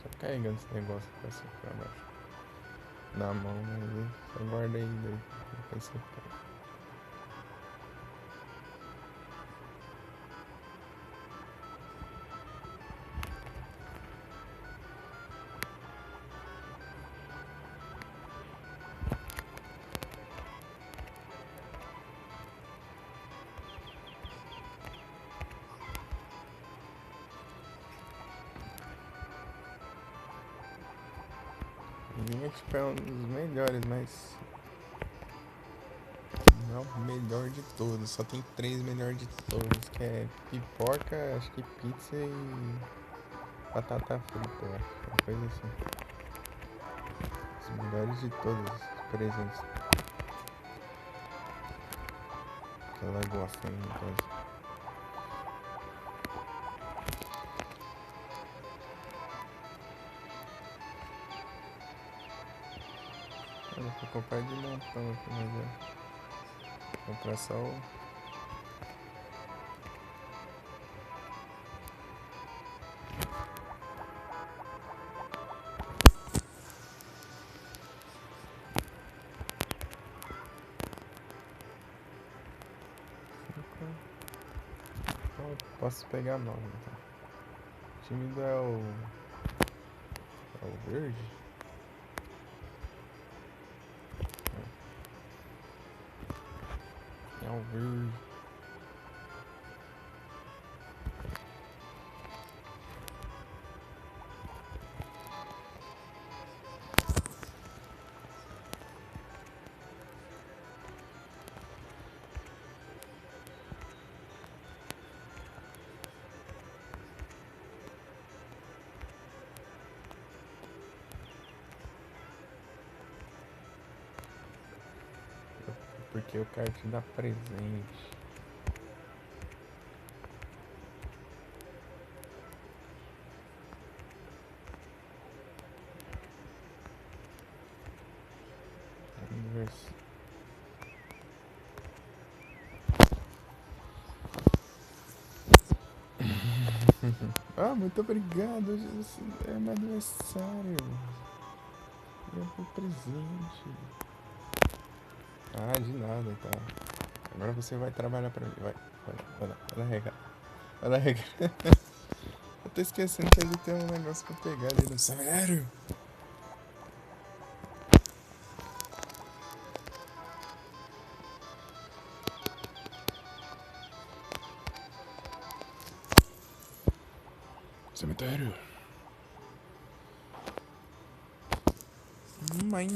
Só carregando esse negócio pra cima e pra baixo. Na mão, né? Só guarda aí daí. Depois você pega. Vinha tipo é um dos melhores, mas não é o melhor de todos. Só tem 3 melhores de todos, que é pipoca, acho que pizza e batata frita, eu acho. Uma coisa assim. Os melhores de todos os presentes que ela gosta, né, no caso. Dá pra comprar de montão aqui, mas é. Comprar só o. Posso pegar nove, então. O time do é o. É o verde? É o verde. Porque o cara te dá presente. Ah, muito obrigado. Hoje é meu aniversário. Eu vou presente. Ah, de nada, então. Agora você vai trabalhar pra mim. Vai lá, vai lá regar. Vai lá regar. Eu tô esquecendo que ele tem um negócio pra pegar ali no cemitério. Cemitério. Mãe.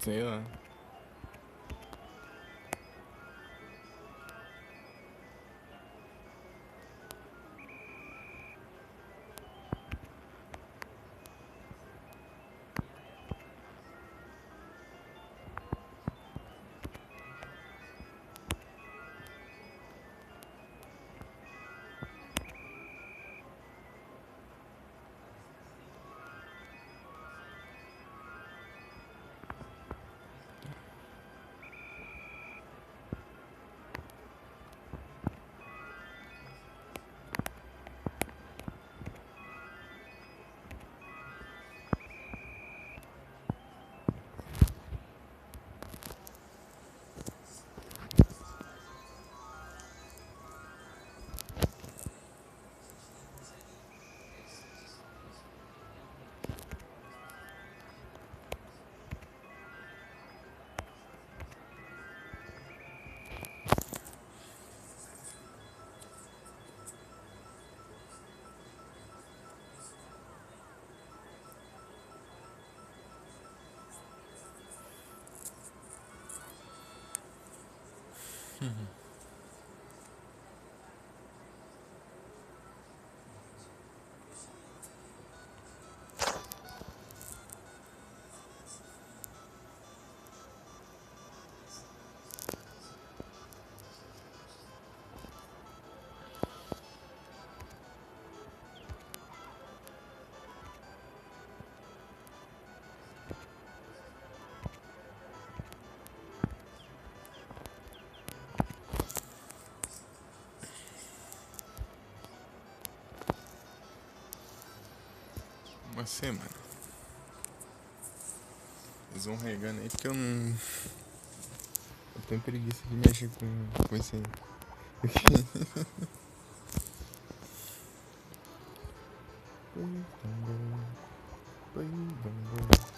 Sei lá. Uma semana. Eles vão regando aí porque eu não. Eu tenho preguiça de mexer com isso aí. Please don't go. Please don't go.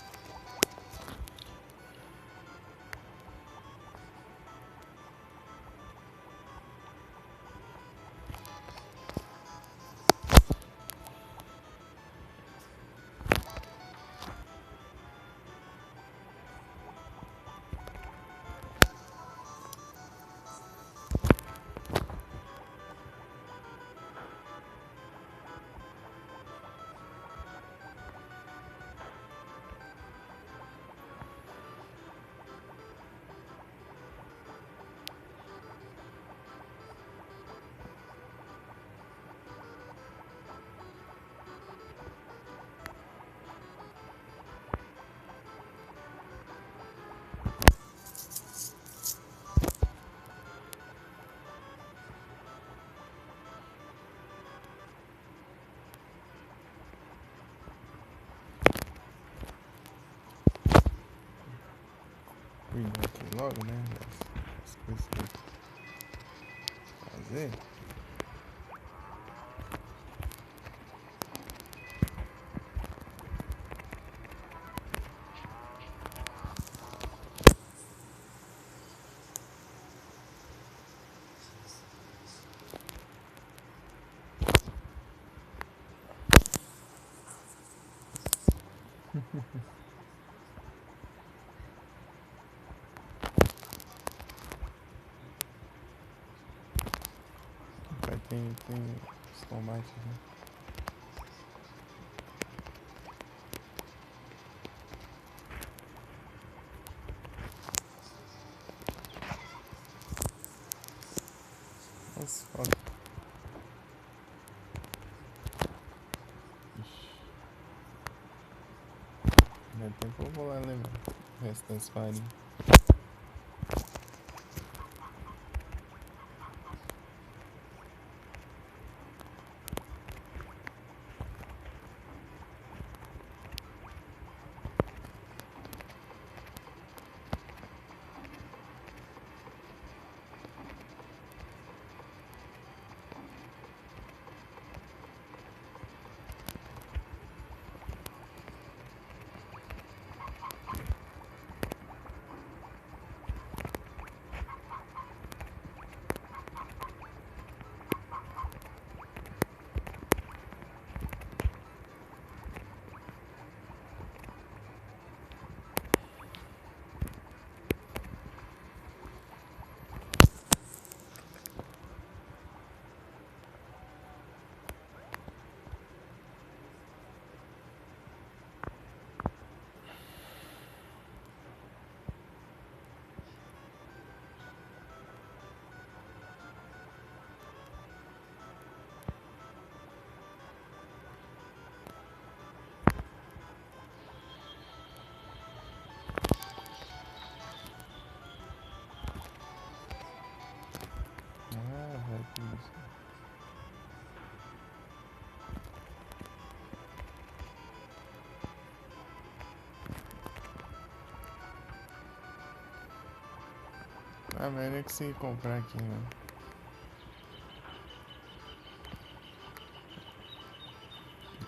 Cuidado aqui logo, né? As coisas que eu fazer. Tem os tomates, né? Nossa, falta. Ixi, não é tempo eu vou lá levar o resto das farinhas. Ah, vai por isso. Ah, mas é que você comprar aqui, né?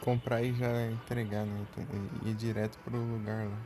Comprar e já entregar, né? Ir direto pro lugar lá.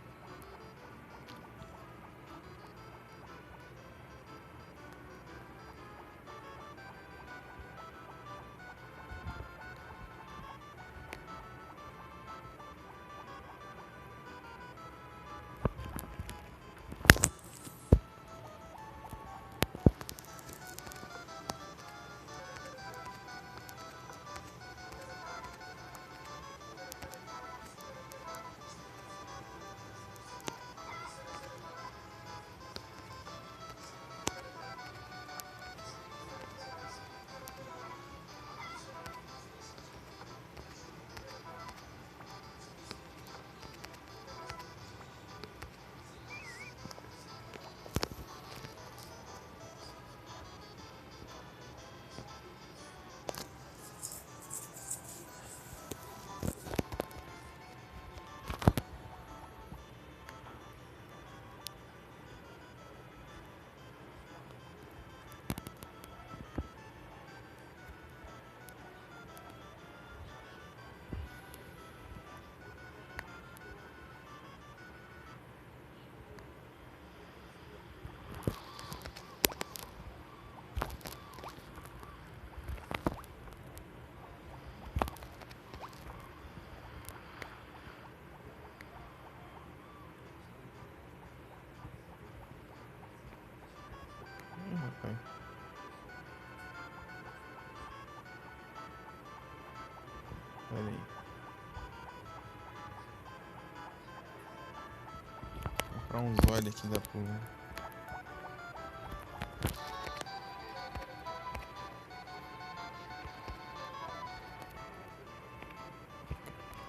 Vai. Pera aí. Vou comprar uns olhos aqui da porra.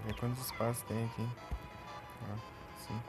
Ver quantos espaços tem aqui. Ah, sim.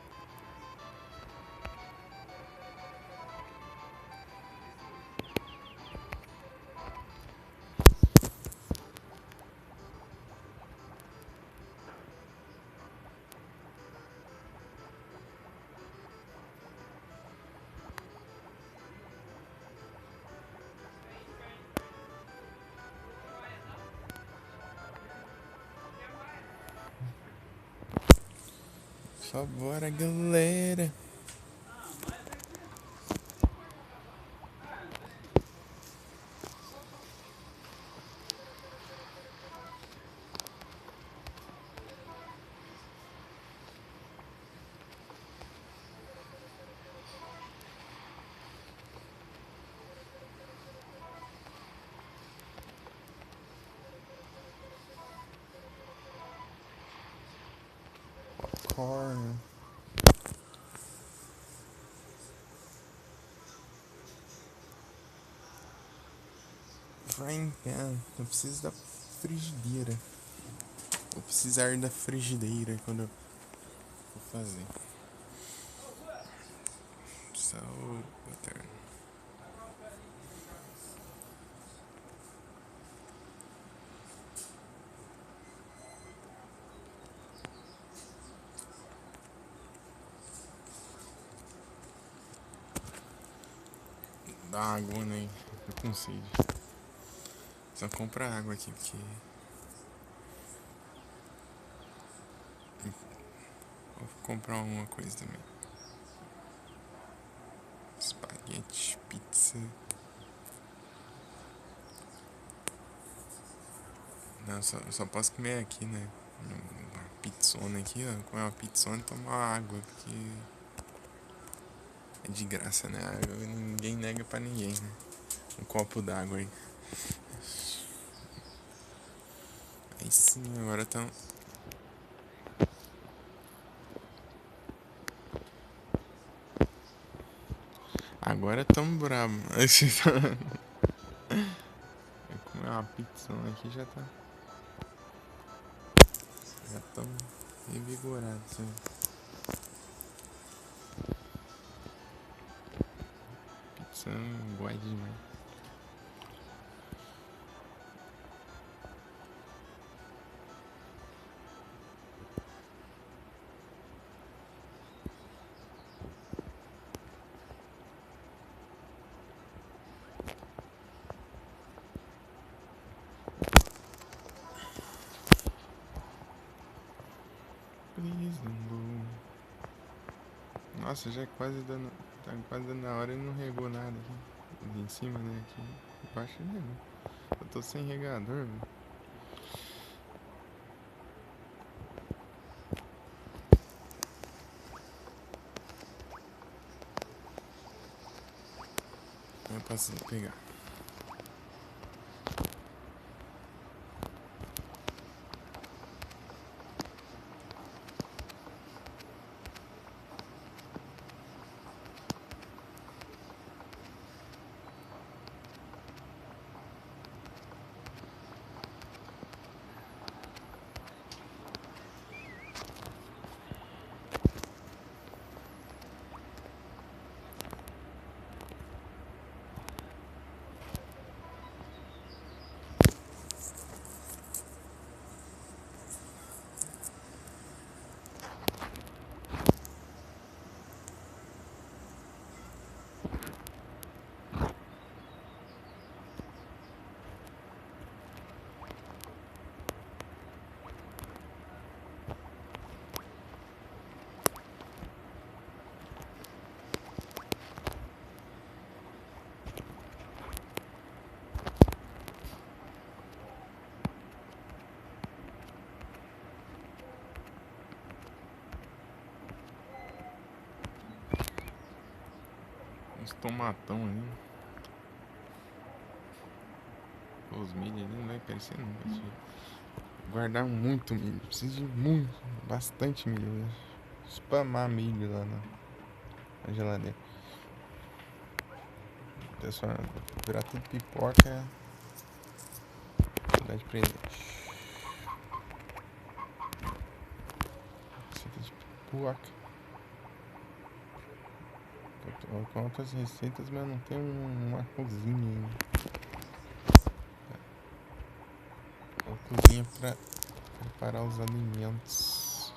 Só bora, galera. Popcorn. Frying pan. Eu preciso da frigideira. Vou precisar da frigideira quando eu for fazer. Salt, butter. Dá água, né? Eu com sede. Só comprar água aqui, porque... Vou comprar uma coisa também. Espaguete, pizza. Não, só posso comer aqui, né? Uma pizzona aqui, ó. Comer uma pizzona e tomar água, porque... É de graça, né? Água ninguém nega pra ninguém, né? Um copo d'água aí. Aí sim, agora tão... Agora tão brabo. Comer uma pizzona aqui já tá... Já tão revigorados, né? Pizza guai demais. Please don't go. Nossa, já é quase dando... Tá quase dando a hora e não regou nada aqui. Ali em cima, né? Aqui embaixo regou. Eu tô sem regador, velho. Eu posso pegar. Uns tomatão ali. Os milho ali não vai aparecer nunca, tio. Guardar muito milho. Preciso de muito, bastante milho. Spamar milho lá na geladeira. Pessoal, virar tudo pipoca. Vou dar de presente. Receita de pipoca. Eu com outras receitas, mas não tenho uma cozinha ainda. Uma cozinha pra preparar os alimentos.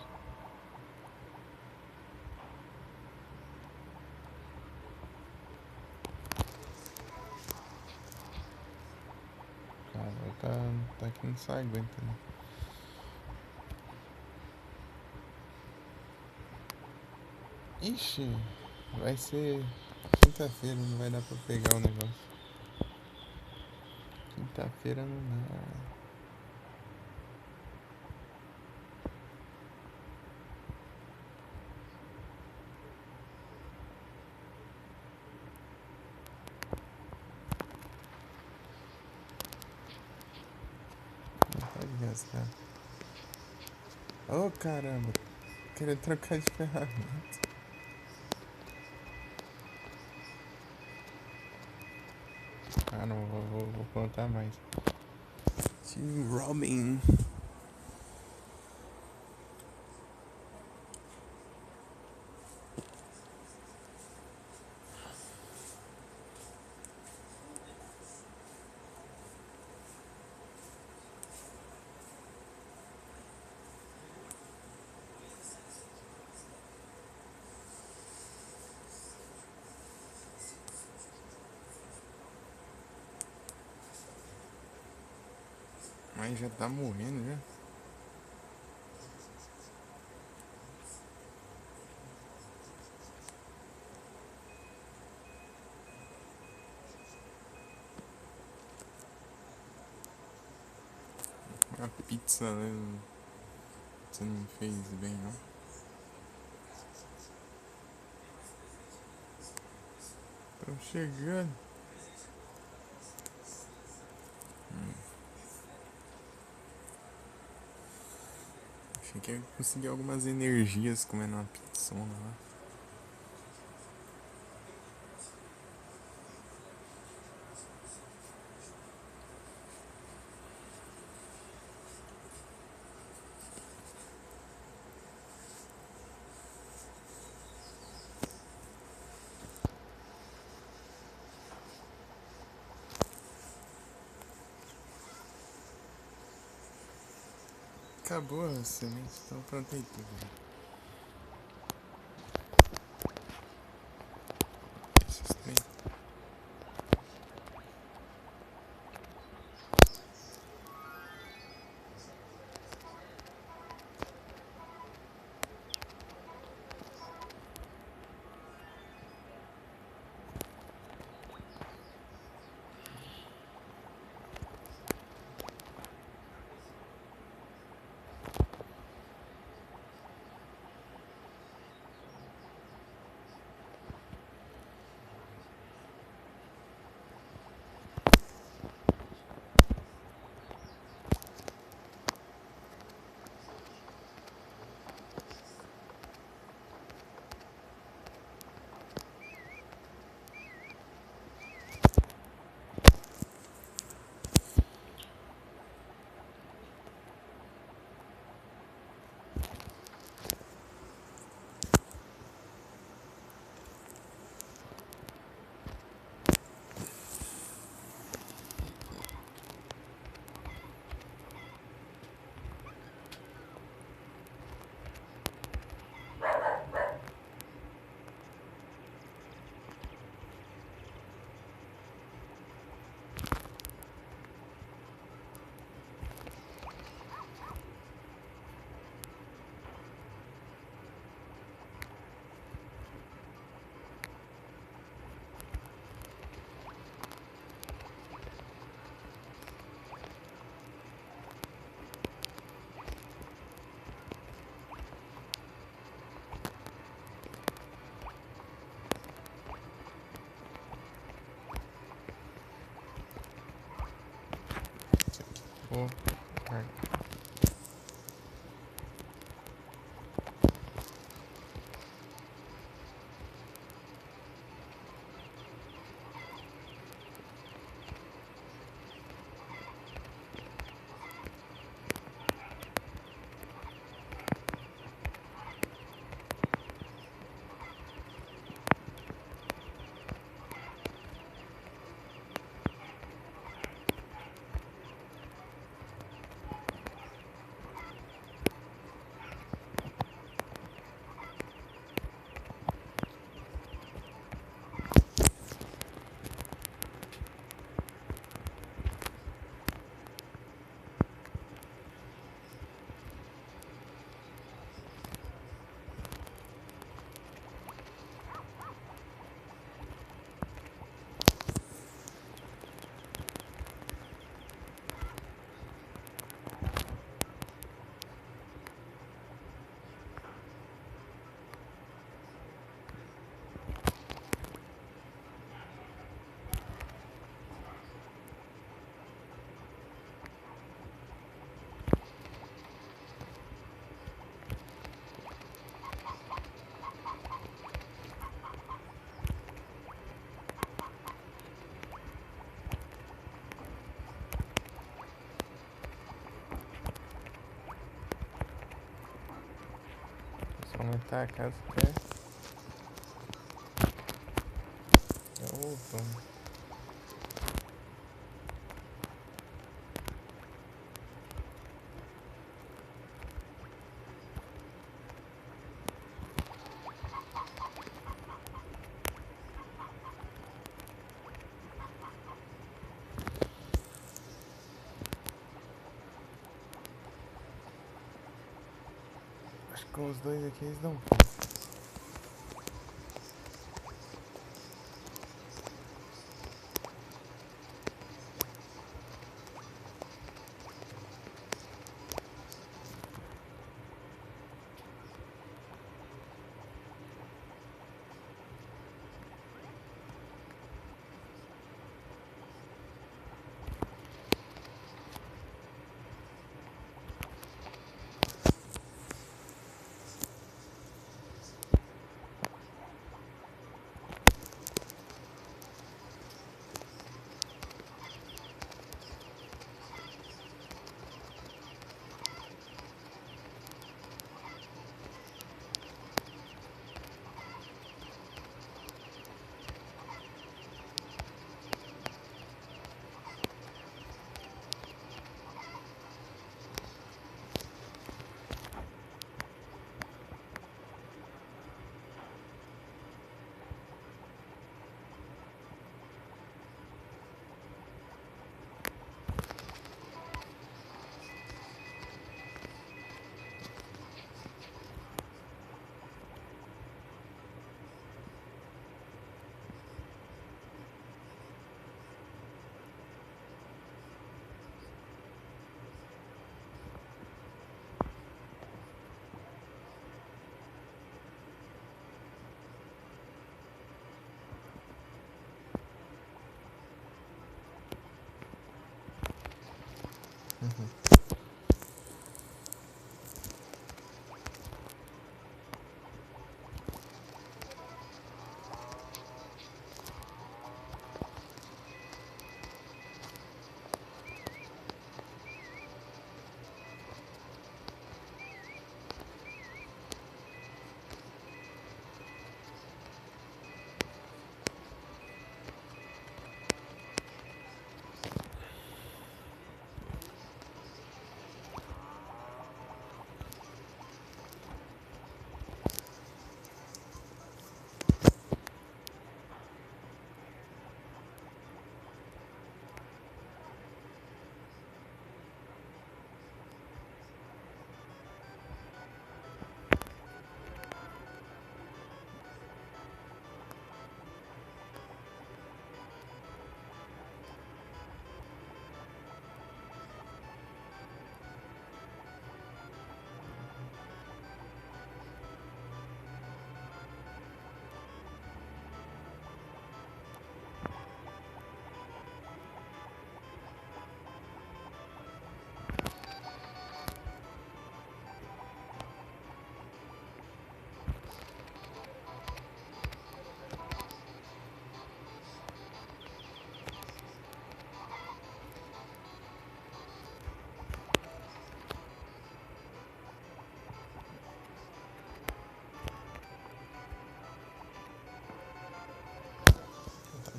Cara, tá aqui no aguenta, né? Ixi, vai ser quinta-feira, não vai dar pra pegar o negócio. Quinta-feira não dá. Não pode gastar. Oh, caramba. Queria trocar de ferramenta. Ah, não, vou contar mais. Team Robin. Mas já tá morrendo já. A pizza, né? Você não me fez bem, não? Tô chegando. Achei que ia conseguir algumas energias comendo uma pizzona lá. Acabou as sementes, então plantei tudo. Esses trem. vou carregar. Só aumentar a casa até. Vamos. Acho que com os dois aqui eles dão conta.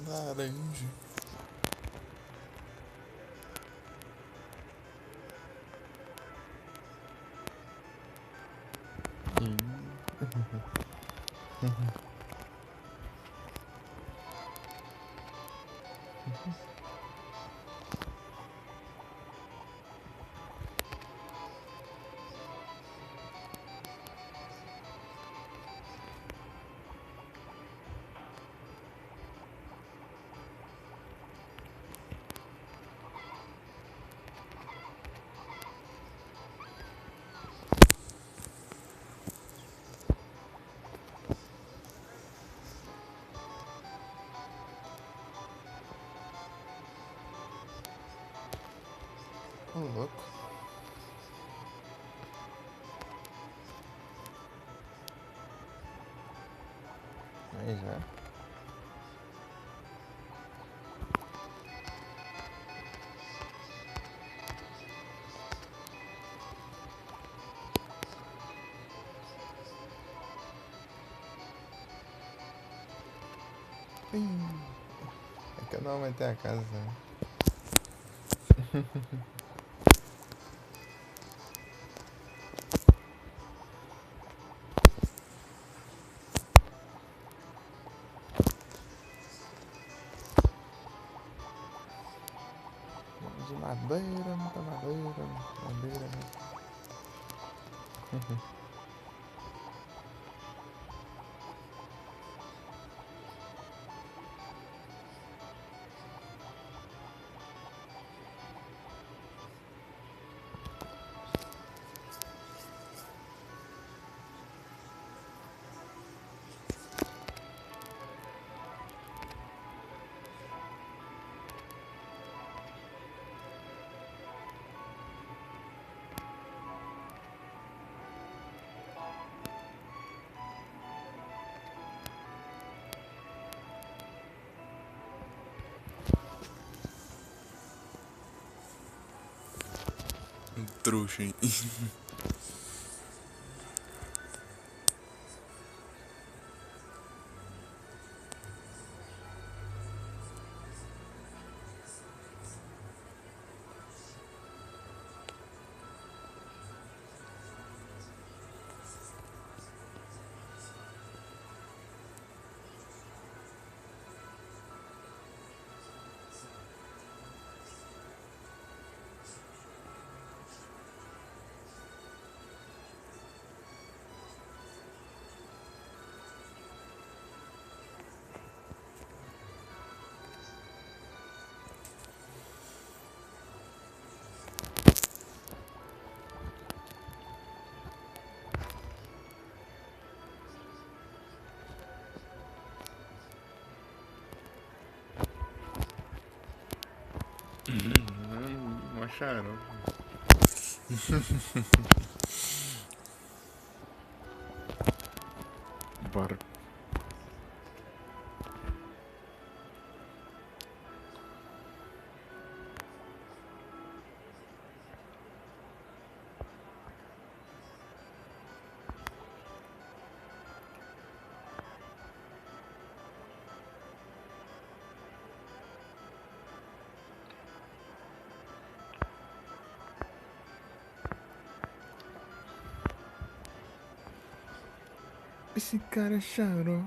Laranja. Ô, louco. Aí já. É que eu não aumentei a casa, né? De madeira, muita madeira, madeira, né? Trouxa, hein? Não acharam. Bora. Esse cara é xaró.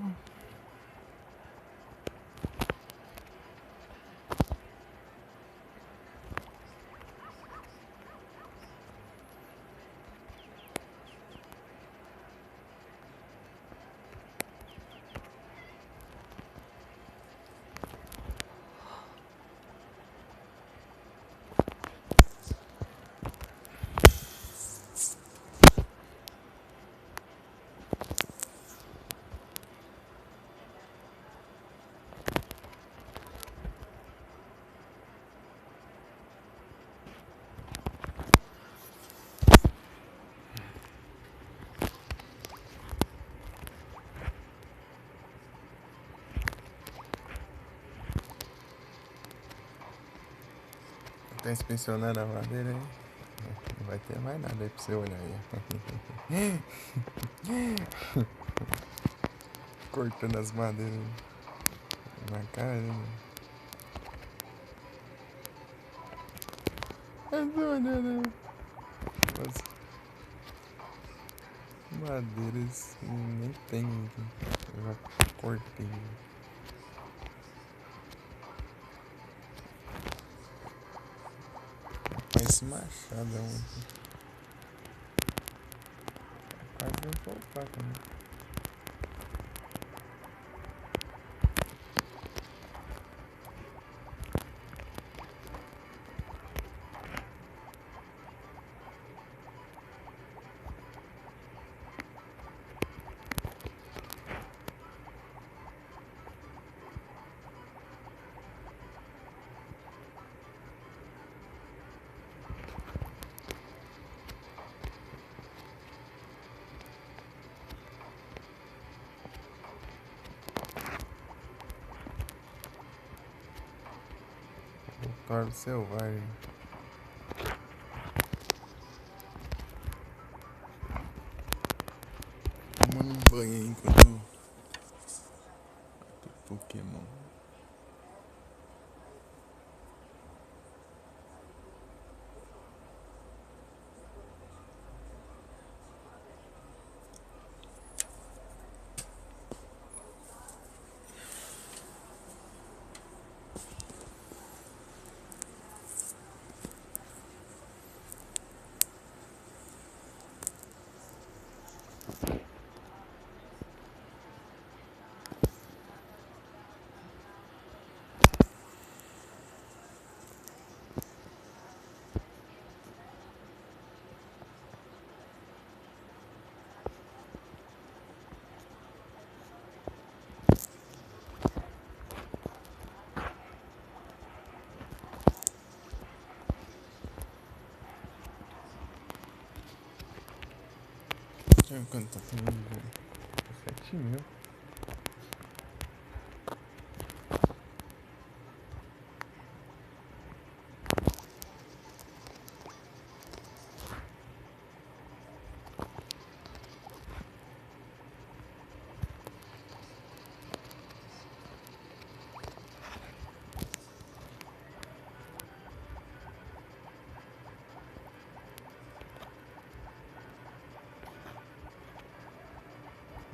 Tá inspecionando a madeira aí? Não vai ter mais nada aí pra você olhar aí. Cortando as madeiras. Na cara, né? Eu tô olhando as madeiras que nem tem aqui. Eu já cortei. Mas esse machadão aqui. Quase deu pra upar também. Tordo selvagem. Tomando um banho aí enquanto eu Pokémon. Quanto tá tendo? 7.000.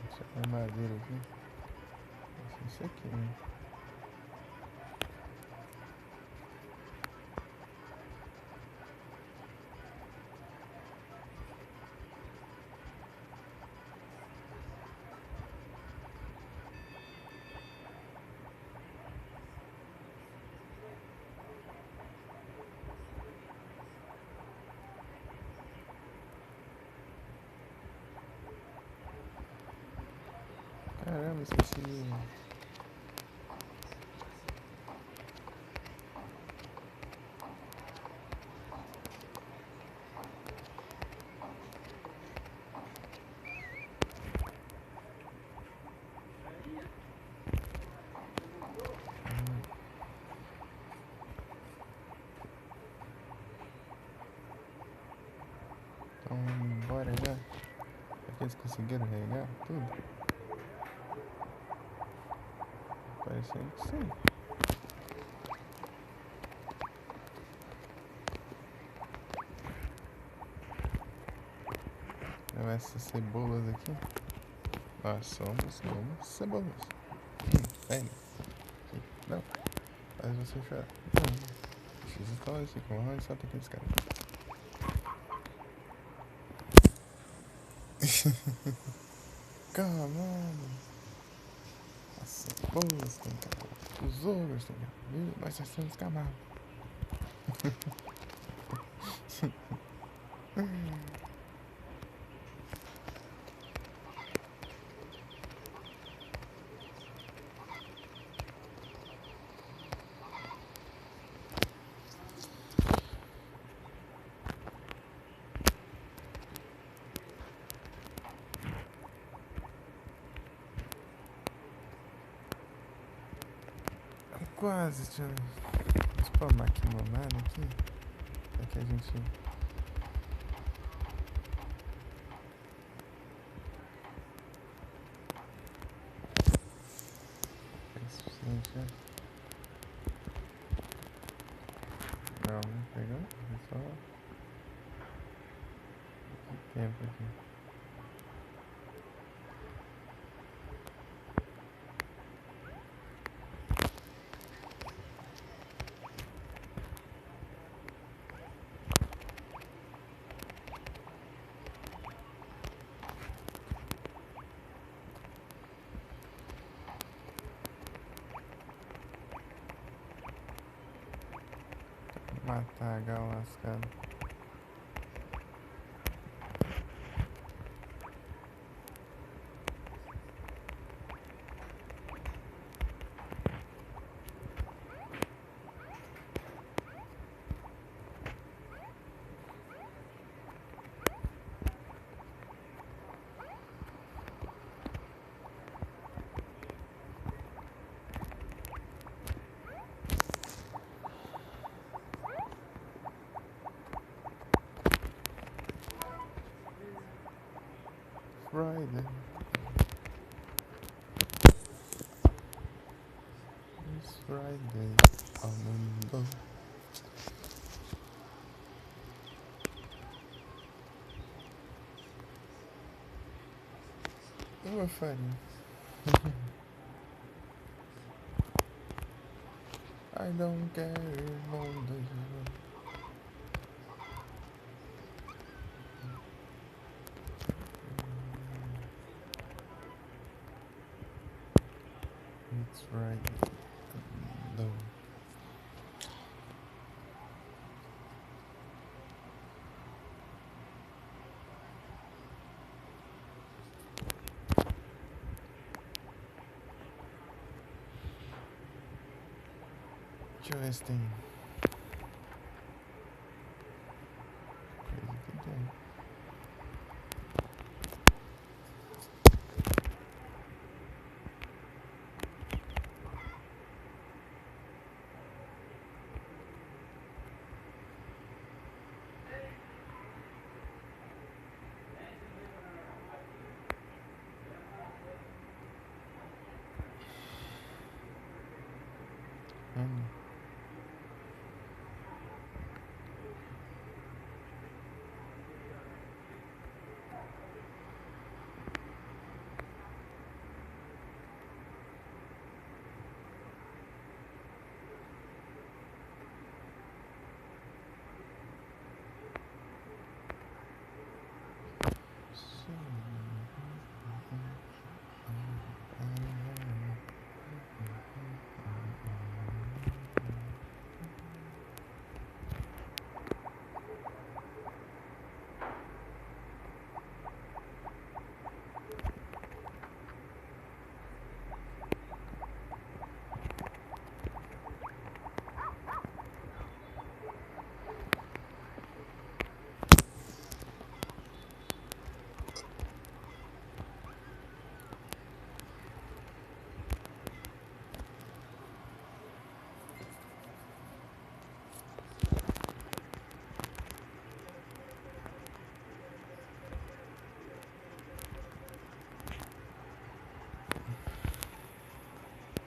Deixa eu ver madeira aqui. Isso aqui, né? Caramba, esqueci. Então, bora já. Será que eles conseguiram regar tudo? Parecendo que sim. Então, essas cebolas aqui. Nós somos como cebolas. Pega. Não. Faz você chorar. Não. Preciso falar isso aqui. Vamos arranjar aqueles caras. Calma. As cebolas estão camadas. Os ogros estão camados. Nós já estamos camados. Quase, tinha. Vamos spamar aqui monada aqui. Aqui a gente. É suficiente. certo? Não, não pegou? É só de tempo aqui. Matar a gal lascado. Friday. It's Friday. Amanda. Uma farinha. I don't care, long do you. It's Friday. No. Deixa eu ver se tem coisa que tem. Hum.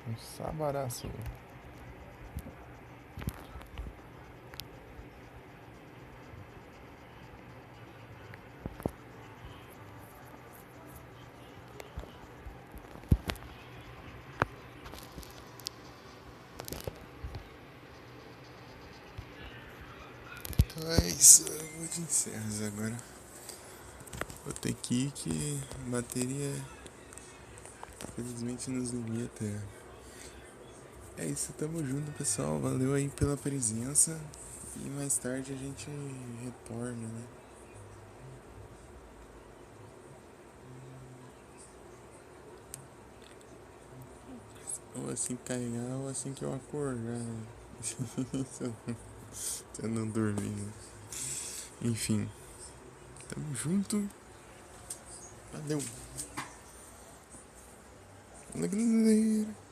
Um sabaraço. Então é isso, eu vou de encerros agora. Vou ter que ir que a bateria felizmente nos limita. É isso, tamo junto, pessoal. Valeu aí pela presença. E mais tarde a gente retorna, né? Ou assim que carregar, ou assim que eu acordar. Se eu não dormir, né? Enfim, tamo junto. Valeu. Fala, galera.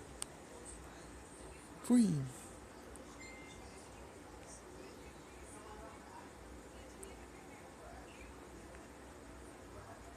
Fui.